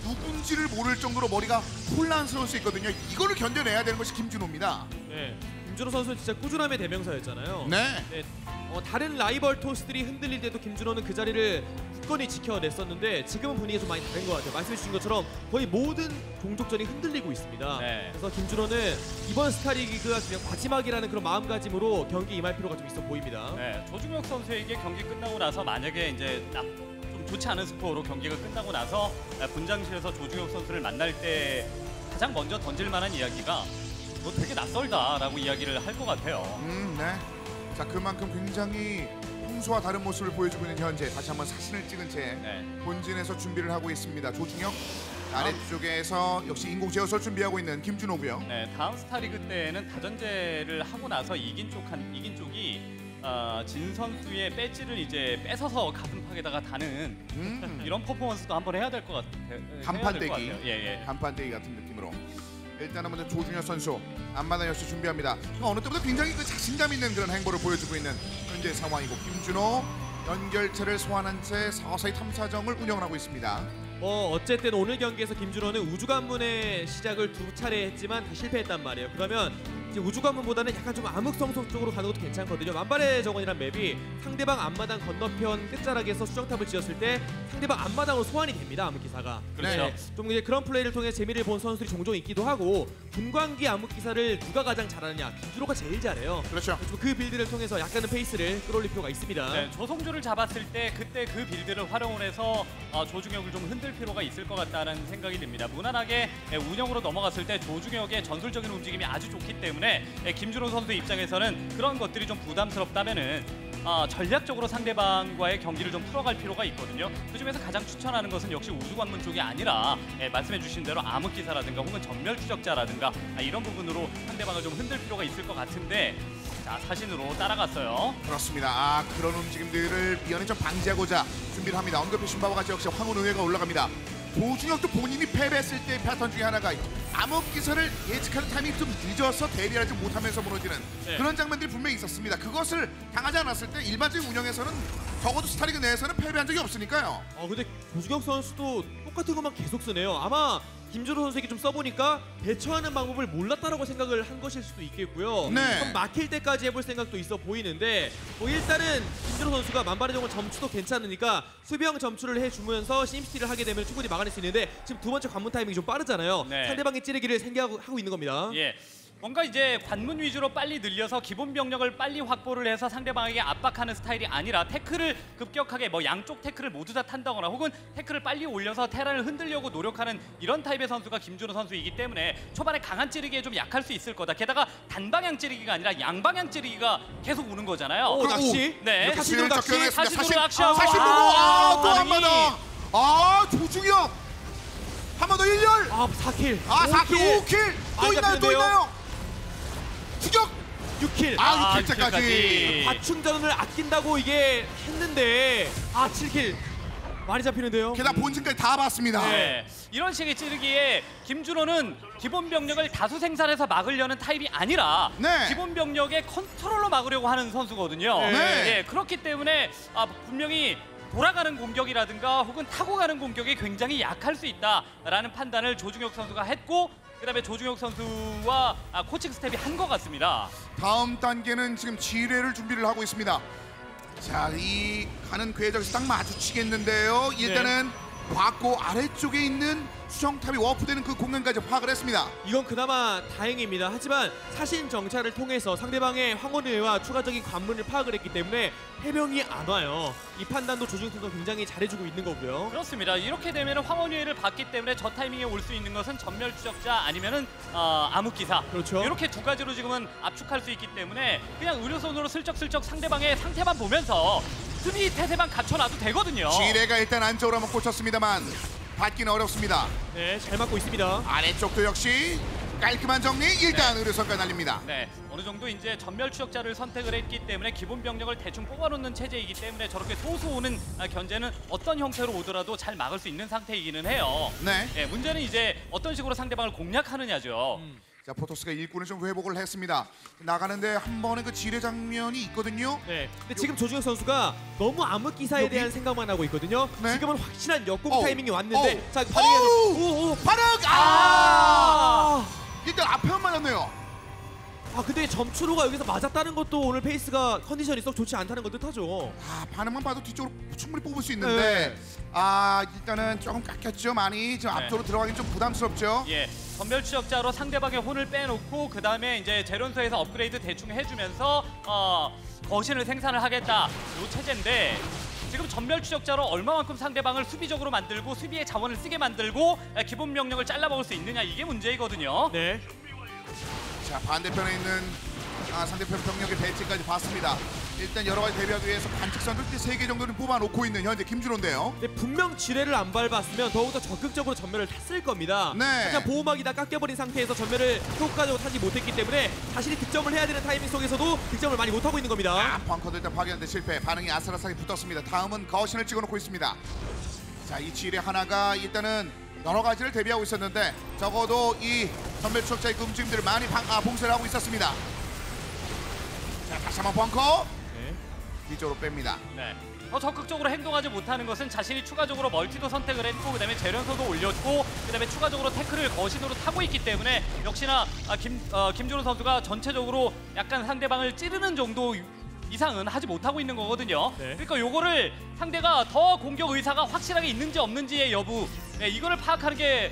S1: 누군지를 모를 정도로 머리가 혼란스러울 수 있거든요. 이거를 견뎌내야 되는 것이 김준호입니다.
S3: 네, 김준호 선수는 진짜 꾸준함의 대명사였잖아요.
S1: 네.
S3: 네, 다른 라이벌 토스들이 흔들릴 때도 김준호는 그 자리를 굳건히 지켜냈었는데 지금은 분위기가 좀 많이 다른 것 같아요. 말씀해 주신 것처럼 거의 모든 종족전이 흔들리고 있습니다.
S2: 네.
S3: 그래서 김준호는 이번 스타리그가 그냥 마지막이라는 그런 마음가짐으로 경기 임할 필요가 좀 있어 보입니다.
S2: 네, 조중혁 선수에게 경기 끝나고 나서 만약에 이제 좀 좋지 않은 스코어로 경기가 끝나고 나서 분장실에서 조중혁 선수를 만날 때 가장 먼저 던질 만한 이야기가 너 되게 낯설다라고 이야기를 할 것 같아요.
S1: 네. 자, 그만큼 굉장히 평소와 다른 모습을 보여주고 있는 현재 다시 한번 사진을 찍은 채
S2: 네.
S1: 본진에서 준비를 하고 있습니다. 조중혁 아래쪽에서 역시 인공제어설 준비하고 있는 김준호고요.
S2: 네, 다음 스타리그 때는 다전제를 하고 나서 이긴 쪽이 진 선수의 배지를 이제 뺏어서 가슴팍에다가 다는 이런 퍼포먼스도 한번 해야 될 것 같아요.
S1: 간판대기.
S2: 예.
S1: 간판대기 같은 느낌으로. 일단은 먼저 조중혁 선수 앞마당 역시 준비합니다. 어느 때보다 굉장히 그 자신감 있는 그런 행보를 보여주고 있는 현재 상황이고 김준호 연결체를 소환한 채 서서히 탐사정을 운영을 하고 있습니다.
S3: 어쨌든 오늘 경기에서 김준호는 우주관문의 시작을 2차례 했지만 다 실패했단 말이에요. 그러면 이제 우주관문보다는 약간 좀 암흑성소 쪽으로 가는 것도 괜찮거든요. 만발의 정원이란 맵이 상대방 앞마당 건너편 끝자락에서 수정탑을 지었을 때 상대방 앞마당으로 소환이 됩니다. 암흑기사가.
S2: 그렇죠.
S3: 좀 이제 그런 플레이를 통해 재미를 본 선수들이 종종 있기도 하고 분광기 암흑기사를 누가 가장 잘하느냐 김준호가 제일 잘해요.
S1: 그렇죠.
S3: 그 빌드를 통해서 약간의 페이스를 끌어올릴 필요가 있습니다.
S2: 네, 조성주를 잡았을 때 그때 그 빌드를 활용을 해서 조중혁을 좀 흔들 필요가 있을 것 같다는 생각이 듭니다. 무난하게 운영으로 넘어갔을 때 조중혁의 전술적인 움직임이 아주 좋기 때문에 김준호 선수 입장에서는 그런 것들이 좀 부담스럽다면은 전략적으로 상대방과의 경기를 좀 풀어갈 필요가 있거든요. 그중에서 가장 추천하는 것은 역시 우주관문 쪽이 아니라 말씀해주신 대로 암흑기사라든가 혹은 전멸추적자라든가 이런 부분으로 상대방을 좀 흔들 필요가 있을 것 같은데 자 사신으로 따라갔어요.
S1: 그렇습니다. 그런 움직임들을 미연에 좀 방지하고자 준비를 합니다. 언급해주신 바와 같이 역시 황혼의회가 올라갑니다. 조중혁도 본인이 패배했을 때의 패턴 중에 하나가 암흑기사를 예측하는 타이밍이 좀 늦어서 대비하지 못하면서 무너지는 그런 장면들이 분명히 있었습니다. 그것을 당하지 않았을 때 일반적인 운영에서는 적어도 스타리그 내에서는 패배한 적이 없으니까요.
S3: 근데 조중혁 선수도 똑같은 것만 계속 쓰네요. 아마 김준호 선수에게 좀 써보니까 대처하는 방법을 몰랐다라고 생각을 한 것일 수도 있겠고요.
S1: 네.
S3: 그럼 막힐 때까지 해볼 생각도 있어 보이는데 일단은 김준호 선수가 만발의 정원 점수도 괜찮으니까 수비형 점수를 해주면서 심시티를 하게 되면 충분히 막아낼 수 있는데 지금 두 번째 관문 타이밍이 좀 빠르잖아요.
S2: 네.
S3: 상대방의 찌르기를 생각하고 있는 겁니다.
S2: 예. 뭔가 이제 관문 위주로 빨리 늘려서 기본 병력을 빨리 확보를 해서 상대방에게 압박하는 스타일이 아니라 태클을 급격하게 양쪽 태클을 모두 다 탄다거나 혹은 태클을 빨리 올려서 테란을 흔들려고 노력하는 이런 타입의 선수가 김준호 선수이기 때문에 초반에 강한 찌르기에 좀 약할 수 있을 거다. 게다가 단방향 찌르기가 아니라 양방향 찌르기가 계속 오는 거잖아요.
S3: 낚시?
S2: 네.
S3: 사신으로 낚시?
S2: 사신으로 낚시.
S1: 사신 보고 또 한 번 더. 조중혁 한 번 더 1열.
S3: 4킬.
S1: 4킬 5킬 또 있나요? 또 있나요? 추격
S3: 6킬.
S1: 6킬째까지.
S3: 과충전을 아낀다고 이게 했는데 7킬. 많이 잡히는데요.
S1: 게다가 본진까지 다 봤습니다.
S2: 네. 이런 식의 찌르기에 김준호는 기본 병력을 다수 생산해서 막으려는 타입이 아니라
S1: 네.
S2: 기본 병력의 컨트롤로 막으려고 하는 선수거든요.
S1: 네.
S2: 예, 그렇기 때문에 분명히 돌아가는 공격이라든가 혹은 타고 가는 공격이 굉장히 약할 수 있다라는 판단을 조중혁 선수가 했고 그다음에 조중혁 선수와 코칭 스텝이 한 것 같습니다.
S1: 다음 단계는 지금 지뢰를 준비를 하고 있습니다. 자, 이 가는 궤적에서 딱 마주치겠는데요. 일단은 과거 아래쪽에 있는 수정탑이 워프되는 그 공간까지 파악을 했습니다.
S3: 이건 그나마 다행입니다. 하지만 사신 정찰을 통해서 상대방의 황혼의와 추가적인 관문을 파악을 했기 때문에 해병이 안 와요. 이 판단도 조중혁 선수가 굉장히 잘해주고 있는 거고요.
S2: 그렇습니다. 이렇게 되면 황혼위해를 봤기 때문에 저 타이밍에 올 수 있는 것은 전멸추적자 아니면은 암흑기사.
S3: 그렇죠.
S2: 이렇게 두 가지로 지금은 압축할 수 있기 때문에 그냥 의료선으로 슬쩍슬쩍 상대방의 상태만 보면서 수비 태세만 갖춰놔도 되거든요.
S1: 지뢰가 일단 안쪽으로 한번 꽂혔습니다만 받기는 어렵습니다.
S3: 네, 잘 맞고 있습니다.
S1: 아래쪽도 역시 깔끔한 정리. 일단 의료선까지 날립니다.
S2: 네, 어느 정도 이제 전멸 추적자를 선택을 했기 때문에 기본 병력을 대충 뽑아놓는 체제이기 때문에 저렇게 소수 오는 견제는 어떤 형태로 오더라도 잘 막을 수 있는 상태이기는 해요.
S1: 네.
S2: 네, 문제는 이제 어떤 식으로 상대방을 공략하느냐죠.
S1: 자, 포토스가 일꾼을 좀 회복을 했습니다. 나가는데 한 번의 그 지뢰 장면이 있거든요.
S3: 네. 근데 지금 조중혁 선수가 너무 암흑기사에
S1: 여기?
S3: 대한 생각만 하고 있거든요.
S1: 네.
S3: 지금은 확실한 역공
S1: 어우,
S3: 타이밍이 왔는데
S1: 어우,
S3: 자, 반응해야
S1: 어우,
S3: 돼.
S1: 반응! 일단 앞에만 맞았네요.
S3: 근데 점추로가 여기서 맞았다는 것도 오늘 페이스가 컨디션이 썩 좋지 않다는 것 뜻하죠.
S1: 반응만 봐도 뒤쪽으로 충분히 뽑을 수 있는데 일단은 조금 깎였죠. 많이 지금
S2: 네.
S1: 앞쪽으로 들어가긴 좀 부담스럽죠.
S2: 예, 전멸 추적자로 상대방의 혼을 빼놓고 그 다음에 이제 재련소에서 업그레이드 대충 해주면서 거신을 생산을 하겠다 요 체제인데 지금 전멸 추적자로 얼마만큼 상대방을 수비적으로 만들고 수비의 자원을 쓰게 만들고 기본 명령을 잘라먹을 수 있느냐 이게 문제이거든요.
S3: 네.
S1: 자, 반대편에 있는 상대편 병력의 배치까지 봤습니다. 일단 여러 가지 대비하기 위해서 관측선들 3개 정도는 뽑아놓고 있는 현재 김준호인데요.
S3: 근데 분명 지뢰를 안 밟았으면 더욱더 적극적으로 전멸을 탔을 겁니다.
S1: 네.
S3: 하지만 보호막이 다 깎여버린 상태에서 전멸을 효과적으로 타지 못했기 때문에 자신이 득점을 해야 되는 타이밍 속에서도 득점을 많이 못하고 있는 겁니다.
S1: 벙커도 일단 파괴하는데 실패. 반응이 아슬아슬하게 붙었습니다. 다음은 거신을 찍어놓고 있습니다. 자, 이 지뢰 하나가 일단은 여러 가지를 대비하고 있었는데 적어도 이 전멸 추적자의 움직임들을 많이 봉쇄를 하고 있었습니다. 자, 다시 한번 벙커.
S3: 네.
S1: 뒤쪽으로 뺍니다.
S2: 네. 더 적극적으로 행동하지 못하는 것은 자신이 추가적으로 멀티도 선택을 했고 그다음에 재련소도 올렸고 그다음에 추가적으로 태클을 거신으로 타고 있기 때문에 역시나 김준호 선수가 전체적으로 약간 상대방을 찌르는 정도 이상은 하지 못하고 있는 거거든요.
S3: 네.
S2: 그러니까 요거를 상대가 더 공격 의사가 확실하게 있는지 없는지의 여부, 네, 이거를 파악하는 게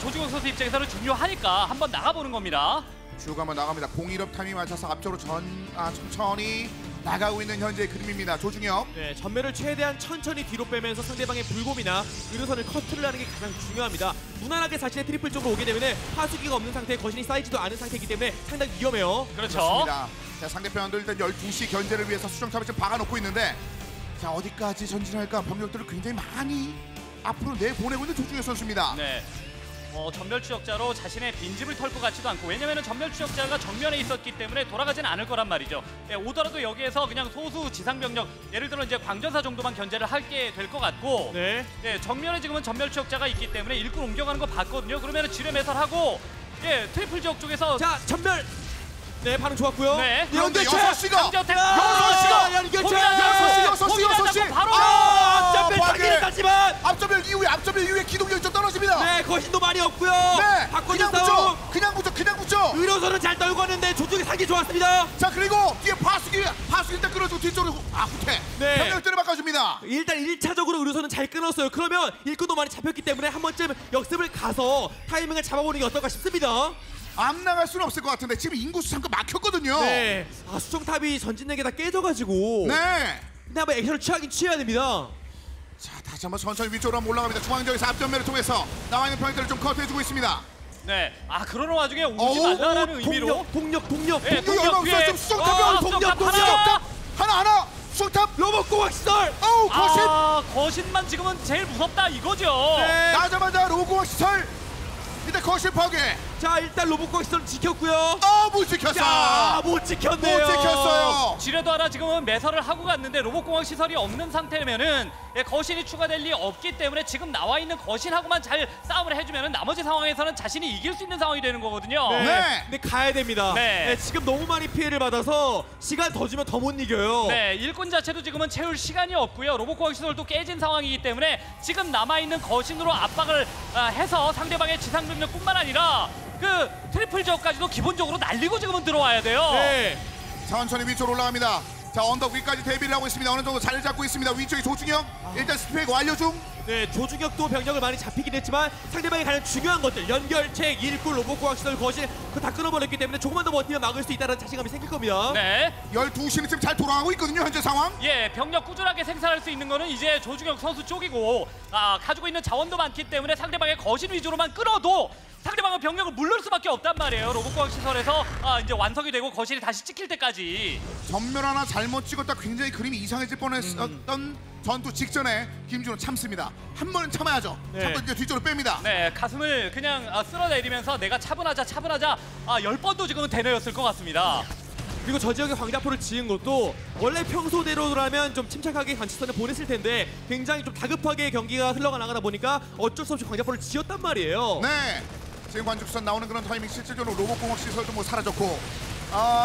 S2: 조중혁 선수 입장에서는 중요하니까 한번 나가보는 겁니다.
S1: 쭉 한번 나갑니다. 공일업 타이밍 맞춰서 앞쪽으로 천천히 나가고 있는 현재의 그림입니다. 조중혁.
S3: 네, 전멸을 최대한 천천히 뒤로 빼면서 상대방의 불곰이나 의료선을 커트를 하는 게 가장 중요합니다. 무난하게 자신의 트리플 쪽으로 오게 되면 파수기가 없는 상태에 거신이 쌓이지도 않은 상태이기 때문에 상당히 위험해요.
S2: 그렇죠.
S1: 그렇습니다. 자, 상대편들 일단 12시 견제를 위해서 수정탑을 좀 박아놓고 있는데 자, 어디까지 전진할까? 병력들을 굉장히 많이 앞으로 내보내고 있는 조중혁 선수입니다.
S2: 네. 전멸 추적자로 자신의 빈집을 털 것 같지도 않고 왜냐면은 전멸 추적자가 정면에 있었기 때문에 돌아가지는 않을 거란 말이죠. 예, 오더라도 여기에서 그냥 소수 지상 병력 예를 들어 이제 광전사 정도만 견제를 하게 될 것 같고
S3: 네.
S2: 예, 정면에 지금은 전멸 추적자가 있기 때문에 일꾼 옮겨가는 거 봤거든요. 그러면은 지뢰 매설하고 예, 트리플 지역 쪽에서
S3: 자, 전멸. 네, 반응 좋았고요.
S2: 네.
S1: 그런데
S3: 연결체!
S1: 6시가
S2: 강제어택
S3: 연결체!
S1: 여섯 시.
S3: 바로
S1: 아,
S3: 앞전멸
S1: 파괴!
S3: 타기는 했지만
S1: 앞점을 이후에 기동력이 좀 떨어집니다.
S3: 네, 거신도 많이 없고요.
S1: 네,
S3: 바꿔준
S1: 그냥
S3: 싸움.
S1: 붙여, 그냥 붙여.
S3: 의료선은 잘 떨궜는데 조쪽이 사기 좋았습니다.
S1: 자, 그리고 뒤에 파수기 일단 끌어주고 뒤쪽으로 후퇴.
S3: 네.
S1: 병력들을 바꿔줍니다.
S3: 일단 1차적으로 의료선은 잘 끊었어요. 그러면 일꾼도 많이 잡혔기 때문에 한 번쯤 역습을 가서 타이밍을 잡아보는 게 어떨까 싶습니다.
S1: 안 나갈 수는 없을 것 같은데 지금 인구수 잠깐 막혔거든요.
S3: 네, 수정탑이 전진내게 다 깨져가지고.
S1: 네.
S3: 근데 한번 액션을 취해야 됩니다.
S1: 자, 다시 한번 천천히 위쪽으로 한번 올라갑니다. 중앙지역에서 앞전면을 통해서 나와 있는 병력들을 좀 커트해주고 있습니다.
S2: 네. 아 그러는 와중에 오지 말라라는 의미로
S3: 동력.
S2: 네,
S1: 동력이 얼마 없어요. 지금 수정탑이
S3: 동력.
S1: 하나 수정탑.
S3: 로봇공학 시설.
S1: 어우, 거신.
S2: 거신만 지금은 제일 무섭다 이거죠.
S3: 네.
S1: 나자마자 로고와 시설. 일단 거실 파괴.
S3: 자, 일단 로봇공학 시설 지켰고요.
S1: 못 지켰어.
S3: 자, 못 지켰네요.
S1: 못 지켰어요.
S2: 지뢰도 하나 지금은 매설을 하고 갔는데 로봇공학 시설이 없는 상태면은 거신이 추가될 리 없기 때문에 지금 나와 있는 거신하고만 잘 싸움을 해주면은 나머지 상황에서는 자신이 이길 수 있는 상황이 되는 거거든요.
S1: 네.
S3: 근데 가야 됩니다.
S2: 네.
S3: 지금 너무 많이 피해를 받아서 시간 더 주면 더 못 이겨요.
S2: 네, 일꾼 자체도 지금은 채울 시간이 없고요. 로봇공학 시설도 깨진 상황이기 때문에 지금 남아있는 거신으로 압박을 해서 상대방의 지상 병력뿐만 아니라 그 트리플 지역까지도 기본적으로 날리고 지금은 들어와야 돼요.
S3: 네.
S1: 천천히 위쪽으로 올라갑니다. 자, 언덕 위까지 대비를 하고 있습니다. 어느 정도 자리를 잡고 있습니다. 위쪽에 조중혁. 일단 스펙 완료 중.
S3: 네, 조중혁도 병력을 많이 잡히긴 했지만 상대방이 가장 중요한 것들 연결책, 일꾼, 로봇공학 시설, 거실 그거 다 끊어버렸기 때문에 조금만 더 버티면 막을 수 있다는 자신감이 생길 겁니다.
S2: 네.
S1: 12시는 지금 잘 돌아가고 있거든요. 현재 상황.
S2: 예, 병력 꾸준하게 생산할 수 있는 거는 이제 조중혁 선수 쪽이고 가지고 있는 자원도 많기 때문에 상대방의 거신 위주로만 끌어도 상대방은 병력을 물를 수밖에 없단 말이에요. 로봇과학 시설에서 이제 완성이 되고 거신이 다시 찍힐 때까지.
S1: 전면 하나 잘못 찍었다 굉장히 그림이 이상해질 뻔했었던 전투 직전에 김준호 참습니다. 한 번은 참아야죠.
S3: 네.
S1: 참고 이제 뒤쪽으로 뺍니다.
S2: 네, 가슴을 그냥 쓸어내리면서 내가 차분하자 10번도 지금은 되뇌었을 것 같습니다.
S3: 그리고 저 지역에 광자포를 지은 것도 원래 평소대로라면 좀 침착하게 관측선을 보냈을 텐데 굉장히 좀 다급하게 경기가 흘러가 나가다 보니까 어쩔 수 없이 광자포를 지었단 말이에요.
S1: 네. 지금 관측선 나오는 그런 타이밍 실질적으로 로봇공학 시설도 뭐 사라졌고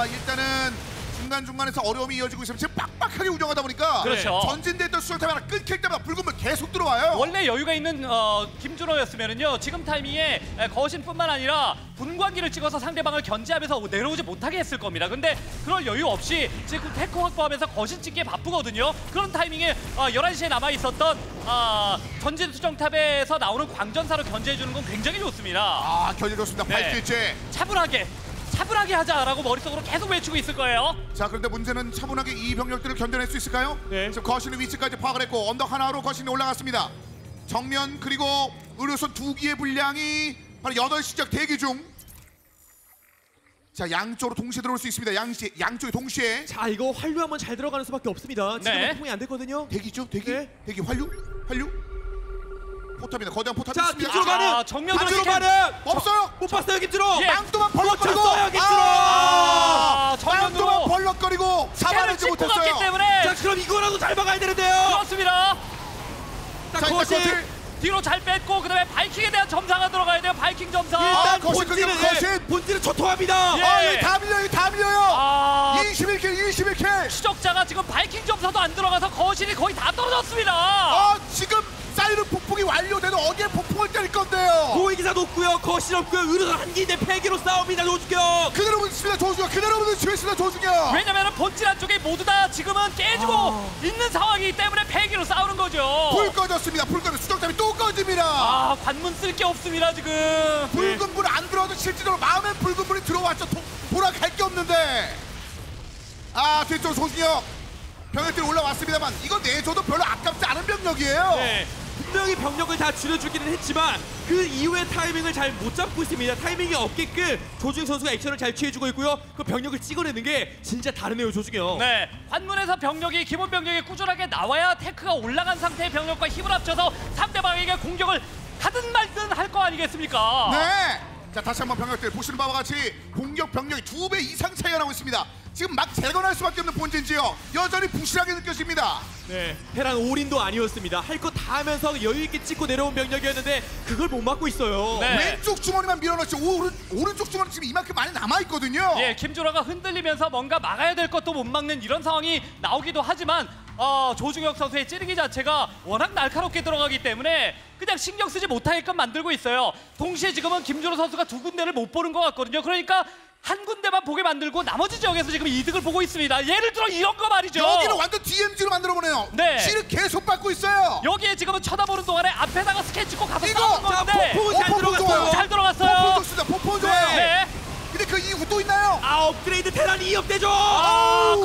S1: 일단은 중간중간에서 어려움이 이어지고 있으면 지금 빡빡하게 운영하다 보니까
S2: 그렇죠.
S1: 전진됐던 수정탑이 하나 끊길 때마다 붉은불 계속 들어와요.
S2: 원래 여유가 있는 김준호였으면은요 지금 타이밍에 거신뿐만 아니라 분광기를 찍어서 상대방을 견제하면서 내려오지 못하게 했을 겁니다. 근데 그럴 여유 없이 지금 테크 확보하면서 거신 찍기에 바쁘거든요. 그런 타이밍에 11시에 남아있었던 전진 수정탑에서 나오는 광전사로 견제해주는 건 굉장히 좋습니다.
S1: 견제 좋습니다.
S2: 네.
S1: 8주째.
S2: 차분하게 하자라고 머릿속으로 계속 외치고 있을 거예요.
S1: 자, 그런데 문제는 차분하게 이 병력들을 견뎌낼 수 있을까요?
S3: 네.
S1: 지금 거신의 위치까지 파악을 했고 언덕 하나로 거신이 올라갔습니다. 정면 그리고 의료선 2기의 분량이 바로 8시 적 대기 중. 자, 양쪽으로 동시에 들어올 수 있습니다. 양쪽이 동시에.
S3: 자, 이거 활류 한번 잘 들어가는 수밖에 없습니다. 지금
S2: 네.
S3: 통이 안 됐거든요.
S1: 대기죠? 대기?
S3: 네.
S1: 대기 활류? 포탑입니다. 거대한 포탑이
S3: 자,
S1: 있습니다.
S3: 김준호 가는.
S2: 정면으로
S3: 김준호
S2: 스캔.
S3: 가는.
S1: 없어요.
S3: 못 봤어요, 김준호.
S2: 예.
S1: 빵도만 벌럭거리고.
S3: 놓쳤어요, 김준호.
S1: 빵도만
S2: 정면으로
S1: 벌럭거리고
S2: 스캔을
S1: 잡아내지
S2: 찍고 갔기
S1: 못했어요.
S2: 때문에
S3: 자, 그럼 이거라도 잘 막아야 되는데요.
S2: 그렇습니다.
S3: 자,
S1: 자, 일단
S3: 거실.
S1: 거실.
S2: 뒤로 잘 뺐고 그다음에 바이킹에 대한 점사가 들어가야 돼요. 바이킹 점사.
S3: 일단
S1: 거실
S3: 본질은
S1: 끊겨, 거실.
S3: 본질은 초토화입니다.
S2: 예.
S1: 여기 다 밀려요. 여기 다 밀려요.
S2: 아,
S1: 21킬.
S2: 추적자가 지금 바이킹 점사도 안 들어가서 거실이 거의 다 떨어졌습니다.
S1: 지금 사이렌 폭풍이 완료돼도 어디에 폭풍을 때릴 건데요.
S3: 고위기사 높고요. 거실 없고요. 의료선 한기인데 폐기로 싸웁니다. 조주경.
S1: 그대로 붙습니다. 조중혁. 그대로 붙습니다. 조중혁.
S2: 왜냐면 본질 한쪽이 모두 다 지금은 깨지고 있는 상황이기 때문에 폐기로 싸우는 거죠.
S1: 불 꺼졌습니다. 불 꺼져. 수정탑이 또 꺼집니다.
S2: 관문 쓸 게 없습니다 지금.
S1: 붉은 불 안 들어와도 실질적으로 마음에 붉은 불이 들어왔죠. 돌아갈 게 없는데. 뒤쪽 조중혁. 병력들이 올라왔습니다만 이거 내줘도 별로 아깝지 않은 병력이에요.
S2: 네.
S3: 분명히 병력을 다 줄여주기는 했지만 그 이후의 타이밍을 잘 못 잡고 있습니다. 타이밍이 없게끔 조중혁 선수가 액션을 잘 취해주고 있고요. 그 병력을 찍어내는 게 진짜 다르네요, 조중혁.
S2: 네, 관문에서 병력이 기본 병력이 꾸준하게 나와야 테크가 올라간 상태의 병력과 힘을 합쳐서 상대방에게 공격을 하든 말든 할 거 아니겠습니까?
S1: 네. 자, 다시 한번 병력들 보시는 바와 같이 공격 병력이 2배 이상 차이가 나고 있습니다. 지금 막 재건할 수밖에 없는 본진지요. 여전히 부실하게 느껴집니다.
S3: 네, 테란 올인도 아니었습니다. 할 거 다 하면서 여유 있게 찍고 내려온 병력이었는데 그걸 못 막고 있어요.
S2: 네.
S1: 왼쪽 주머니만 밀어넣지 오른쪽 주머니 지금 이만큼 많이 남아 있거든요.
S2: 예, 김준호가 흔들리면서 뭔가 막아야 될 것도 못 막는 이런 상황이 나오기도 하지만 조중혁 선수의 찌르기 자체가 워낙 날카롭게 들어가기 때문에 그냥 신경 쓰지 못하게끔 만들고 있어요. 동시에 지금은 김준호 선수가 두 군데를 못 보는 것 같거든요. 그러니까 한 군데만 보게 만들고 나머지 지역에서 지금 이득을 보고 있습니다. 예를 들어 이런 거 말이죠.
S1: 여기는 완전 DMZ로 만들어보네요.
S2: 네.
S1: 실을 계속 받고 있어요.
S2: 여기에 지금은 쳐다보는 동안에 앞에다가 스캔 찍고 가서
S1: 이거!
S2: 싸우는
S3: 자,
S2: 건데
S3: 폭풍은 잘
S1: 폭풍
S3: 들어갔어요.
S1: 좋아요.
S2: 잘
S1: 폭풍
S2: 들어갔어요.
S1: 좋습니다. 폭풍 좋아요.
S2: 네.
S1: 근데 그 이후 또 있나요?
S3: 업그레이드 테란 2업대죠.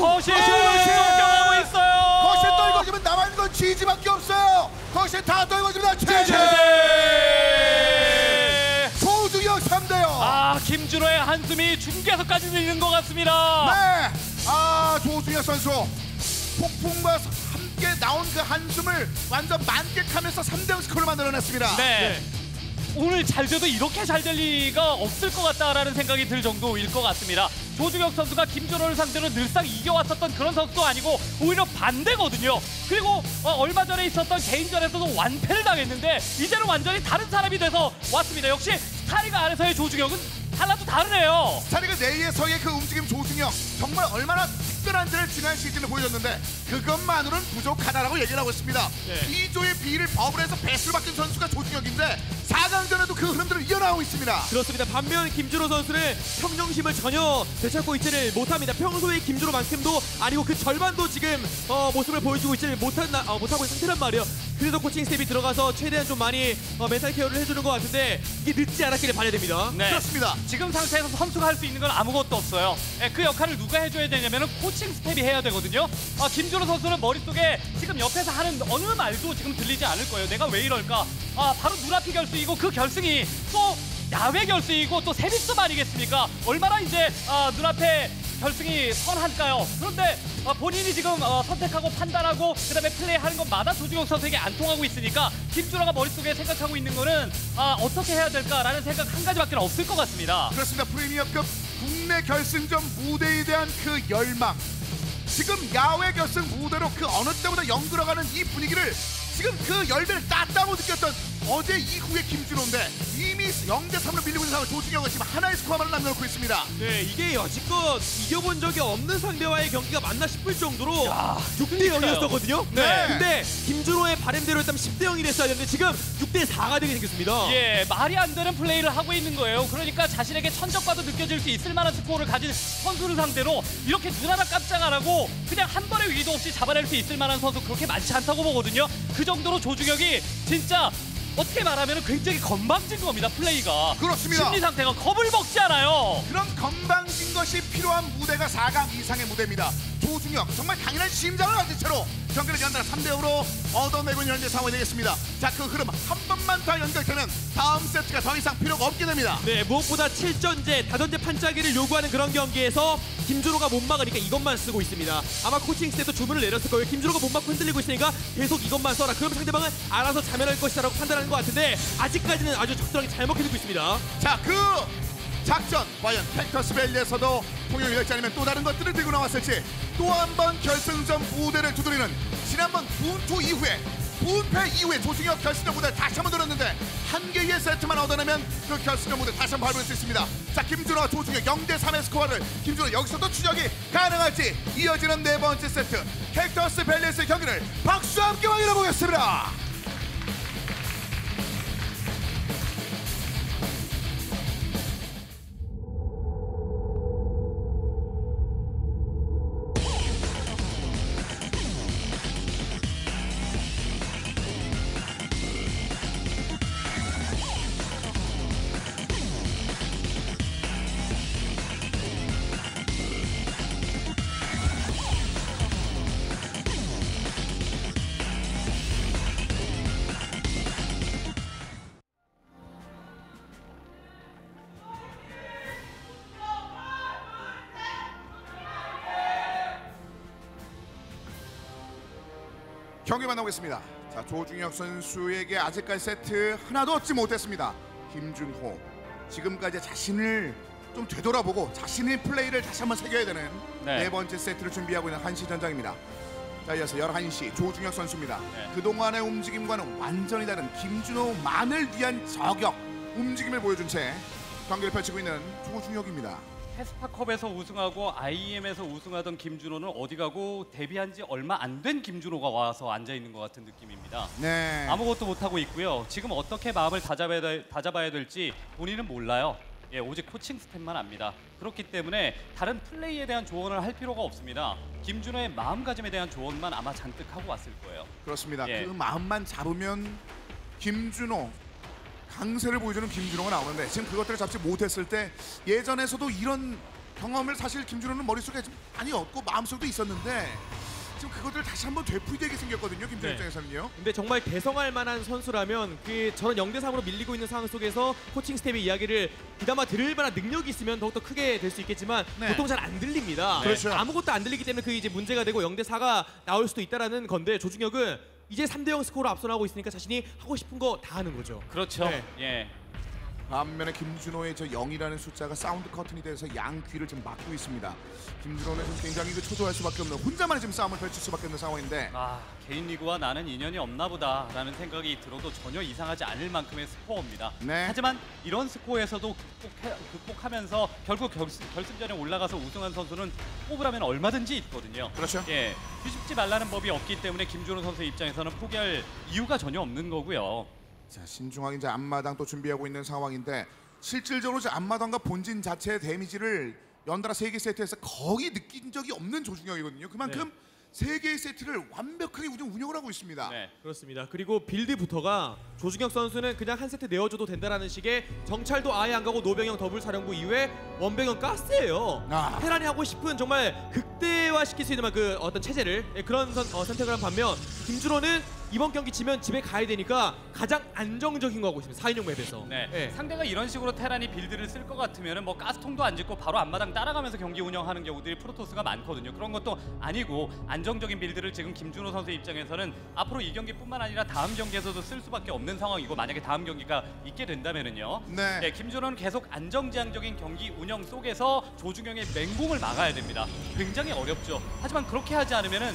S2: 거실 공격하고 있어요.
S1: 거실 떨궈지면 남아있는 건 지지밖에 없어요. 거실 다 떨궈집니다. 제재. 조중혁 3대요.
S2: 김준호의 한숨이 중계석까지 들리는 것 같습니다.
S1: 네. 조중혁 선수 폭풍과 함께 나온 그 한숨을 완전 만끽하면서 3대0 스코어를 만들어냈습니다.
S2: 네. 오늘 잘 돼도 이렇게 잘 될 리가 없을 것 같다라는 생각이 들 정도일 것 같습니다. 조중혁 선수가 김준호를 상대로 늘상 이겨왔었던 그런 선수도 아니고 오히려 반대거든요. 그리고 얼마 전에 있었던 개인전에서도 완패를 당했는데 이제는 완전히 다른 사람이 돼서 왔습니다. 역시 스타리그 안에서의 조중혁은 하나도 다르네요.
S1: 스타리그 내에서의 그 움직임 조중혁 정말 얼마나 특별한지를 지난 시즌에 보여줬는데 그것만으로는 부족하다라고 얘기를 하고 있습니다.
S2: 네.
S1: B조의 B를 버블에서 배수를 바뀐 선수가 조중혁인데 4강전에도 그 흐름들을 이어나가고 있습니다.
S3: 그렇습니다. 반면 김준호 선수는 평정심을 전혀 되찾고 있지를 못합니다. 평소에 김준호만큼도 아니고 그 절반도 지금 모습을 보여주고 있지를 못하고 있는 상태란 말이에요. 그래서 코칭 스텝이 들어가서 최대한 좀 많이 멘탈 케어를 해주는 것 같은데 이게 늦지 않았기를 바라야 됩니다.
S2: 네.
S1: 그렇습니다.
S2: 지금 상태에서 선수가 할 수 있는 건 아무것도 없어요. 그 역할을 누가 해줘야 되냐면 코칭 스텝이 해야 되거든요. 김준호 선수는 머릿속에 지금 옆에서 하는 어느 말도 지금 들리지 않을 거예요. 내가 왜 이럴까? 바로 눈앞이 결승이고 그 결승이 또 야외 결승이고 또 세비섬 아니겠습니까? 얼마나 이제 눈앞에 결승이 선할까요? 그런데 본인이 지금 선택하고 판단하고 그다음에 플레이하는 것마다 조중혁 선수에게 안 통하고 있으니까 김준호가 머릿속에 생각하고 있는 거는 어떻게 해야 될까라는 생각 한 가지밖에 없을 것 같습니다.
S1: 그렇습니다. 프리미어급 국내 결승전 무대에 대한 그 열망. 지금 야외 결승 무대로 그 어느 때보다 연그러가는 이 분위기를 지금 그 열배를 땄다고 느꼈던 어제 이후의 김준호인데 이미 0대3으로 밀리고 있는 상황을 조중혁은 지금 하나의 스코어만 남겨놓고 있습니다.
S3: 네, 이게 여지껏 이겨본 적이 없는 상대와의 경기가 맞나 싶을 정도로 6대 0이었거든요.
S2: 네.
S3: 근데 김준호의 바램대로 했다면 10대 0이 됐어야 되는데 지금 6대 4가 되게 생겼습니다.
S2: 예, 말이 안 되는 플레이를 하고 있는 거예요. 그러니까 자신에게 천적과도 느껴질 수 있을 만한 스코어를 가진 선수를 상대로 이렇게 눈 하나 깜짝 안 하고 그냥 한 번의 위기도 없이 잡아낼 수 있을 만한 선수 그렇게 많지 않다고 보거든요. 그 정도로 조중혁이 진짜 어떻게 말하면 굉장히 건방진 겁니다. 플레이가.
S1: 그렇습니다.
S2: 심리 상태가 겁을 먹지 않아요.
S1: 그런 건방진 것이 필요한 무대가 4강 이상의 무대입니다. 조중혁 정말 강인한 심장을 가진 채로 경기를 연달아 3대5로 얻어내고 있는 현재 상황이 되겠습니다. 자, 그 흐름 한 번만 더 연결되면 다음 세트가 더 이상 필요가 없게 됩니다.
S3: 네, 무엇보다 7전제, 다전제 판짜기를 요구하는 그런 경기에서 김준호가 못 막으니까 이것만 쓰고 있습니다. 아마 코칭 스태프도 주문을 내렸을 거예요. 김준호가 못 막고 흔들리고 있으니까 계속 이것만 써라. 그러면 상대방은 알아서 자멸할 것이라고 판단하는 것 같은데 아직까지는 아주 적절하게 잘 먹혀주고 있습니다.
S1: 자, 그 작전 과연 팩터스 밸리에서도 통용이 될지 아니면 또 다른 것들을 들고 나왔을지 또 한 번 결승전 무대를 두드리는 지난번 분투 이후에 분패 이후에 조중혁 결승전 무대 다시 한번 들었는데 한 개의 세트만 얻어내면 그 결승전 무대 다시 한번 밟을 수 있습니다. 자, 김준호와 조중혁 0대3의 스코어를 김준호 여기서도 추적이 가능할지 이어지는 네 번째 세트 팩터스 밸리에스의 경기를 박수와 함께 확인해 보겠습니다. 경기 만나보겠습니다. 자, 조중혁 선수에게 아직까지 세트 하나도 얻지 못했습니다. 김준호 지금까지 자신을 좀 되돌아보고 자신의 플레이를 다시 한번 새겨야 되는 네 번째 세트를 준비하고 있는 한시전장입니다. 자, 이어서 11시 조중혁 선수입니다. 그동안의 움직임과는 완전히 다른 김준호만을 위한 저격 움직임을 보여준 채 경기를 펼치고 있는 조중혁입니다.
S2: 페스파컵에서 우승하고 IEM에서 우승하던 김준호는 어디 가고 데뷔한 지 얼마 안 된 김준호가 와서 앉아 있는 것 같은 느낌입니다.
S1: 네.
S2: 아무것도 못하고 있고요. 지금 어떻게 마음을 다잡아야 될지 본인은 몰라요. 예, 오직 코칭 스텝만 압니다. 그렇기 때문에 다른 플레이에 대한 조언을 할 필요가 없습니다. 김준호의 마음가짐에 대한 조언만 아마 잔뜩 하고 왔을 거예요.
S1: 그렇습니다.
S2: 예.
S1: 그 마음만 잡으면 김준호 강세를 보여주는 김준호가 나오는데 지금 그것들을 잡지 못했을 때 예전에서도 이런 경험을 사실 김준호는 머릿속에 좀 많이 얻고 마음속도 있었는데 지금 그것들을 다시 한번 되풀이되게 생겼거든요. 김준호
S3: 네.
S1: 입장에서는요.
S3: 근데 정말 개성할 만한 선수라면 그 저런 0대3으로 밀리고 있는 상황 속에서 코칭 스텝의 이야기를 귀담아 들을 만한 능력이 있으면 더욱더 크게 될 수 있겠지만
S1: 네.
S3: 보통 잘 안 들립니다.
S1: 그렇죠.
S3: 아무것도 안 들리기 때문에 그게 이제 문제가 되고 0대4가 나올 수도 있다라는 건데 조중혁은 이제 3대0 스코어로 앞서나가고 있으니까 자신이 하고 싶은 거 다 하는 거죠.
S2: 그렇죠.
S3: 네.
S2: 예.
S1: 반면에 김준호의 저 0이라는 숫자가 사운드 커튼이 돼서 양 귀를 지금 막고 있습니다. 김준호는 좀 굉장히 초조할 수밖에 없는 혼자만의 지금 싸움을 펼칠 수밖에 없는 상황인데
S2: 아, 개인 리그와 나는 인연이 없나 보다라는 생각이 들어도 전혀 이상하지 않을 만큼의 스코어입니다.
S1: 네.
S2: 하지만 이런 스코어에서도 극복하면서 결국 결승전에 올라가서 우승한 선수는 뽑으라면 얼마든지 있거든요.
S1: 그렇죠.
S2: 예, 뒤집지 말라는 법이 없기 때문에 김준호 선수 입장에서는 포기할 이유가 전혀 없는 거고요.
S1: 자, 신중하게 이제 앞마당 또 준비하고 있는 상황인데 실질적으로 이제 앞마당과 본진 자체의 데미지를 연달아 3개 세트에서 거의 느낀 적이 없는 조중혁이거든요. 그만큼 3개의 세트를 완벽하게 운영을 하고 있습니다.
S2: 네.
S3: 그렇습니다. 그리고 빌드부터가 조중혁 선수는 그냥 한 세트 내어줘도 된다라는 식의 정찰도 아예 안 가고 노병영 더블 사령부 이후에 원병영 가스예요.
S1: 아.
S3: 테란이 하고 싶은 정말 극대화시킬 수 있는 그 어떤 체제를 그런 선택을 한 반면 김준호는 이번 경기 지면 집에 가야 되니까 가장 안정적인 거 하고 있습니다. 4인용 맵에서.
S2: 네.
S3: 예.
S2: 상대가 이런 식으로 테란이 빌드를 쓸 것 같으면은 뭐 가스통도 안 짓고 바로 앞마당 따라가면서 경기 운영하는 경우들이 프로토스가 많거든요. 그런 것도 아니고 안정적인 빌드를 지금 김준호 선수 입장에서는 앞으로 이 경기뿐만 아니라 다음 경기에서도 쓸 수밖에 없는 상황이고 만약에 다음 경기가 있게 된다면은요.
S1: 네.
S2: 네, 김준호는 계속 안정지향적인 경기 운영 속에서 조중영의 맹공을 막아야 됩니다. 굉장히 어렵죠. 하지만 그렇게 하지 않으면은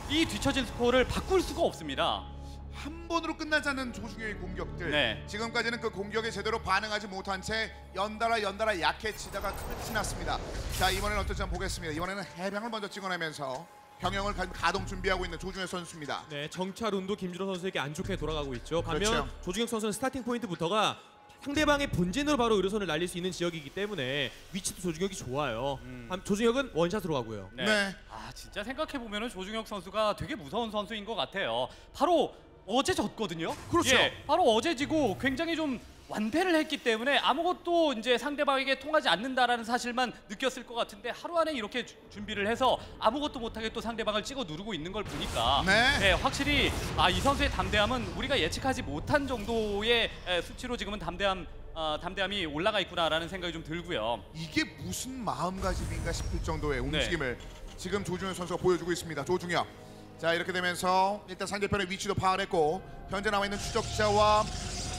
S2: 이 뒤처진 스코어를 바꿀 수가 없습니다.
S1: 한 번으로 끝나지 않는 조중혁의 공격들.
S2: 네.
S1: 지금까지는 그 공격에 제대로 반응하지 못한 채 연달아 약해지다가 끝이 났습니다. 자, 이번에는 어떨지 한번 보겠습니다. 이번에는 해병을 먼저 찍어내면서 병영을 가동 준비하고 있는 조중혁 선수입니다.
S3: 네, 정찰운도 김준호 선수에게 안 좋게 돌아가고 있죠. 반면
S1: 그렇죠.
S3: 조중혁 선수는 스타팅 포인트부터가 상대방의 본진으로 바로 의료선을 날릴 수 있는 지역이기 때문에 위치도 조중혁이 좋아요. 조중혁은 원샷으로 가고요.
S2: 네.
S1: 네.
S2: 아, 진짜 생각해 보면은 조중혁 선수가 되게 무서운 선수인 것 같아요. 바로 어제 졌거든요.
S1: 그렇죠.
S2: 예, 바로 어제 지고 굉장히 좀 완패를 했기 때문에 아무것도 이제 상대방에게 통하지 않는다라는 사실만 느꼈을 것 같은데 하루 안에 이렇게 준비를 해서 아무것도 못하게 또 상대방을 찍어 누르고 있는 걸 보니까
S1: 네.
S2: 확실히 이 선수의 담대함은 우리가 예측하지 못한 정도의 수치로 지금은 담대함이 올라가 있구나라는 생각이 좀 들고요.
S1: 이게 무슨 마음가짐인가 싶을 정도의
S2: 네.
S1: 움직임을 지금 조중혁 선수가 보여주고 있습니다. 조중혁. 자, 이렇게 되면서 일단 상대편의 위치도 파악을 했고 현재 나와 있는 추적자와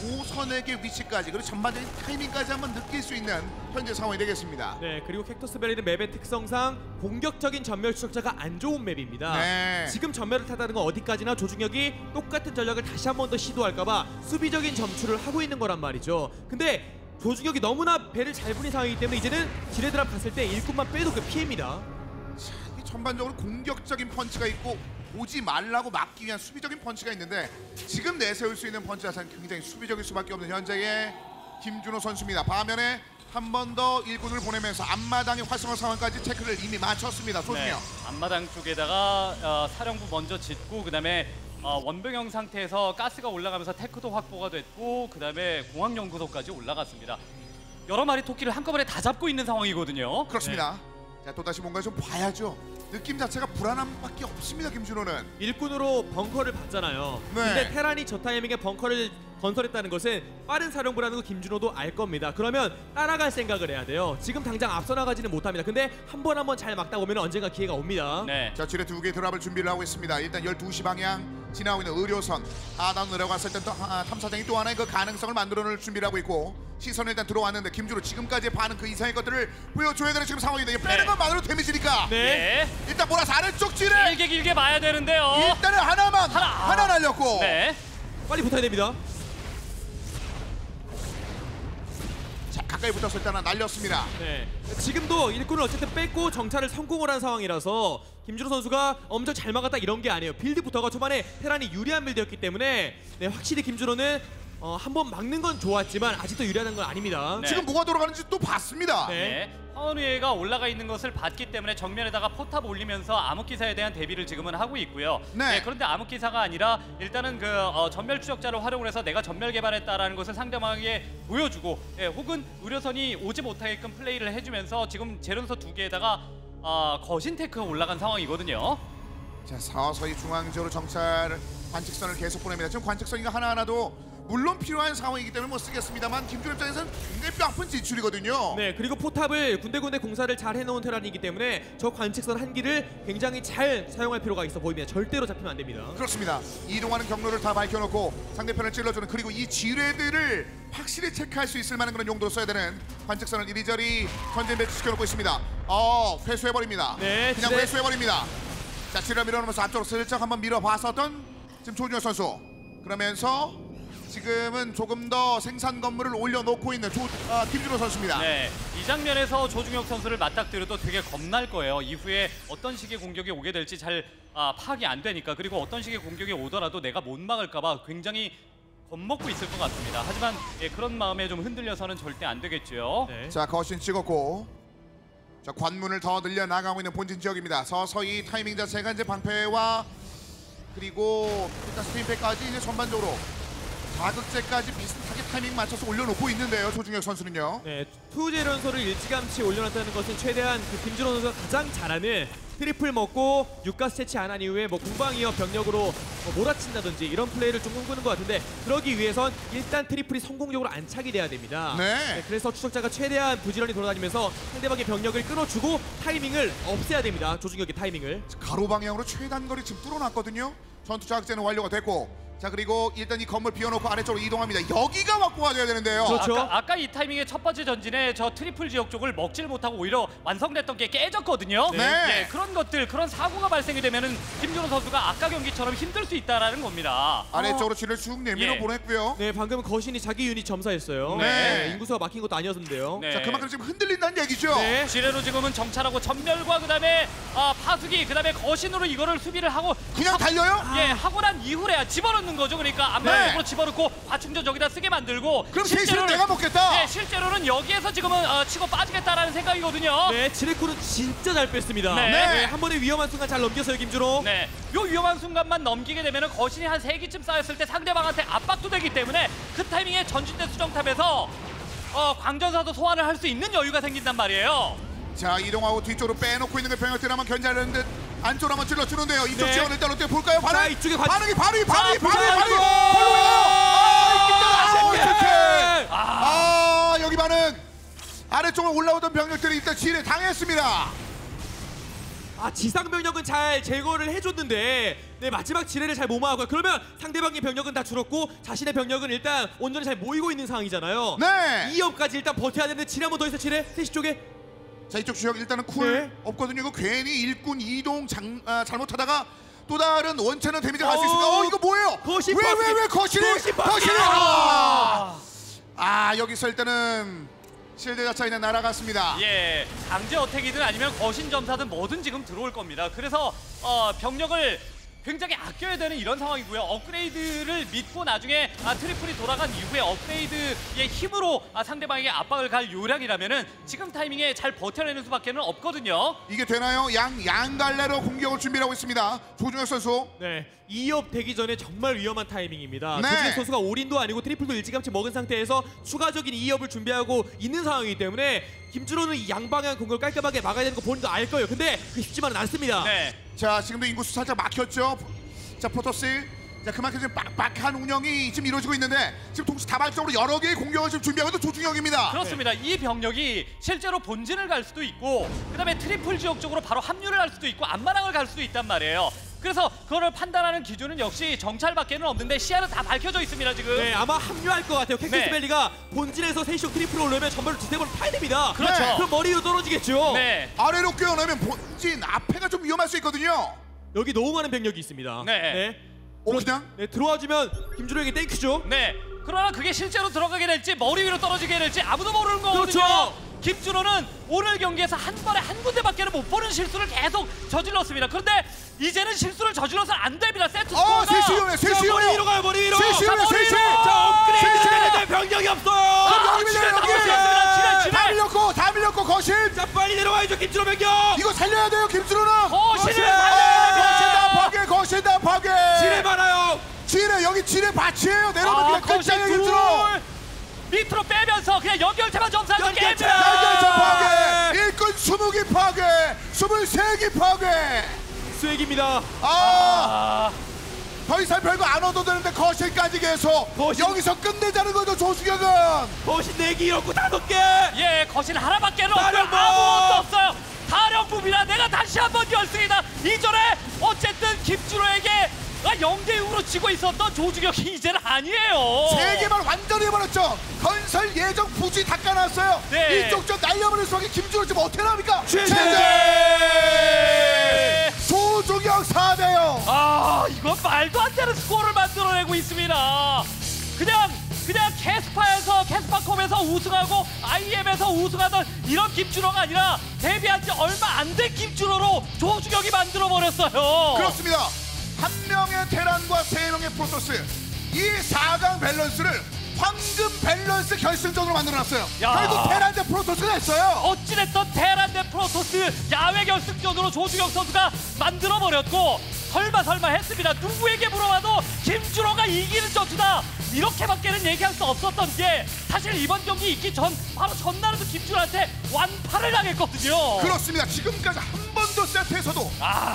S1: 오선에게 위치까지 그리고 전반적인 타이밍까지 한번 느낄 수 있는 현재 상황이 되겠습니다.
S3: 네, 그리고 캡터스 밸리는 맵의 특성상 공격적인 전멸 추적자가 안 좋은 맵입니다.
S1: 네.
S3: 지금 전멸을 타다는 건 어디까지나 조중혁이 똑같은 전략을 다시 한 번 더 시도할까봐 수비적인 점추를 하고 있는 거란 말이죠. 근데 조중혁이 너무나 배를 잘 부린 상황이기 때문에 이제는 지뢰드랍 갔을 때 일꾼만 빼도 그 피해입니다.
S1: 자, 이게 전반적으로 공격적인 펀치가 있고 오지 말라고 막기 위한 수비적인 펀치가 있는데 지금 내세울 수 있는 펀치 자체는 굉장히 수비적일 수밖에 없는 현재의 김준호 선수입니다. 반면에 한 번 더 일꾼을 보내면서 앞마당의 활성화 상황까지 체크를 이미 마쳤습니다. 조중혁.
S2: 앞마당 쪽에다가 사령부 먼저 짓고 그다음에 원병형 상태에서 가스가 올라가면서 테크도 확보가 됐고 그다음에 공항연구소까지 올라갔습니다. 여러 마리 토끼를 한꺼번에 다 잡고 있는 상황이거든요.
S1: 그렇습니다. 자, 또다시 뭔가 좀 봐야죠. 느낌 자체가 불안함밖에 없습니다. 김준호는.
S3: 일꾼으로 벙커를 봤잖아요.
S1: 네.
S3: 근데 테란이 저 타이밍에 벙커를 건설했다는 것은 빠른 사령부라는 거 김준호도 알 겁니다. 그러면 따라갈 생각을 해야 돼요. 지금 당장 앞서 나가지는 못합니다. 근데 한 번 잘 막다 보면 언젠가 기회가 옵니다.
S2: 네.
S1: 자, 지뢰 2개의 드랍을 준비를 하고 있습니다. 일단 12시 방향 지나고 있는 의료선 하단 내려갔을 때 탐사장이 또 하나의 그 가능성을 만들어낼 준비를 하고 있고 시선이 일단 들어왔는데 김준호 지금까지의 반응 그 이상의 것들을 보여줘야 되는 지금 상황인데 빼는
S2: 네.
S1: 것만으로 데미지니까
S3: 네.
S1: 일단 몰아서 아래쪽 지뢰
S2: 길게 봐야 되는데요.
S1: 일단은 하나 날렸고
S2: 네.
S3: 빨리 붙어야 됩니다.
S1: 자, 가까이 붙어서 일단은 날렸습니다.
S3: 네. 지금도 일꾼을 어쨌든 뺏고 정찰을 성공을 한 상황이라서 김준호 선수가 엄청 잘 막았다 이런 게 아니에요. 빌드부터가 초반에 테란이 유리한 빌드였기 때문에 네, 확실히 김준호는 한번 막는 건 좋았지만 아직도 유리한 건 아닙니다.
S2: 네.
S1: 지금 뭐가 돌아가는지 또 봤습니다.
S3: 네.
S2: 네. 황원우예가 올라가 있는 것을 봤기 때문에 정면에다가 포탑 올리면서 암흑기사에 대한 대비를 지금은 하고 있고요.
S1: 네.
S2: 그런데 암흑기사가 아니라 일단은 그 전멸 추적자를 활용을 해서 내가 전멸 개발했다라는 것을 상대방에게 보여주고 혹은 의료선이 오지 못하게끔 플레이를 해주면서 지금 제련소 2개에다가 거신 테크가 올라간 상황이거든요.
S1: 자, 서서히 중앙지역으로 정찰 관측선을 계속 보냅니다. 지금 관측선이 하나하나도 물론 필요한 상황이기 때문에 못 쓰겠습니다만 김준호 입장에서는 굉장히 뼈 아픈 지출이거든요.
S3: 네, 그리고 포탑을 군데군데 공사를 잘 해놓은 테란이기 때문에 저 관측선 한 기를 굉장히 잘 사용할 필요가 있어 보입니다. 절대로 잡히면 안 됩니다.
S1: 그렇습니다. 이동하는 경로를 다 밝혀놓고 상대편을 찔러주는 그리고 이 지뢰들을 확실히 체크할 수 있을 만한 그런 용도로 써야 되는 관측선을 이리저리 전진 배치시켜놓고 있습니다. 회수해버립니다.
S3: 네,
S1: 그냥
S3: 지뢰.
S1: 회수해버립니다. 자, 지뢰 밀어놓으면서 앞쪽으로 슬쩍 한번 밀어봤었던 지금 조준혁 선수. 그러면서 지금은 조금 더 생산 건물을 올려놓고 있는 김준호 선수입니다.
S2: 네, 이 장면에서 조중혁 선수를 맞닥뜨려도 되게 겁날 거예요. 이후에 어떤 식의 공격이 오게 될지 잘 파악이 안 되니까 그리고 어떤 식의 공격이 오더라도 내가 못 막을까봐 굉장히 겁먹고 있을 것 같습니다. 하지만 그런 마음에 좀 흔들려서는 절대 안 되겠죠.
S3: 네.
S1: 자, 거신 찍었고 자, 관문을 더 늘려 나가고 있는 본진 지역입니다. 서서히 타이밍 자체가 이제 방패와 그리고 일단 스팀팩까지 이제 전반적으로 자극제까지 비슷하게 타이밍 맞춰서 올려놓고 있는데요. 조중혁 선수는요.
S3: 네, 투제련소를 일찌감치 올려놨다는 것은 최대한 그 김준호 선수가 가장 잘하는 트리플 먹고 육가스 채취 안 한 이후에 뭐 공방이어 병력으로 몰아친다든지 이런 플레이를 좀 꿈꾸는 것 같은데 그러기 위해선 일단 트리플이 성공적으로 안착이 돼야 됩니다.
S1: 네.
S3: 그래서 추적자가 최대한 부지런히 돌아다니면서 상대방의 병력을 끊어주고 타이밍을 없애야 됩니다. 조중혁의 타이밍을.
S1: 가로 방향으로 최단거리 지금 뚫어놨거든요. 전투 자극제는 완료가 됐고 자, 그리고 일단 이 건물 비워놓고 아래쪽으로 이동합니다. 여기가 확보가 돼야 되는데요.
S3: 그렇죠.
S2: 아까 이 타이밍에 첫 번째 전진에 저 트리플 지역 쪽을 먹질 못하고 오히려 완성됐던 게 깨졌거든요.
S1: 네.
S2: 그런 것들, 그런 사고가 발생이 되면은 김준호 선수가 아까 경기처럼 힘들 수 있다라는 겁니다.
S1: 아래쪽으로 지를 쭉 내밀어
S2: 예.
S1: 보냈고요.
S3: 네, 방금 거신이 자기 유닛 점사했어요.
S1: 네.
S3: 인구수가 막힌 것도 아니었는데요.
S2: 네.
S1: 자, 그만큼 지금 흔들린다는 얘기죠.
S3: 네.
S2: 지뢰로 지금은 정찰하고 전멸과 그다음에 파수기, 그다음에 거신으로 이거를 수비를 하고
S1: 그냥 달려요?
S2: 하고 난 이후에야 집어넣는 먹는 거죠. 그러니까 안마쪽으로 집어넣고 과충전 저기다 쓰게 만들고.
S1: 그럼 셋이는 내가 먹겠다.
S2: 네, 실제로는 여기에서 지금은 치고 빠지겠다라는 생각이거든요.
S3: 네, 지레쿠는 진짜 잘 뺐습니다.
S2: 네.
S3: 네, 한 번의 위험한 순간 잘 넘겼어요, 김준호.
S2: 네, 요 위험한 순간만 넘기게 되면은 거신이 한 3기쯤 쌓였을 때 상대방한테 압박도 되기 때문에 그 타이밍에 전진대 수정탑에서 광전사도 소환을 할 수 있는 여유가 생긴단 말이에요.
S1: 자, 이동하고 뒤쪽으로 빼놓고 있는 그 병력들 한번 견제하는 듯 안쪽으로 한번 찔러주는데요. 이쪽
S3: 네.
S1: 지역을 일단 어떻게 볼까요? 반응.
S3: 자, 이쪽에
S1: 반응이 발이. 여기 반응. 아래쪽으로 올라오던 병력들이 일단 지뢰 당했습니다.
S3: 지상 병력은 잘 제거를 해줬는데 네, 마지막 지뢰를 잘 모마하고요. 그러면 상대방의 병력은 다 줄었고 자신의 병력은 일단 온전히 잘 모이고 있는 상황이잖아요.
S1: 네.
S3: 2업까지 일단 버텨야 되는데 지뢰 한 번 더 있어. 지뢰 3시 쪽에.
S1: 자, 이쪽 지역 일단은 쿨
S3: 네.
S1: 없거든요. 이거 괜히 일꾼 이동 잘못하다가 또 다른 원체는 데미지가 갈 수 있습니다. 이거 뭐예요?
S3: 거신
S1: 왜 거신이?
S3: 거신이!
S1: 여기서 일단은 실드 자체가 그냥 날아갔습니다.
S2: 예, 강제 어택이든 아니면 거신 점사든 뭐든 지금 들어올 겁니다. 그래서 병력을 굉장히 아껴야 되는 이런 상황이고요. 업그레이드를 믿고 나중에 트리플이 돌아간 이후에 업그레이드의 힘으로 상대방에게 압박을 갈 요량이라면은 지금 타이밍에 잘 버텨내는 수밖에는 없거든요.
S1: 이게 되나요? 양갈래로 공격을 준비하고 있습니다. 조중혁 선수.
S3: 네, 2업 되기 전에 정말 위험한 타이밍입니다.
S1: 네.
S3: 조진혁 선수가 올인도 아니고 트리플도 일찌감치 먹은 상태에서 추가적인 2업을 준비하고 있는 상황이기 때문에 김준호는 이 양방향 공격을 깔끔하게 막아야 되는 거 본인도 알 거예요. 근데 그게 쉽지만은 않습니다.
S2: 네.
S1: 자, 지금도 인구수 살짝 막혔죠. 자, 포토스. 자, 그만큼 지금 빡빡한 운영이 지금 이루어지고 있는데 지금 동시다발적으로 여러 개의 공격을 지금 준비하고 있는 조중혁입니다.
S2: 그렇습니다. 이 병력이 실제로 본진을 갈 수도 있고 그다음에 트리플 지역 쪽으로 바로 합류를 할 수도 있고 앞마당을 갈 수도 있단 말이에요. 그래서 그거를 판단하는 기준은 역시 정찰밖에는 없는데 시야는 다 밝혀져 있습니다 지금.
S3: 네, 아마 합류할 것 같아요. 캡틴스
S2: 네.
S3: 벨리가 본진에서 3시 트리플을 올려면 전반을 두세 번을 타야 됩니다.
S2: 그렇죠.
S3: 그럼 머리 위로 떨어지겠죠.
S2: 네.
S1: 아래로 껴내면 본진 앞에가 좀 위험할 수 있거든요.
S3: 여기 너무 많은 병력이 있습니다.
S2: 네.
S1: 그냥?
S3: 네, 들어와주면 김준호에게 땡큐죠.
S2: 네. 그러나 그게 실제로 들어가게 될지 머리 위로 떨어지게 될지 아무도 모르는 거거든요.
S3: 그렇죠.
S2: 김준호는 오늘 경기에서 한 번에 한 군데밖에는 못 보는 실수를 계속 저질렀습니다. 그런데 이제는 실수를 저질러서 안 됩니다. 세트 스코어가.
S1: 셋이 위험해.
S3: 자, 머리 위로 가요. 머리 위로.
S1: 셋이 위험해. 셋이.
S3: 자, 업그레이드
S1: 셋이.
S3: 되는데 병력이 없어요.
S1: 다 밀렸고 거신.
S3: 자, 빨리 내려와야죠. 김준호 병력.
S1: 이거 살려야 돼요, 김준호는.
S2: 거신을 살려야 됩니다.
S1: 거신다 파괴.
S3: 지뢰 많아요.
S1: 지뢰 여기 지뢰 밭이에요. 내려오는 게 끝장이에요, 김준호.
S2: 밑으로 빼면서 그냥 연결체만 점사하는
S3: 연결체!
S2: 게임이에요.
S1: 연결체 파괴. 일꾼 20기 파괴. 23기 파괴.
S3: 수액입니다.
S1: 더 이상 별거 안 얻어도 되는데 거실까지 계속
S3: 거실.
S1: 여기서 끝내자는 거죠, 조수경은.
S3: 거신 4개 잃었고 5개.
S2: 예, 거신 하나밖에는 없고요.
S3: 다령부!
S2: 아무것도 없어요. 다령부입니다. 내가 다시 한번 결승이다. 이전에 어쨌든 김준호에게 0대6으로 지고 있었던 조중혁이 이제는 아니에요.
S1: 세 개만 완전히 해버렸죠. 건설 예정 부지 다 까놨어요.
S2: 네.
S1: 이쪽 저 날려버릴 수밖에 김준호 지금 어떻게 나옵니까?
S3: 최재!
S1: 조중혁 4대0.
S2: 이건 말도 안 되는 스코어를 만들어내고 있습니다. 그냥 캐스파컵에서 우승하고 IM에서 우승하던 이런 김준호가 아니라 데뷔한 지 얼마 안 된 김준호로 조중혁이 만들어버렸어요.
S1: 그렇습니다. 한 명의 테란과 세 명의 프로토스, 이 4강 밸런스를 황금 밸런스 결승전으로 만들어놨어요.
S2: 야.
S1: 결국 테란 대 프로토스가 했어요.
S2: 어찌됐던 테란 대 프로토스 야외 결승전으로 조중혁 선수가 만들어버렸고 설마 했습니다. 누구에게 물어봐도 김준호가 이기는 전투다. 이렇게밖에는 얘기할 수 없었던 게 사실 이번 경기 있기 전 바로 전날에도 김준호한테 완파를 당했거든요.
S1: 그렇습니다. 지금까지 한 번도 세트에서도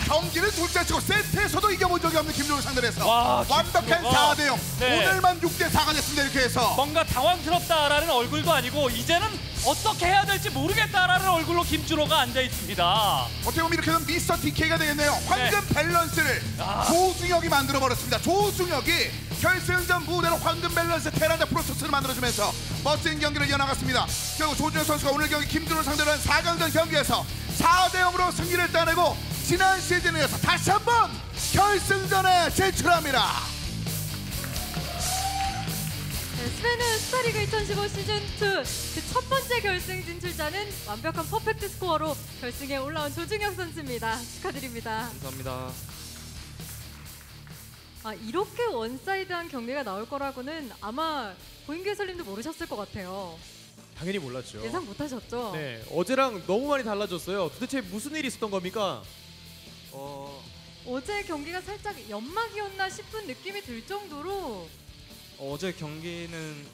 S1: 경기는 둘째치고 세트에서도 이겨본 적이 없는 김준호 상대를 해서
S2: 와,
S1: 완벽한
S2: 김준호가.
S1: 4대0.
S2: 네.
S1: 오늘만 6대4가 됐습니다. 이렇게 해서
S2: 뭔가 당황스럽다라는 얼굴도 아니고 이제는 어떻게 해야 될지 모르겠다라는 얼굴로 김준호가 앉아 있습니다.
S1: 어떻게 보면 이렇게 되면 미스터 DK가 되겠네요. 황금 밸런스를 조중혁이 만들어버렸습니다. 조중혁이 결승전 무대로 황금 밸런스 테란 대 프로토스를 만들어주면서 멋진 경기를 이어나갔습니다. 결국 조준혁 선수가 오늘 경기 김준호를 상대로 한 4강전 경기에서 4대0으로 승리를 따내고 지난 시즌에 이어서 다시 한번 결승전에 진출합니다.
S6: 네, 스페는 스타리그 2015 시즌2 그 첫 번째 결승 진출자는 완벽한 퍼펙트 스코어로 결승에 올라온 조중혁 선수입니다. 축하드립니다.
S5: 감사합니다.
S6: 아, 이렇게 원사이드한 경기가 나올 거라고는 아마 고인규 해설님도 모르셨을 것 같아요.
S3: 당연히 몰랐죠.
S6: 예상 못하셨죠?
S3: 네, 어제랑 너무 많이 달라졌어요. 도대체 무슨 일이 있었던 겁니까?
S6: 어제 경기가 살짝 연막이었나 싶은 느낌이 들 정도로
S5: 어제 경기는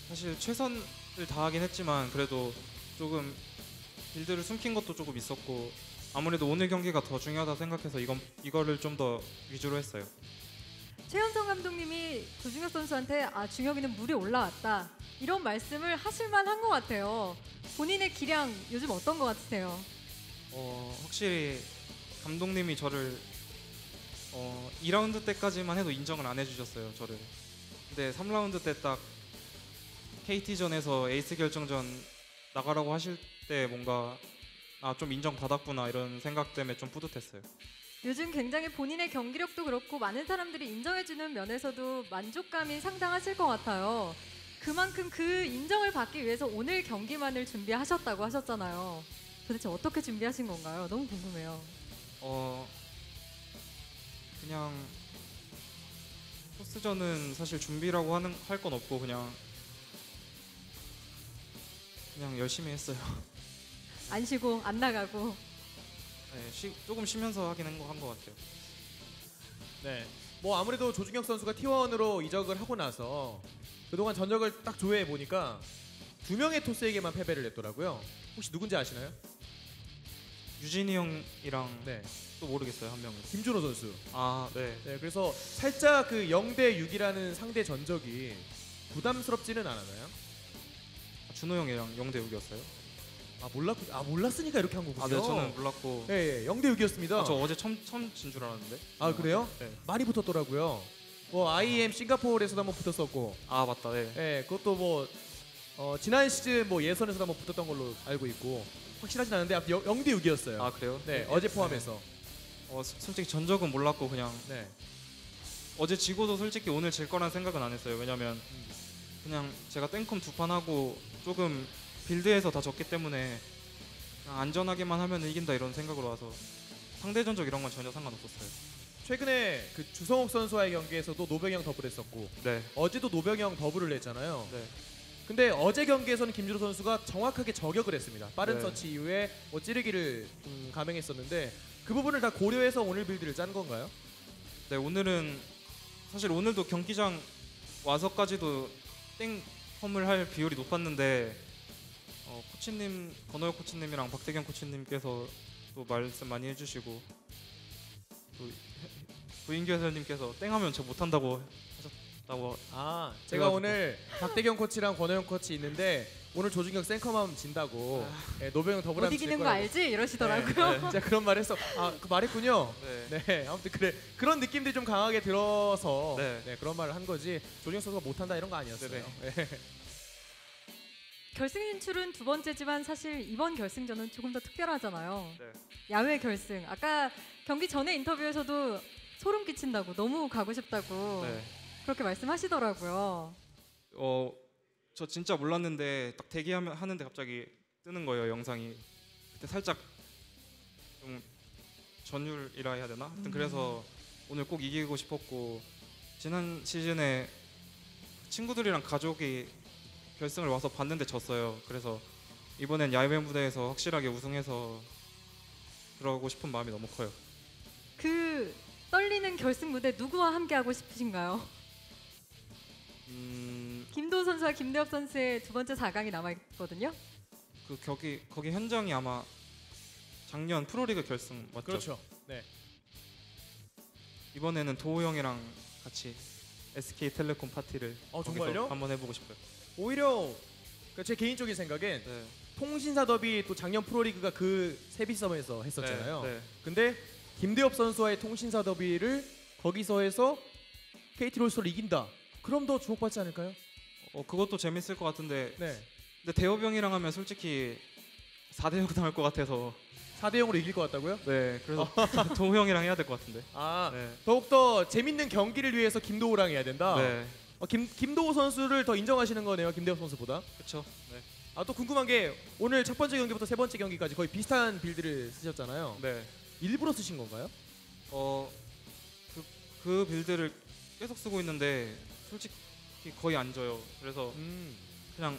S5: 사실 최선을 다하긴 했지만 그래도 조금 빌드를 숨긴 것도 조금 있었고 아무래도 오늘 경기가 더 중요하다 생각해서 이거를 좀 더 위주로 했어요.
S6: 최현성 감독님이 조중혁 선수한테 아, 중혁이는 물이 올라왔다 이런 말씀을 하실 만한 것 같아요. 본인의 기량 요즘 어떤 것 같으세요?
S5: 확실히 감독님이 저를 2라운드 때까지만 해도 인정을 안 해주셨어요, 저를. 근데 3라운드 때 딱 KT전에서 에이스 결정전 나가라고 하실 때 뭔가 좀 인정받았구나 이런 생각 때문에 좀 뿌듯했어요.
S6: 요즘 굉장히 본인의 경기력도 그렇고 많은 사람들이 인정해주는 면에서도 만족감이 상당하실 것 같아요. 그만큼 그 인정을 받기 위해서 오늘 경기만을 준비하셨다고 하셨잖아요. 도대체 어떻게 준비하신 건가요? 너무 궁금해요.
S5: 그냥 토스전은 사실 준비라고 할 건 없고 그냥 열심히 했어요.
S6: 안 쉬고 안 나가고.
S5: 네, 조금 쉬면서 하긴 한 것 같아요.
S3: 네, 뭐 아무래도 조중혁 선수가 T1으로 이적을 하고 나서 그동안 전적을 딱 조회해 보니까 2명의 토스에게만 패배를 했더라고요. 혹시 누군지 아시나요?
S5: 유진이 형이랑
S3: 네,
S5: 또 모르겠어요, 한 명은.
S3: 김준호 선수.
S5: 네.
S3: 네, 그래서 살짝 그 0대 6이라는 상대 전적이 부담스럽지는 않았나요?
S5: 준호 형이랑 0대 6이었어요?
S3: 몰랐으니까 이렇게 한 거군요.
S5: 네, 저는 몰랐고.
S3: 네, 0대 6이었습니다.
S5: 저 어제 처음 진 줄 알았는데.
S3: 아, 그래요?
S5: 네.
S3: 많이 붙었더라고요. 뭐 IEM 싱가포르에서도 한번 붙었었고,
S5: 맞다. 네.
S3: 네, 그것도 뭐 지난 시즌 뭐 예선에서도 한번 붙었던 걸로 알고 있고 확실하진 않은데 0대 6이었어요.
S5: 그래요?
S3: 네, 어제 포함해서.
S5: 솔직히 전적은 몰랐고 그냥
S3: 네,
S5: 어제 지고도 솔직히 오늘 질 거란 생각은 안 했어요. 왜냐면 그냥 제가 땡컴 2판 하고 조금 빌드에서 다 졌기 때문에 그냥 안전하게만 하면 이긴다 이런 생각으로 와서 상대 전적 이런 건 전혀 상관없었어요.
S3: 최근에 그 주성욱 선수와의 경기에서도 노병영 더블했었고
S5: 네.
S3: 어제도 노병영 더블을 했잖아요.
S5: 네.
S3: 근데 어제 경기에서는 김준호 선수가 정확하게 저격을 했습니다. 빠른
S5: 네.
S3: 서치 이후에 뭐 찌르기를 감행했었는데 그 부분을 다 고려해서 오늘 빌드를 짠 건가요?
S5: 네, 오늘은 사실 오늘도 경기장 와서까지도 땡컴을 할 비율이 높았는데 코치님 권호혁 코치님이랑 박태경 코치님께서 또 말씀 많이 해주시고 또 고인규 해설님께서 땡하면 저 못한다고 하셨다고.
S3: 제가
S5: 그래가지고.
S3: 오늘 박대경 코치랑 권호영 코치 있는데 오늘 조중혁 생컴하면 진다고 네, 노병영
S6: 못
S3: 더블하면
S6: 이기는 거 알지? 이러시더라고요.
S5: 네.
S3: 진짜 그런 말 했어. 그 말했군요.
S5: 네.
S3: 네, 아무튼 그런 느낌들이 좀 강하게 들어서
S5: 네.
S3: 그런 말을 한 거지. 조중혁 선수가 못한다 이런 거 아니었어요. 네.
S6: 결승 진출은 두 번째지만 사실 이번 결승전은 조금 더 특별하잖아요.
S5: 네.
S6: 야외 결승. 아까 경기 전에 인터뷰에서도 소름 끼친다고 너무 가고 싶다고
S5: 네.
S6: 그렇게 말씀하시더라고요.
S5: 저 진짜 몰랐는데 딱 대기하는데 갑자기 뜨는 거예요, 영상이. 그때 살짝 좀 전율이라 해야 되나? 하여튼 그래서 오늘 꼭 이기고 싶었고 지난 시즌에 친구들이랑 가족이 결승을 와서 봤는데 졌어요. 그래서 이번엔 야외 무대에서 확실하게 우승해서 들어가고 싶은 마음이 너무 커요.
S6: 그 떨리는 결승 무대 누구와 함께 하고 싶으신가요? 김도우 선수와 김대엽 선수의 두 번째 4강이 남아 있거든요.
S5: 그 거기 현장이 아마 작년 프로리그 결승 맞죠?
S3: 그렇죠. 네.
S5: 이번에는 도우 형이랑 같이 SK텔레콤 파티를
S3: 정말요?
S5: 거기서 한번 해보고 싶어요.
S3: 오히려 제 개인적인 생각엔
S5: 네.
S3: 통신사 더비 또 작년 프로리그가 그 세비섬에서 했었잖아요.
S5: 네.
S3: 근데 김대엽 선수와의 통신사 더비를 거기서 해서 KT 롤스터를 이긴다. 그럼 더 주목받지 않을까요?
S5: 그것도 재밌을 것 같은데
S3: 네.
S5: 근데 대엽 형이랑 하면 솔직히 4대0 당할 것 같아서
S3: 4대 0으로 이길 것 같다고요?
S5: 네 그래서 도우 형이랑 해야 될 것 같은데. 네.
S3: 더욱더 재밌는 경기를 위해서 김도우랑 해야 된다.
S5: 네.
S3: 김도우 선수를 더 인정하시는 거네요. 김대엽 선수보다.
S5: 그렇죠. 네.
S3: 또 궁금한 게 오늘 첫 번째 경기부터 세 번째 경기까지 거의 비슷한 빌드를 쓰셨잖아요.
S5: 네.
S3: 일부러 쓰신 건가요?
S5: 그 빌드를 계속 쓰고 있는데 솔직히 거의 안 져요. 그래서 그냥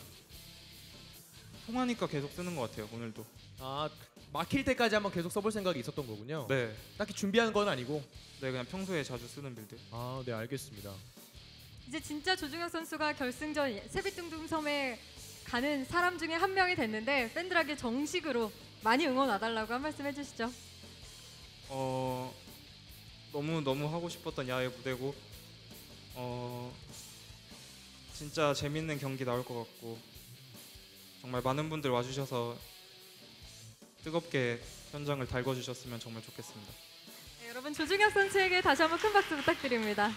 S5: 통하니까 계속 쓰는 것 같아요. 오늘도.
S3: 아, 막힐 때까지 한번 계속 써볼 생각이 있었던 거군요.
S5: 네,
S3: 딱히 준비한 건 아니고.
S5: 네 그냥 평소에 자주 쓰는 빌드.
S3: 아, 네, 알겠습니다.
S6: 이제 진짜 조중혁 선수가 결승전 세빛둥둥섬에 가는 사람 중에 한 명이 됐는데 팬들에게 정식으로 많이 응원 와달라고 한 말씀 해주시죠.
S5: 너무 하고 싶었던 야외 무대고 진짜 재밌는 경기 나올 것 같고 정말 많은 분들 와주셔서 뜨겁게 현장을 달궈주셨으면 정말 좋겠습니다.
S6: 네, 여러분 조중혁 선수에게 다시 한번 큰 박수 부탁드립니다.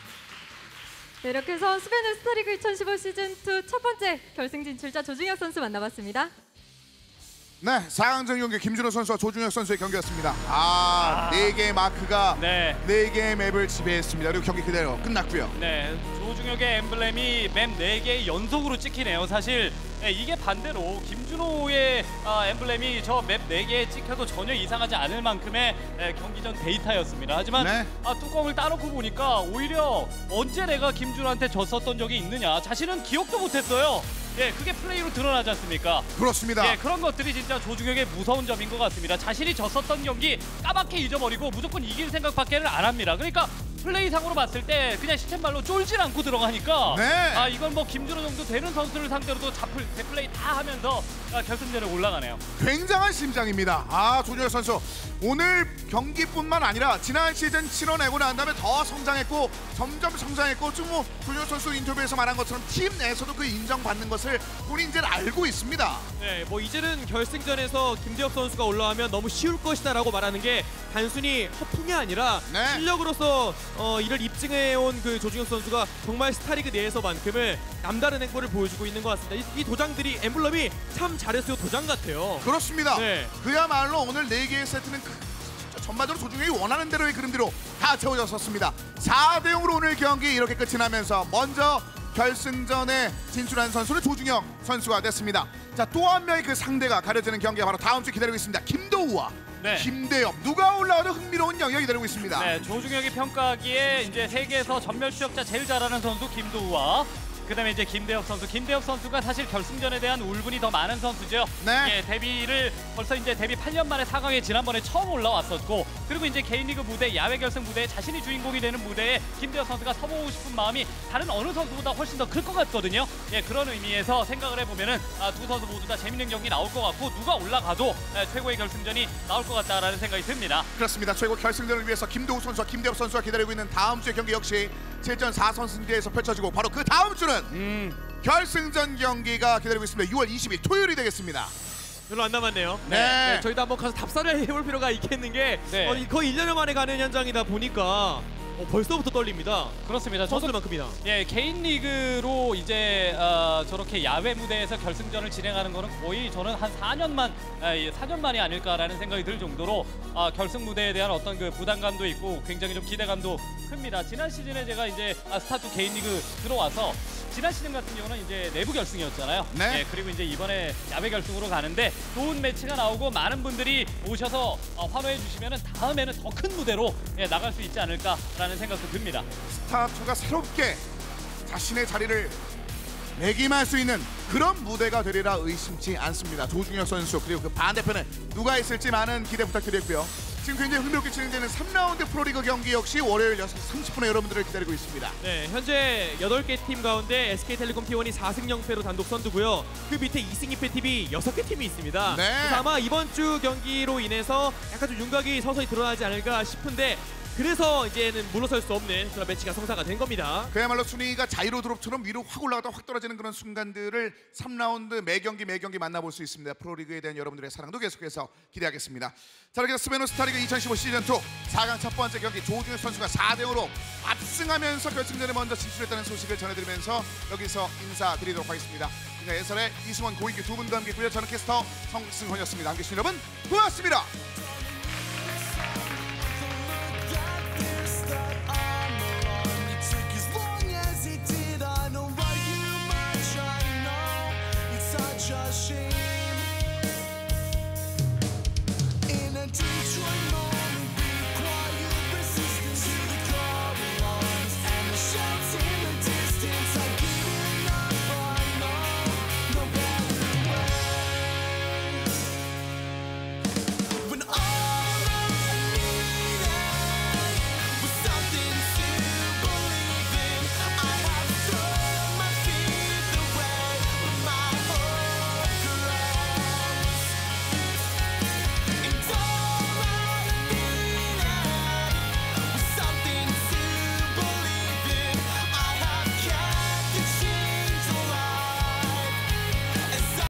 S6: 네, 이렇게 해서 스페인 스타리그 2015 시즌2 첫 번째 결승 진출자 조중혁 선수 만나봤습니다.
S1: 네, 4강전 경기 김준호 선수와 조중혁 선수의 경기였습니다. 4개의 마크가
S2: 네.
S1: 4개의 맵을 지배했습니다. 그리고 경기 그대로 끝났고요.
S2: 네, 조중혁의 엠블렘이 맵 4개 연속으로 찍히네요. 사실 이게 반대로 김준호의 엠블렘이 저 맵 4개에 찍혀도 전혀 이상하지 않을 만큼의 경기 전 데이터였습니다. 하지만
S1: 네.
S2: 뚜껑을 따놓고 보니까 오히려 언제 내가 김준호한테 졌었던 적이 있느냐 자신은 기억도 못했어요. 예, 그게 플레이로 드러나지 않습니까?
S1: 그렇습니다.
S2: 예, 그런 것들이 진짜 조중혁의 무서운 점인 것 같습니다. 자신이 졌었던 경기 까맣게 잊어버리고 무조건 이길 생각밖에는 안 합니다. 그러니까 플레이상으로 봤을 때 그냥 시쳇말로 쫄질 않고 들어가니까
S1: 네.
S2: 이건 뭐 김준호 정도 되는 선수를 상대로도 대플레이 다 하면서 결승전에 올라가네요.
S1: 굉장한 심장입니다. 조준혁 선수 오늘 경기뿐만 아니라 지난 시즌 치러내고 난 다음에 더 성장했고 점점 성장했고 지금 뭐 조준혁 선수 인터뷰에서 말한 것처럼 팀 내에서도 그 인정받는 것을 본인 이제 알고 있습니다.
S3: 네, 뭐 이제는 결승전에서 김대엽 선수가 올라가면 너무 쉬울 것이다라고 말하는 게 단순히 허풍이 아니라
S1: 네.
S3: 실력으로서 이를 입증해온 그 조중혁 선수가 정말 스타리그 내에서만큼을 남다른 행보를 보여주고 있는 것 같습니다. 이 도장들이 엠블럼이 참 잘했어요. 도장 같아요.
S1: 그렇습니다.
S3: 네.
S1: 그야말로 오늘 4개의 세트는 진짜 전반적으로 조중혁이 원하는 대로의 그림대로 다 채워졌었습니다. 4대0으로 오늘 경기 이렇게 끝이 나면서 먼저 결승전에 진출한 선수는 조중혁 선수가 됐습니다. 자, 또 한 명의 그 상대가 가려지는 경기가 바로 다음 주 기다리고 있습니다. 김도우와
S2: 네.
S1: 김대엽 누가 올라와도 흥미로운 영역이 기다리고 있습니다.
S2: 네, 조중혁이 평가하기에 이제 세계에서 전멸 추적자 제일 잘하는 선수 김도우와 그다음에 이제 김대엽 선수가 사실 결승전에 대한 울분이 더 많은 선수죠.
S1: 네.
S2: 예, 데뷔를 벌써 이제 데뷔 8년 만에 4강에 지난번에 처음 올라왔었고 그리고 이제 개인리그 무대 야외 결승 무대에 자신이 주인공이 되는 무대에 김대엽 선수가 서보고 싶은 마음이 다른 어느 선수보다 훨씬 더 클 것 같거든요. 예, 그런 의미에서 생각을 해보면은 두 선수 모두 다 재밌는 경기 나올 것 같고 누가 올라가도 최고의 결승전이 나올 것 같다라는 생각이 듭니다.
S1: 그렇습니다. 최고 결승전을 위해서 김도우 선수와 김대엽 선수가 기다리고 있는 다음 주의 경기 역시 7전 4선승제에서 펼쳐지고 바로 그 다음 주는 결승전 경기가 기다리고 있습니다. 6월 20일 토요일이 되겠습니다.
S3: 별로 안 남았네요.
S1: 네.
S3: 저희도 한번 가서 답사를 해볼 필요가 있겠는 게
S2: 네.
S3: 거의 1년 만에 가는 현장이다 보니까 벌써부터 떨립니다.
S2: 그렇습니다. 저도
S3: 선수들만큼이나.
S2: 예, 개인 리그로 이제 저렇게 야외 무대에서 결승전을 진행하는 거는 거의 저는 한 4년 만이 아닐까라는 생각이 들 정도로 결승 무대에 대한 어떤 그 부담감도 있고 굉장히 좀 기대감도 큽니다. 지난 시즌에 제가 이제 스타2 개인 리그 들어와서 지난 시즌 같은 경우는 이제 내부 결승이었잖아요.
S1: 네.
S2: 예, 그리고 이제 이번에 야외 결승으로 가는데 좋은 매치가 나오고 많은 분들이 오셔서 환호해 주시면은 다음에는 더 큰 무대로 나갈 수 있지 않을까라는 생각도 듭니다.
S1: 스타2가 새롭게 자신의 자리를 매김할 수 있는 그런 무대가 되리라 의심치 않습니다. 조중혁 선수 그리고 그 반대편에 누가 있을지 많은 기대 부탁드리고요. 지금 굉장히 흥미롭게 진행되는 3라운드 프로리그 경기 역시 월요일 6시 30분에 여러분들을 기다리고 있습니다.
S3: 네, 현재 8개 팀 가운데 SK텔레콤 T1이 4승 0패로 단독 선두고요. 그 밑에 2승 2패 팀이 6개 팀이 있습니다.
S1: 네.
S3: 그래서 아마 이번 주 경기로 인해서 약간 좀 윤곽이 서서히 드러나지 않을까 싶은데 그래서 이제는 물러설 수 없는 그런 매치가 성사가 된 겁니다.
S1: 그야말로 순위가 자이로 드롭처럼 위로 확 올라갔다 확 떨어지는 그런 순간들을 3라운드 매 경기 만나볼 수 있습니다. 프로리그에 대한 여러분들의 사랑도 계속해서 기대하겠습니다. 자, 이렇게 스페인 스타리그 2015 시즌2 4강 첫 번째 경기 조중혁 선수가 4대0으로 압승하면서 결승전에 먼저 진출했다는 소식을 전해드리면서 여기서 인사드리도록 하겠습니다. 예설의 이승원 고인규 두 분과 함께했고요. 저는 캐스터 성승헌이었습니다. 함께해 주신 여러분 고맙습니다.